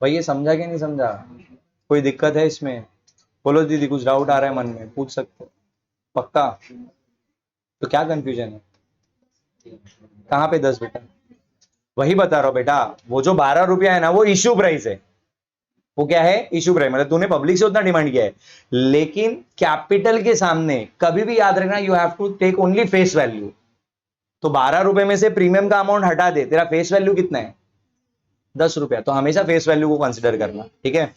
[SPEAKER 1] भाई ये समझा कि नहीं समझा? कोई दिक्कत है इसमें? बोलो दीदी, कुछ डाउट आ रहा है मन में, पूछ सकते हो। पक्का? तो क्या कंफ्यूजन है? कहाँ पे 10 बेटा? वही बता रहा हूं बेटा, वो जो 12 रुपया है ना वो इश्यू प्राइस है। वो क्या है? Issue price. मतलब तूने पब्लिक से उतना डिमांड किया है, लेकिन कैपिटल के सामने कभी भी याद रखना, you have to take only face value. तो 12 रुपए में से प्रीमियम का अमाउंट हटा दे, तेरा फेस वैल्यू कितना है? 10 रुपया। तो हमेशा फेस वैल्यू को कंसिडर करना, ठीक है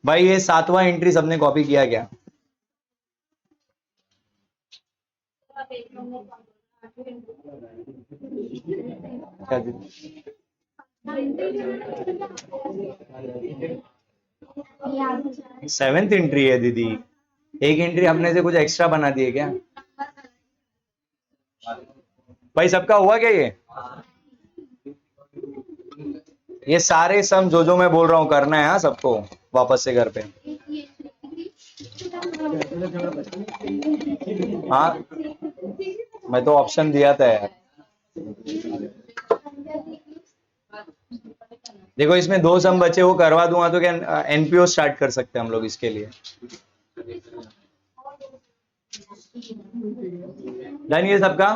[SPEAKER 1] भाई? ये 7वां एंट्री सबने कॉपी किया क्या? क्या 7th एंट्री है दीदी? एक एंट्री अपने से कुछ एक्स्ट्रा बना दिए क्या? भाई सबका हुआ क्या ये सारे सम जो मैं बोल रहा हूँ करना है। हाँ सबको वापस से घर पे। हाँ मैं तो ऑप्शन दिया था यार। देखो इसमें 2 सम बचे, वो करवा दूंगा तो क्या एनपीओ स्टार्ट कर सकते हैं हम लोग इसके लिए। डन ये सबका?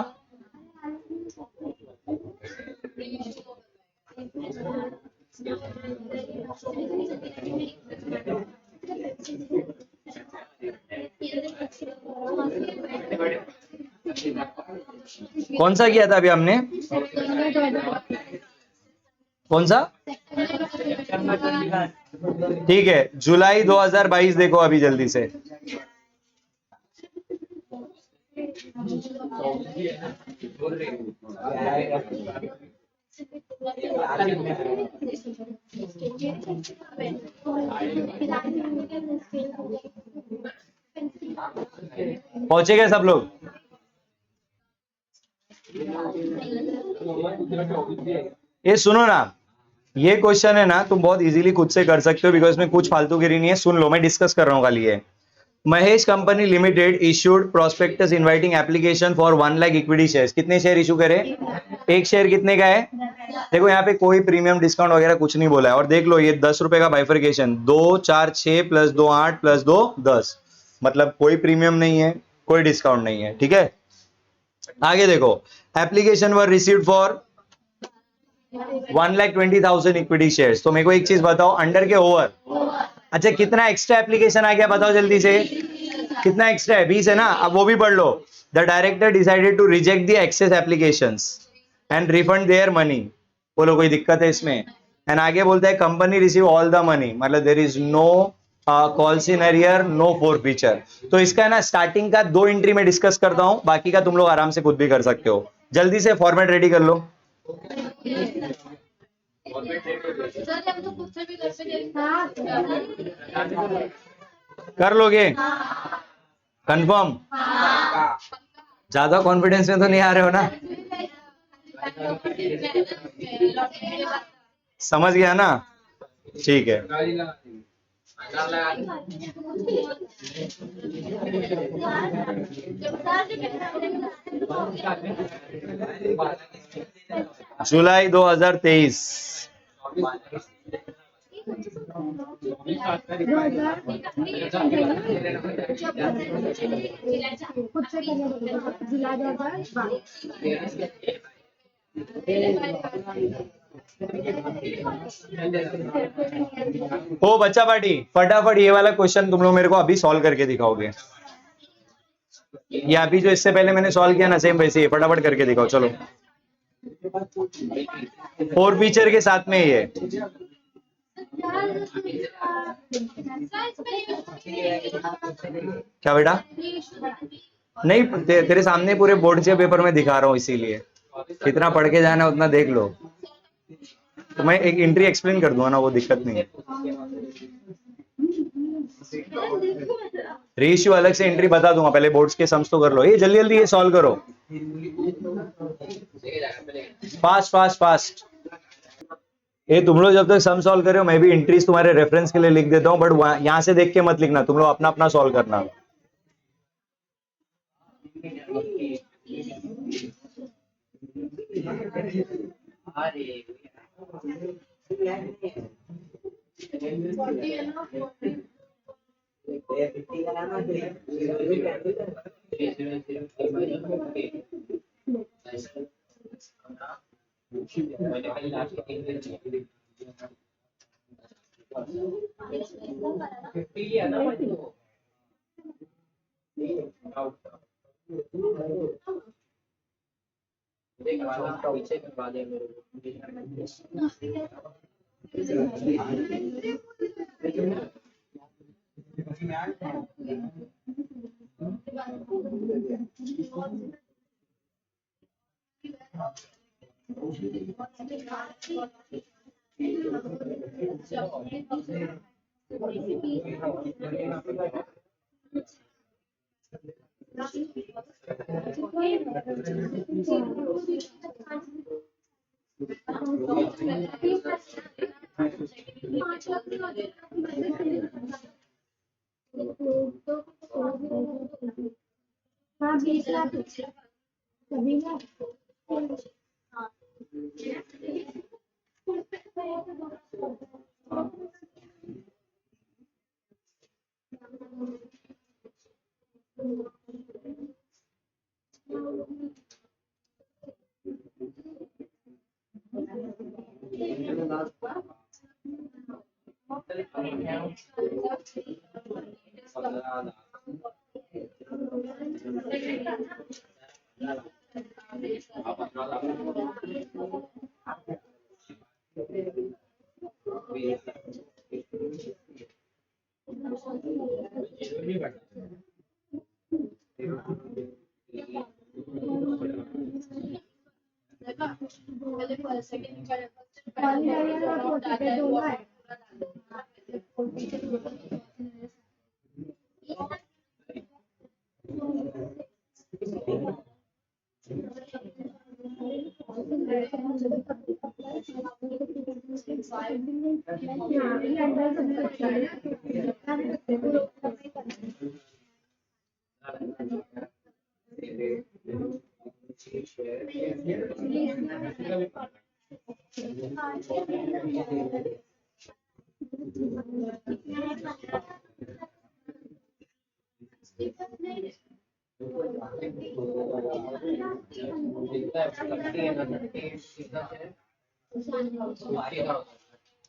[SPEAKER 1] कौन सा किया था अभी हमने? कौन सा? ठीक है, जुलाई 2022 देखो अभी जल्दी से। पहुंचे गए सब लोग? ये सुनो ना, ये क्वेश्चन है ना, तुम बहुत इजीली खुद से कर सकते हो बिकॉज इसमें कुछ फालतूगिरी नहीं है। सुन लो, मैं डिस्कस कर रहा हूँ खाली ये। Mahesh company limited issued prospectus inviting application for 1 lakh equity shares. कितने शेयर इशू करे? एक शेयर कितने का है? देखो यहाँ पे कोई प्रीमियम डिस्काउंट वगैरह कुछ नहीं बोला है। और देख लो ये 10 रुपए का बाइफर्केशन, 2 4 6 प्लस 2 8 प्लस 2 10, मतलब कोई प्रीमियम नहीं है, कोई डिस्काउंट नहीं है। ठीक है, आगे देखो, application were received for 1,20,000 equity shares. तो मेरे को एक चीज बताओ, अंडर के ओवर? अच्छा, कितना एक्स्ट्रा एप्लीकेशन आ गया बताओ जल्दी से? कितना एक्स्ट्रा है? 20 है ना। अब वो भी पढ़ लो। The director decided to reject the excess applications and refund their money. बोलो कोई दिक्कत है इसमें? एंड आगे बोलता है company receive all the money, मतलब there is no calls in arrear, no forfeiture. तो इसका है ना, स्टार्टिंग का 2 एंट्री में डिस्कस करता हूं, बाकी का तुम लोग आराम से खुद भी कर सकते हो। जल्दी से फॉर्मेट रेडी कर लो। कर लोगे कंफर्म? ज्यादा कॉन्फिडेंस में तो नहीं आ रहे हो ना? समझ गया ना? ठीक है, जुलाई 2023।
[SPEAKER 2] 2000 खुद से करने पड़ेगा जुलाई 2022।
[SPEAKER 1] ओ बच्चा पार्टी, फटाफट ये वाला क्वेश्चन तुम लोग मेरे को अभी सॉल्व करके दिखाओगे। ये अभी जो इससे पहले मैंने सॉल्व किया ना, सेम वैसे ही फटाफट करके दिखाओ। चलो, 4 फीचर के साथ में ये क्या बेटा? नहीं, तेरे सामने पूरे बोर्ड के पेपर में दिखा रहा हूँ, इसीलिए कितना पढ़ के जाना है उतना देख लो। तो मैं एक एंट्री एक्सप्लेन कर दूंगा ना, वो दिक्कत नहीं है। रेशियो अलग से एंट्री बता दूंगा, पहले बोर्ड्स के सम्स तो कर लो। ये जल्दी जल्दी ये सॉल्व करो, फास्ट फास्ट फास्ट। ये तुम लोग जब तक सम सॉल्व करे हो, मैं भी एंट्रीज तुम्हारे रेफरेंस के लिए लिख देता हूँ, बट यहां से देख के मत लिखना, तुम लोग अपना अपना सॉल्व करना।
[SPEAKER 2] हाँ 20 लाख सभी ना।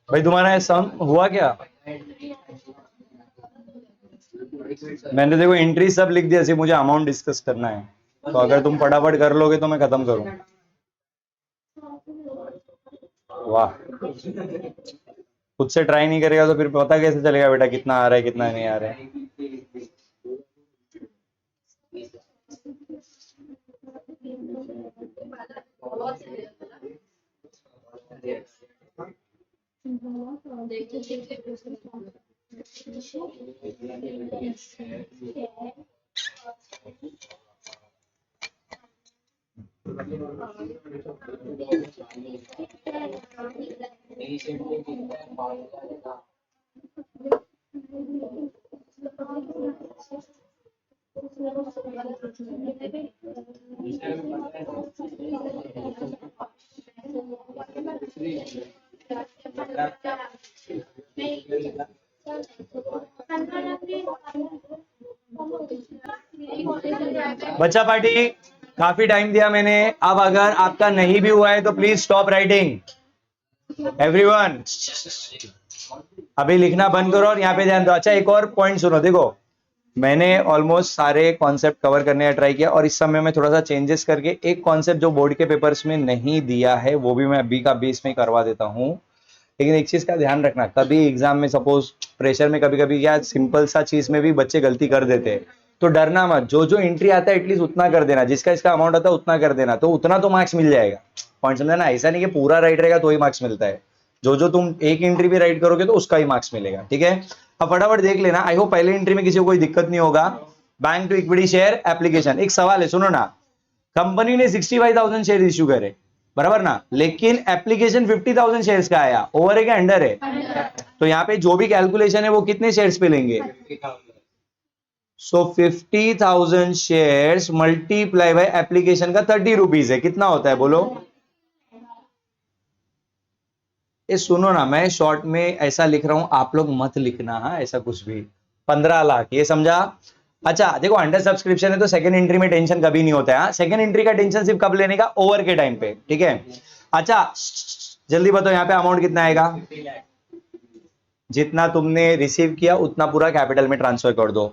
[SPEAKER 1] भाई तुम्हारा सम हुआ क्या? मैंने देखो एंट्री सब लिख दिया, सिर्फ मुझे अमाउंट डिस्कस करना है, तो अगर तुम फटाफट कर लोगे तो मैं खत्म करूं। वाह, खुद से ट्राई नहीं करेगा तो फिर पता कैसे चलेगा बेटा कितना आ रहा है कितना नहीं आ रहा है। बच्चा पार्टी, काफी टाइम दिया मैंने, अब अगर आपका नहीं भी हुआ है तो प्लीज स्टॉप राइटिंग एवरीवन। अभी लिखना बंद करो और यहाँ पे ध्यान दो। अच्छा एक और पॉइंट सुनो, देखो मैंने ऑलमोस्ट सारे कॉन्सेप्ट कवर करने का ट्राई किया और इस समय मैं थोड़ा सा चेंजेस करके एक कॉन्सेप्ट जो बोर्ड के पेपर्स में नहीं दिया है वो भी मैं अभी का बेस में करवा देता हूँ। लेकिन एक चीज का ध्यान रखना, कभी एग्जाम में सपोज प्रेशर में कभी कभी क्या सिंपल सा चीज में भी बच्चे गलती कर देते हैं, तो डरना मत, जो जो एंट्री आता है एटलीस्ट उतना कर देना, जिसका इसका अमाउंट आता है उतना कर देना, तो उतना तो मार्क्स मिल जाएगा। पॉइंट समझा ना, ऐसा नहीं कि पूरा राइट रहेगा तो ही मार्क्स मिलता है, जो जो तुम एक एंट्री भी राइट करोगे तो उसका ही मार्क्स मिलेगा, ठीक है। अब फटाफट देख लेना, आई होप पहले एंट्री में किसी को कोई दिक्कत नहीं होगा। Bank to equity share application, एक सवाल है सुनो ना, कंपनी ने 65,000 शेयर इश्यू करे बराबर ना, लेकिन एप्लीकेशन 50,000 शेयर्स का आया, ओवर है क्या अंडर है? तो यहाँ पे जो भी कैलकुलेशन है वो कितने शेयर्स पे लेंगे? सो 50,000 शेयर्स मल्टीप्लाई बाय एप्लीकेशन का 30 रुपीज है, कितना होता है बोलो? ये सुनो ना, मैं शॉर्ट में ऐसा लिख रहा हूं, आप लोग मत लिखना, हाँ ऐसा कुछ भी। 15 लाख, ये समझा? अच्छा देखो अंडर सब्सक्रिप्शन है तो सेकंड एंट्री में टेंशन कभी नहीं होता है, सेकंड एंट्री का टेंशन सिर्फ कब लेने का? ओवर के टाइम पे, ठीक है। अच्छा जल्दी बताओ यहाँ पे अमाउंट कितना आएगा? जितना तुमने रिसीव किया उतना पूरा कैपिटल में ट्रांसफर कर दो।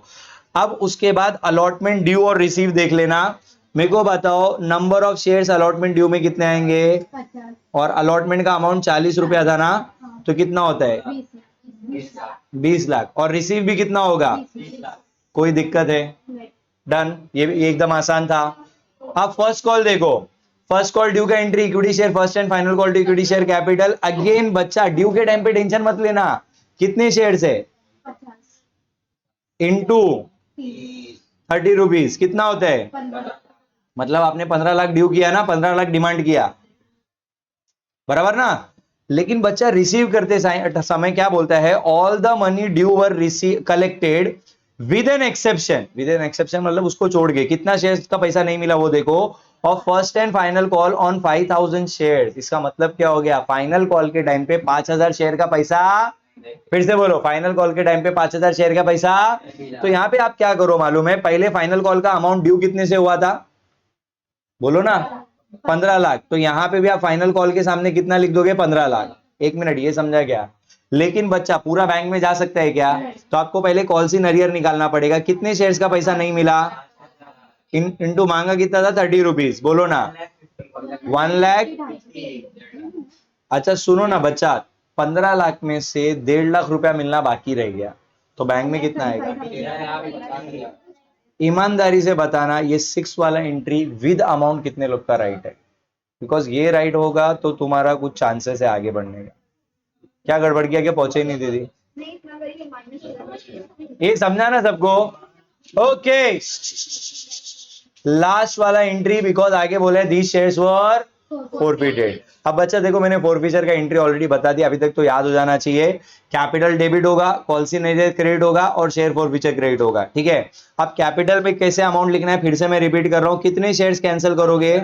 [SPEAKER 1] अब उसके बाद अलॉटमेंट ड्यू और रिसीव देख लेना। मेरे को बताओ number of shares allotment due में कितने आएंगे?
[SPEAKER 2] 50।
[SPEAKER 1] और अलॉटमेंट का अमाउंट 40 रुपया था ना, तो कितना होता है? 20 लाख। और रिसीव भी कितना होगा?
[SPEAKER 2] 20 लाख।
[SPEAKER 1] कोई दिक्कत है? डन, ये भी एकदम आसान था। अब फर्स्ट कॉल देखो, फर्स्ट कॉल ड्यू का entry equity share first and final call to equity share capital. Again बच्चा ड्यू के टाइम पे टेंशन मत लेना, कितने शेयर है?
[SPEAKER 2] 50
[SPEAKER 1] इंटू 30 रुपीज कितना होता है?
[SPEAKER 2] 15।
[SPEAKER 1] मतलब आपने 15 लाख ड्यू किया ना, 15 लाख डिमांड किया बराबर ना। लेकिन बच्चा रिसीव करते समय क्या बोलता है? All the money due were receive collected with an exception, with an exception मतलब उसको छोड़ के कितना शेयर्स का पैसा नहीं मिला वो देखो, और first and final call on 5,000 shares. इसका मतलब क्या हो गया? फाइनल कॉल के टाइम पे 5,000 शेयर का पैसा, फिर से बोलो, फाइनल कॉल के टाइम पे 5,000 शेयर का पैसा। तो यहां पे आप क्या करो मालूम है? पहले फाइनल कॉल का अमाउंट ड्यू कितने से हुआ था? बोलो ना, 15 लाख। तो यहां पे भी आप फाइनल कॉल के सामने कितना लिख दोगे? 15 लाख। एक मिनट, ये समझा क्या? लेकिन बच्चा पूरा बैंक में जा सकता है क्या? तो आपको पहले कॉल इन अरियर निकालना पड़ेगा, कितने शेयर्स का पैसा नहीं मिला, इनटू मांगा कितना था? 30 रुपीज, बोलो ना 1 लाख। अच्छा सुनो ना बच्चा, 15 लाख में से 1.5 लाख रुपया मिलना बाकी रह गया, तो बैंक में कितना आएगा? ईमानदारी से बताना, ये 6 वाला एंट्री विद अमाउंट कितने लोग का राइट है? बिकॉज ये राइट होगा तो तुम्हारा कुछ चांसेस है आगे बढ़ने का। क्या गड़बड़ किया, क्या पहुंचे ही नहीं दीदी?
[SPEAKER 2] नहीं इतना करिए माइनस हो जाएगा।
[SPEAKER 1] ये समझा ना सबको? ओके, लास्ट वाला एंट्री, बिकॉज आगे बोले दीज शेयर्स वर फोरफिटेड। अब बच्चा देखो, मैंने फोरफीचर का एंट्री ऑलरेडी बता दिया, अभी तक तो याद हो जाना चाहिए। कैपिटल डेबिट होगा, कॉल्सी नहीं क्रेडिट होगा और शेयर फोरफीचर क्रेडिट होगा, ठीक है। अब कैपिटल पे कैसे अमाउंट लिखना है, फिर से मैं रिपीट कर रहा हूं, कितने शेयर्स कैंसिल करोगे?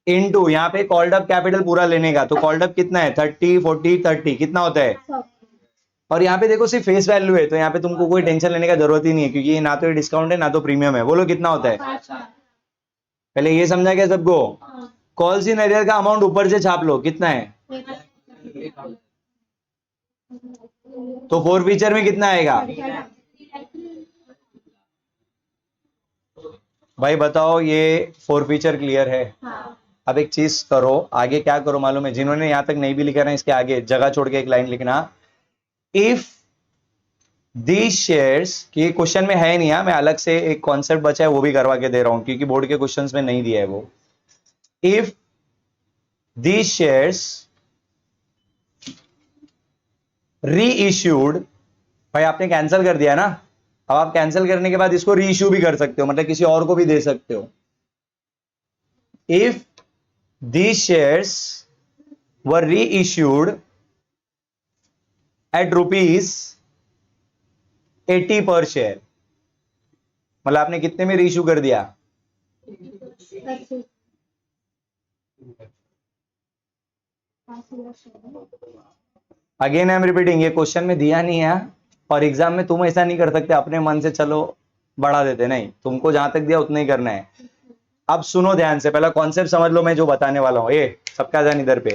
[SPEAKER 1] इनटू, यहाँ पे कॉल्ड अप कैपिटल पूरा लेने का, तो कॉल्ड अप कितना है? 30 40 30, कितना होता है? और यहाँ पे देखो सिर्फ फेस वैल्यू है, तो यहाँ पे तुमको कोई टेंशन लेने का जरूरत ही नहीं है, क्योंकि ये ना तो ये डिस्काउंट है ना तो प्रीमियम है। बोलो कितना होता है? पहले ये समझा क्या सबको? कॉल्स इन एरियर का अमाउंट ऊपर से छाप लो, कितना है? तो फोर फीचर में कितना आएगा? भाई बताओ, ये फोर फीचर क्लियर है? अब एक चीज करो, आगे क्या करो मालूम है? जिन्होंने यहां तक नहीं भी लिखा ना, इसके आगे जगह छोड़ के एक लाइन लिखना, इफ दीज शेयर्स, कि क्वेश्चन में है नहीं, मैं अलग से एक कॉन्सेप्ट बचा है वो भी करवा के दे रहा हूं, क्योंकि बोर्ड के क्वेश्चंस में नहीं दिया है वो। इफ दीज शेयर्स री इश्यूड, भाई आपने कैंसिल कर दिया ना, अब आप कैंसिल करने के बाद इसको री इश्यू भी कर सकते हो, मतलब किसी और को भी दे सकते हो। इफ दीज शेयर्स वर री इश्यूड एट ₹80 पर शेयर, मतलब आपने कितने में री इश्यू कर दिया? अगेन आई एम रिपीटिंग, ये क्वेश्चन में दिया नहीं है, और एग्जाम में तुम ऐसा नहीं कर सकते अपने मन से चलो बढ़ा देते, नहीं, तुमको जहां तक दिया उतना ही करना है। अब सुनो ध्यान से, पहला कॉन्सेप्ट समझ लो मैं जो बताने वाला हूं। ये सबका ध्यान इधर पे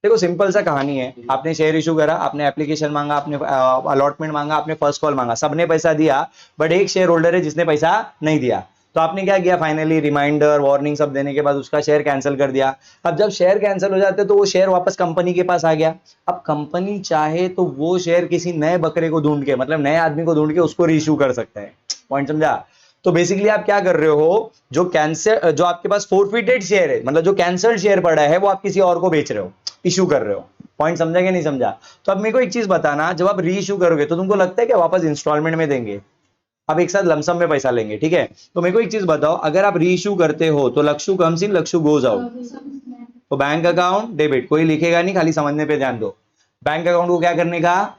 [SPEAKER 1] देखो, सिंपल सा कहानी है। आपने शेयर इशू करा, आपने एप्लीकेशन मांगा, आपने अलॉटमेंट मांगा, आपने फर्स्ट कॉल मांगा, सबने पैसा दिया, बट एक शेयर होल्डर है जिसने पैसा नहीं दिया। तो आपने क्या किया? फाइनली रिमाइंडर वार्निंग सब देने के बाद उसका शेयर कैंसिल कर दिया। अब जब शेयर कैंसिल हो जाते तो वो शेयर वापस कंपनी के पास आ गया। अब कंपनी चाहे तो वो शेयर किसी नए बकरे को ढूंढ के, मतलब नए आदमी को ढूंढ के उसको रीइश्यू कर सकता है। पॉइंट समझा? तो बेसिकली आप क्या कर रहे हो, जो कैंसर, जो आपके पास फोरफिटेड शेयर है, मतलब जो कैंसल्ड शेयर पड़ा है, वो आप किसी और को बेच रहे हो, इशू कर रहे हो। पॉइंट समझा कि नहीं समझा? तो अब मेरे को एक चीज बताना, जब आप री इशू करोगे तो तुमको लगता है कि वापस इंस्टॉलमेंट में देंगे? अब एक साथ लमसम में पैसा लेंगे, ठीक है? तो मेरे को एक चीज बताओ, अगर आप री इशू करते हो तो लक्षु कम्स इन लक्षु गोज आउट, तो बैंक अकाउंट डेबिट, कोई लिखेगा नहीं, खाली समझने पे ध्यान दो। बैंक अकाउंट को क्या करने का?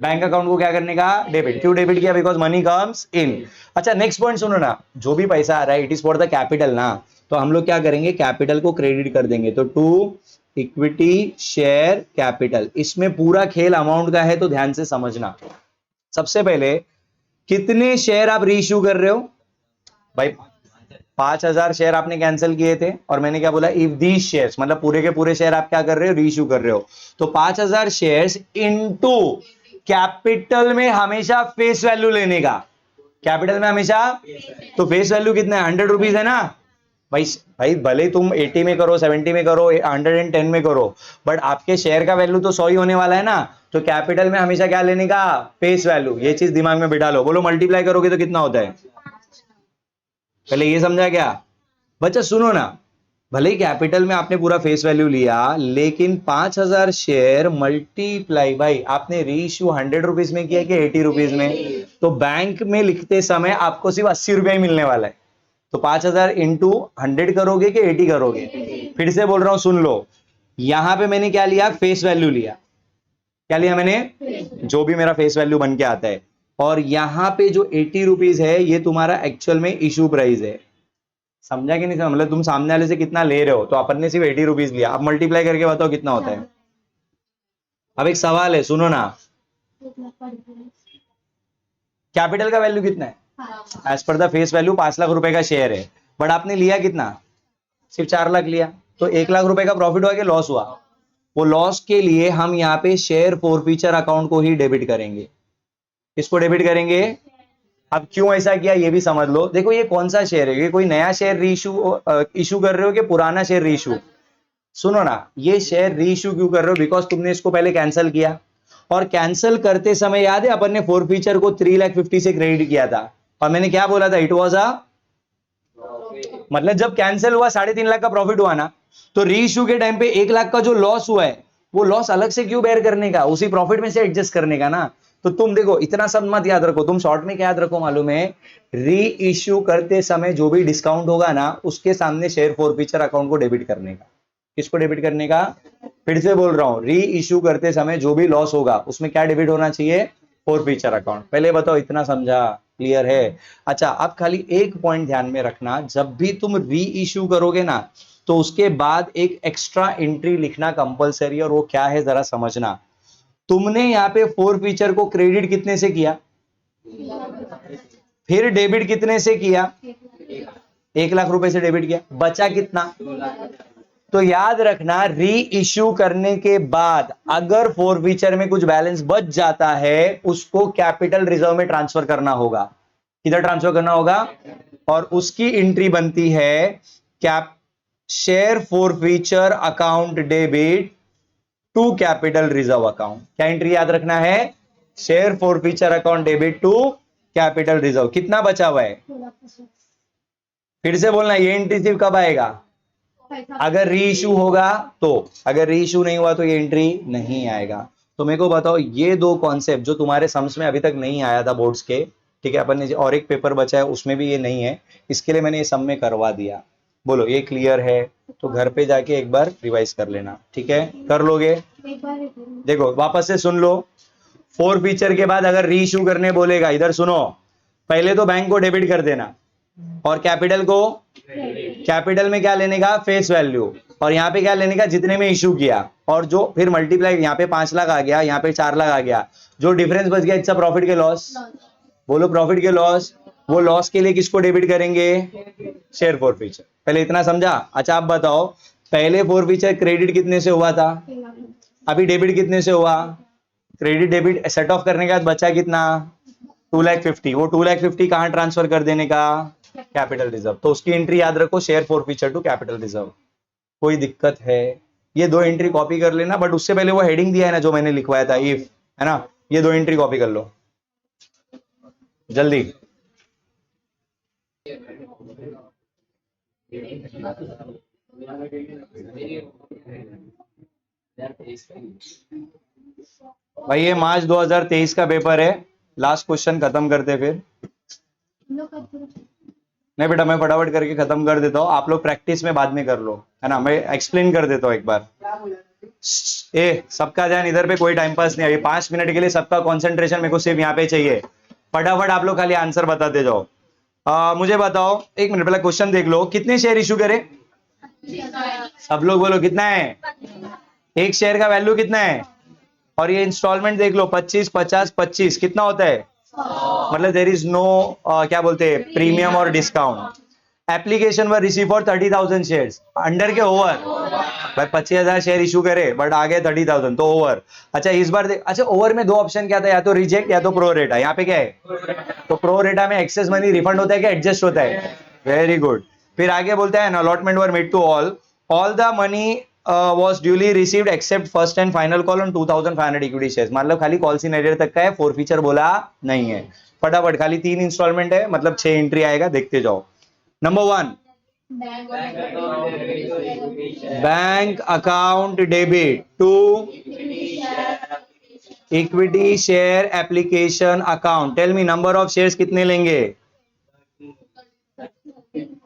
[SPEAKER 1] बैंक अकाउंट को क्या करने का? डेबिट। क्यों डेबिट किया? Because money comes in. अच्छा नेक्स्ट पॉइंट सुनो ना, जो भी पैसा आ रहा है it is for the capital ना, तो हम लोग क्या करेंगे? कैपिटल को क्रेडिट कर देंगे, तो टू इक्विटी शेयर कैपिटल। इसमें पूरा खेल अमाउंट का है, तो ध्यान से समझना। सबसे पहले कितने शेयर आप रीइश्यू कर रहे हो? भाई 5,000 शेयर आपने कैंसिल किए थे, और मैंने क्या बोला? इफ दीज शेयर्स, मतलब पूरे के पूरे शेयर आप क्या कर रहे हो? रीइश्यू कर रहे हो। तो 5,000 शेयर्स इनटू कैपिटल में हमेशा फेस वैल्यू लेने का, कैपिटल में हमेशा, तो फेस वैल्यू कितना है? 100 रुपीज है ना भाई। भाई भले तुम 80 में करो, 70 में करो, 110 में करो, बट आपके शेयर का वैल्यू तो 100 ही होने वाला है ना। तो कैपिटल में हमेशा क्या लेने का? Face value. ये चीज दिमाग में बिठा लो। बोलो मल्टीप्लाई करोगे तो कितना होता है? पहले ये समझा क्या? बच्चा सुनो ना, भले ही कैपिटल में आपने पूरा फेस वैल्यू लिया, लेकिन 5,000 शेयर मल्टीप्लाई, भाई आपने रीइश्यू 100 रुपीज में किया कि 80 रुपीज में? तो बैंक में लिखते समय आपको सिर्फ 80 रुपया ही मिलने वाला है। तो 5,000 इंटू 100 करोगे कि 80 करोगे? फिर से बोल रहा हूं, सुन लो। यहां पे मैंने क्या लिया? फेस वैल्यू लिया। क्या लिया मैंने? जो भी मेरा फेस वैल्यू बन के आता है। और यहां पे जो 80 रुपीज है, ये तुम्हारा एक्चुअल में इशू प्राइस है। समझा कि नहीं समझा? मतलब तुम सामने वाले से कितना ले रहे हो, तो अपन ने सिर्फ 80 रुपीज लिया। अब मल्टीप्लाई करके बताओ कितना होता है। अब एक सवाल है, सुनो ना, कैपिटल का वैल्यू कितना है? As per the face value 5 lakh रुपए का शेयर है, बट आपने लिया कितना? सिर्फ 4 लाख लिया। तो 1 लाख रुपए का प्रॉफिट हुआ कि लॉस हुआ? वो लॉस के लिए हम यहाँ पे शेयर फॉरफीचर अकाउंट को ही डेबिट करेंगे। इसको डेबिट करेंगे। अब क्यों ऐसा किया ये भी समझ लो। देखो ये कौन सा शेयर है? ये कोई नया शेयर इशू कर रहे हो कि पुराना शेयर रीइशू? सुनो ना, ये शेयर रीइशू क्यों कर रहे हो? बिकॉज तुमने इसको पहले कैंसिल किया, और कैंसिल करते समय याद है अपन ने फॉरफीचर को 3,50,000 से क्रेडिट किया था, और मैंने क्या बोला था? इट वॉज अ, मतलब जब कैंसिल हुआ 3.5 लाख का प्रॉफिट हुआ ना, तो री इश्यू के टाइम पे 1 लाख का जो लॉस हुआ है वो लॉस अलग से क्यों बेयर करने का, उसी प्रॉफिट में से एडजस्ट करने का ना। तो तुम देखो इतना सब मत याद रखो, तुम शॉर्ट में क्या याद रखो मालूम है, री इश्यू करते समय जो भी डिस्काउंट होगा ना उसके सामने शेयर फॉरफीचर अकाउंट को डेबिट करने का। किसको डेबिट करने का, फिर से बोल रहा हूं, री इश्यू करते समय जो भी लॉस होगा उसमें क्या डेबिट होना चाहिए, फॉरफीचर अकाउंट। पहले बताओ इतना समझा, क्लियर है। अच्छा अब खाली एक पॉइंट ध्यान में रखना, जब भी तुम री इश्यू करोगे ना तो उसके बाद एक एक्स्ट्रा एंट्री लिखना कंपलसरी, और वो क्या है जरा समझना। तुमने यहाँ पे फॉरफीचर को क्रेडिट कितने से किया, फिर डेबिट कितने से किया, 1 लाख रुपए से डेबिट किया, बचा कितना। तो याद रखना री इश्यू करने के बाद अगर फॉरफीचर में कुछ बैलेंस बच जाता है उसको कैपिटल रिजर्व में ट्रांसफर करना होगा। किधर ट्रांसफर करना होगा, और उसकी एंट्री बनती है कैप share forfeiture account debit to capital reserve account. क्या एंट्री याद रखना है, share forfeiture account debit to capital reserve. कितना बचा हुआ है,
[SPEAKER 2] 16%।
[SPEAKER 1] फिर से बोलना, ये एंट्री सिर्फ कब आएगा, अगर री इशू होगा तो, अगर री इशू नहीं हुआ तो ये एंट्री नहीं आएगा। तो मेरे को बताओ ये दो कॉन्सेप्ट जो तुम्हारे सम्स में अभी तक नहीं आया था बोर्ड्स के, ठीक है, अपन ने और एक पेपर बचा है उसमें भी ये नहीं है, इसके लिए मैंने ये सम में करवा दिया। बोलो ये क्लियर है, तो घर पे जाके एक बार रिवाइज कर लेना, ठीक है, कर लोगे।
[SPEAKER 2] एक बार एक बार।
[SPEAKER 1] देखो वापस से सुन लो, फोर फीचर के बाद अगर री इशू करने बोलेगा, इधर सुनो, पहले तो बैंक को डेबिट कर देना और कैपिटल को, कैपिटल में क्या लेने का, फेस वैल्यू, और यहाँ पे क्या लेने का, जितने में इशू किया, और जो फिर मल्टीप्लाई, यहाँ पे 5 लाख आ गया, यहाँ पे 4 लाख आ गया, जो डिफरेंस बच गया इट्स प्रॉफिट के लॉस। बोलो प्रॉफिट के लॉस, वो लॉस के लिए किसको डेबिट करेंगे, शेयर फॉर फीचर। पहले इतना समझा। अच्छा आप बताओ, पहले फॉर फीचर क्रेडिट कितने से हुआ था, अभी डेबिट कितने से हुआ, क्रेडिट डेबिट सेट ऑफ करने के बाद बचा कितना, 2,50,000। वो 2,50,000 कहां ट्रांसफर कर देने का, कैपिटल रिजर्व। तो उसकी एंट्री याद रखो, share forfeiture to capital reserve. कोई दिक्कत है, ये दो एंट्री कॉपी कर लेना, बट उससे पहले वो हेडिंग दिया है ना जो मैंने लिखवाया था, इफ, है ना, ये दो एंट्री कॉपी कर लो जल्दी। भाई ये मार्च 2023 का पेपर है, लास्ट क्वेश्चन खत्म करते फिर। नहीं बेटा मैं फटाफट करके खत्म कर देता हूँ, आप लोग प्रैक्टिस में बाद में कर लो, है ना, मैं एक्सप्लेन कर देता हूँ एक बार। ए सबका ध्यान इधर पे, कोई टाइम पास नहीं, अभी 5 मिनट के लिए सबका कंसंट्रेशन मेरे को सिर्फ यहाँ पे चाहिए। फटाफट आप लोग खाली आंसर बताते जाओ। मुझे बताओ, एक मिनट पहले क्वेश्चन देख लो, कितने शेयर इशू करे, सब लोग बोलो कितना है, एक शेयर का वैल्यू कितना है, और ये इंस्टॉलमेंट देख लो 25, 50, 25 कितना होता है, मतलब देर इज नो क्या बोलते हैं प्रीमियम और discount. Application were receive for 30,000 shares, under के ओवर, भाई 25,000 शेयर इशू करे बट आ गए 30,000 तो ओवर। अच्छा इस बार देख, अच्छा ओवर में दो ऑप्शन क्या था, या तो रिजेक्ट या तो प्रो रेटा, यहाँ पे क्या है, तो प्रो रेटा में एक्सेस मनी रिफंड होता है क्या एडजस्ट होता है, वेरी गुड। फिर आगे बोलता है allotment were made to all the money was duly received except first and final call on 2,500 equity shares, मतलब खाली कॉल सीनेरियर तक का है, फोर फीचर बोला नहीं है। फटाफट खाली 3 इंस्टॉलमेंट है, मतलब 6 एंट्री आएगा, देखते जाओ। Number 1 bank account debit to equity share application account. Tell me number of shares कितने लेंगे,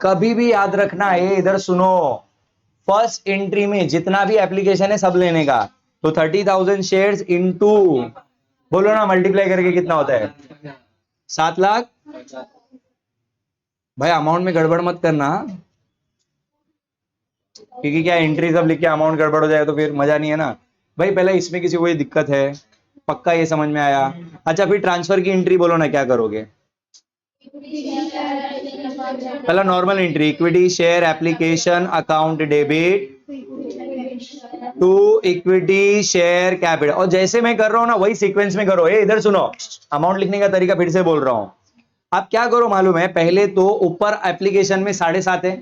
[SPEAKER 1] कभी भी याद रखना है, इधर सुनो, फर्स्ट एंट्री में जितना भी एप्लीकेशन है सब लेने का, तो 30,000 शेयर्स इनटू, बोलो ना मल्टीप्लाई करके कितना होता है, 7 लाख। भाई अमाउंट में गड़बड़ मत करना, क्योंकि क्या एंट्री सब लिख के अमाउंट गड़बड़ हो जाए तो फिर मजा नहीं है ना। भाई पहले इसमें किसी को कोई दिक्कत है, पक्का ये समझ में आया। अच्छा फिर ट्रांसफर की एंट्री बोलो ना, क्या करोगे, पहला normal entry, equity share application account debit to equity share capital, और जैसे मैं कर रहा हूं ना वही सीक्वेंस में करो। इधर सुनो, अमाउंट लिखने का तरीका फिर से बोल रहा हूं। आप क्या करो मालूम है, पहले तो ऊपर एप्लीकेशन में 7.5 है,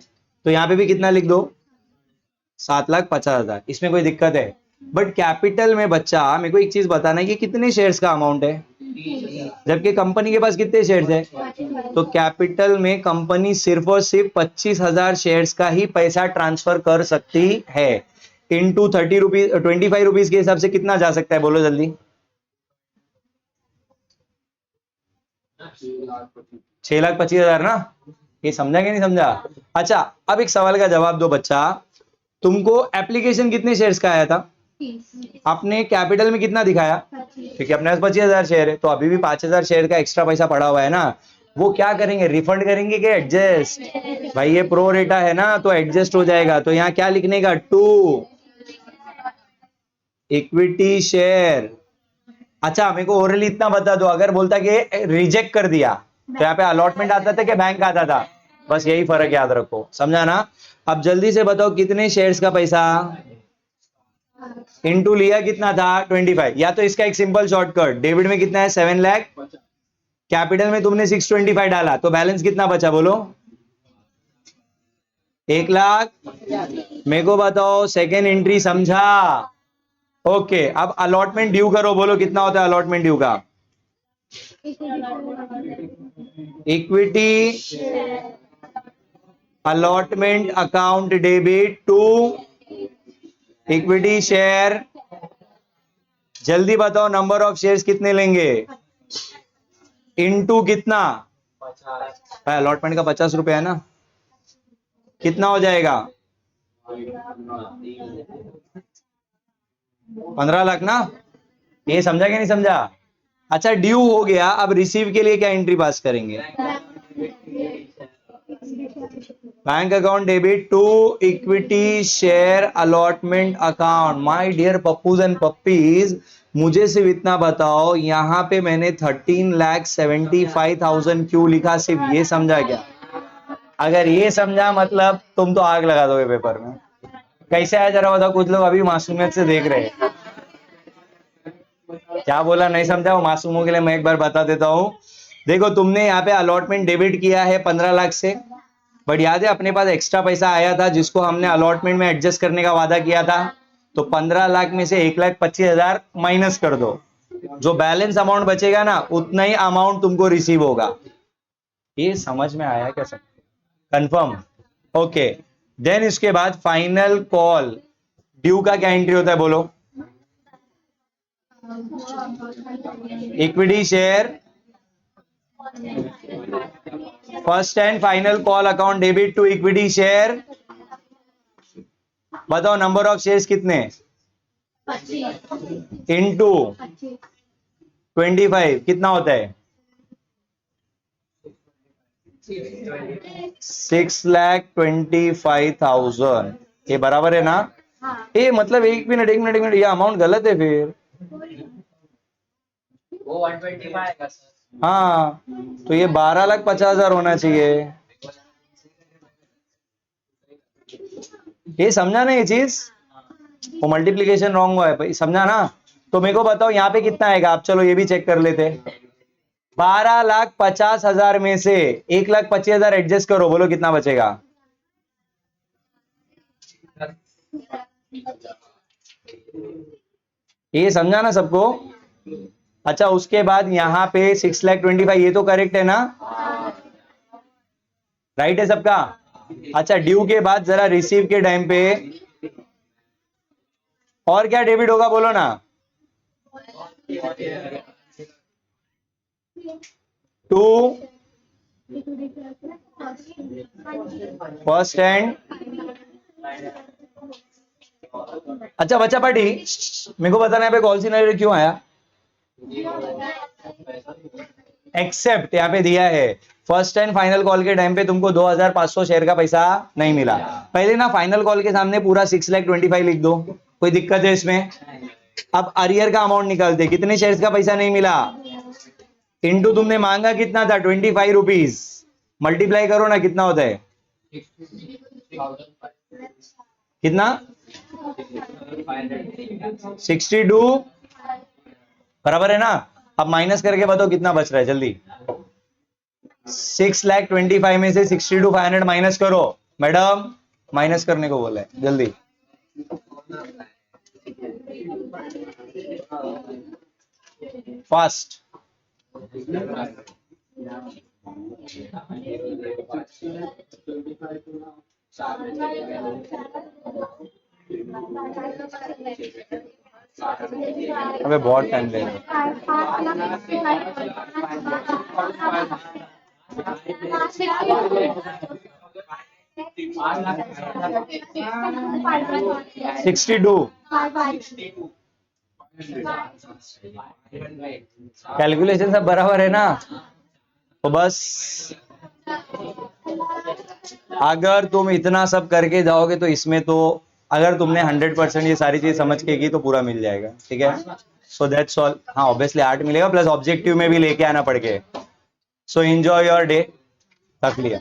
[SPEAKER 1] तो यहां पे भी कितना लिख दो, 7,50,000, इसमें कोई दिक्कत है। बट कैपिटल में बच्चा मेरे को एक चीज बताना है कि कितने शेयर्स का अमाउंट है, जबकि कंपनी के पास कितने शेयर्स है। तो कैपिटल में कंपनी सिर्फ और सिर्फ 25,000 शेयर्स का ही पैसा ट्रांसफर कर सकती है। इनटू 30 रुपीज 25 रुपीज के हिसाब से कितना जा सकता है, बोलो जल्दी। 6,25,000 ना। ये समझा कि नहीं समझा? अच्छा, अब एक सवाल का जवाब दो बच्चा, तुमको एप्लीकेशन कितने शेयर्स का आया था, आपने कैपिटल में कितना दिखाया, क्योंकि अपने पास 25,000 शेयर है, तो अभी भी 5,000 शेयर का एक्स्ट्रा पैसा पड़ा हुआ है ना, वो क्या करेंगे, रिफंड करेंगे कि एडजस्ट? भाई ये प्रो रेटा है ना, तो एडजस्ट हो जाएगा। तो यहाँ क्या लिखने का, 2 इक्विटी शेयर। अच्छा, मेरे को ओरली इतना बता दो, अगर बोलता कि रिजेक्ट कर दिया तो यहाँ पे अलॉटमेंट आता था कि बैंक आता था, बस यही फर्क याद रखो, समझा ना। अब जल्दी से बताओ कितने शेयर्स का पैसा, इनटू लिया कितना था 25, या तो इसका एक सिंपल शॉर्टकट, डेबिट में कितना है 7 लाख, कैपिटल में तुमने 625 डाला, तो बैलेंस कितना बचा बोलो, 1 लाख। मेरे को बताओ सेकेंड एंट्री, समझा? ओके, अब अलॉटमेंट ड्यू करो, बोलो कितना होता है अलॉटमेंट ड्यू का। Equity allotment account debit to equity share. जल्दी बताओ नंबर ऑफ शेयर्स कितने लेंगे, इनटू कितना, अलॉटमेंट का 50 रुपए है ना, कितना हो जाएगा 15 लाख ना। ये समझा कि नहीं समझा? अच्छा, ड्यू हो गया, अब रिसीव के लिए क्या एंट्री पास करेंगे, bank account debit to equity share allotment account. My dear पप्पूज एंड पप्पीज, मुझे सिर्फ इतना बताओ, यहां पे मैंने 13,75,000 क्यों लिखा, सिर्फ ये समझा क्या? अगर ये समझा मतलब तुम तो आग लगा दोगे पेपर में। कैसे आया जरा बताओ, कुछ लोग अभी मासूमियत से देख रहे हैं। क्या बोला, नहीं समझा? वो मासूमों के लिए मैं एक बार बता देता हूं। देखो, तुमने यहाँ पे अलॉटमेंट डेबिट किया है 15 लाख से, बट याद है अपने पास एक्स्ट्रा पैसा आया था जिसको हमने अलॉटमेंट में एडजस्ट करने का वादा किया था, तो 15 लाख में से 1,25,000 माइनस कर दो, जो बैलेंस अमाउंट बचेगा ना उतना ही अमाउंट तुमको रिसीव होगा। ये समझ में आया क्या सब? कंफर्म? ओके, देन इसके बाद फाइनल कॉल ड्यू का क्या एंट्री होता है बोलो, equity share first and final call account debit to equity share. बताओ नंबर ऑफ शेयर्स कितने, इनटू 25 कितना होता है, 6,25,000। ये बराबर है ना? ये मतलब एक मिनट एक मिनट एक मिनट, ये अमाउंट गलत है फिर।
[SPEAKER 3] वो 125 आएगा सर।
[SPEAKER 1] हाँ, तो ये 12,50,000 होना चाहिए। ये समझा ना ये चीज, वो मल्टीप्लीकेशन रॉन्ग हुआ है भाई, समझा ना? तो मेरे को बताओ यहाँ पे कितना आएगा, आप चलो ये भी चेक कर लेते। 12,50,000 में से 1,25,000 एडजस्ट करो, बोलो कितना बचेगा। ये समझा ना सबको? अच्छा, उसके बाद यहाँ पे 6,25,000, ये तो करेक्ट है ना, राइट है सबका? अच्छा, ड्यू के बाद जरा रिसीव के टाइम पे और क्या डेबिट होगा बोलो ना, टू फर्स्ट एंड। अच्छा बच्चा पार्टी, मेरे को बताना यहाँ पे कॉल सिनेरियो क्यों आया, एक्सेप्ट यहाँ पे दिया है फर्स्ट एंड फाइनल कॉल के टाइम पे तुमको 2,500 शेयर का पैसा नहीं मिला। पहले ना फाइनल कॉल के सामने पूरा 6,25,000 लिख दो, कोई दिक्कत है इसमें? अब अरियर का अमाउंट निकालते, कितने शेयर्स का पैसा नहीं मिला, इनटू तुमने मांगा कितना था 25 रुपीज, मल्टीप्लाई करो ना कितना होता है, कितना 62 बराबर है ना। अब माइनस करके बताओ कितना बच रहा है जल्दी, 6,25,000 में से 62,500 माइनस करो। मैडम माइनस करने को बोला है, जल्दी फास्ट। अबे बहुत टाइम ले रहा है। 62 कैलकुलेशन सब बराबर है ना, तो बस अगर तुम इतना सब करके जाओगे तो इसमें तो अगर तुमने 100% ये सारी चीज समझ के की तो पूरा मिल जाएगा, ठीक है। So that's all. हाँ ऑब्वियसली 8 मिलेगा प्लस ऑब्जेक्टिव में भी लेके आना पड़ के। So enjoy your day. रख लिया।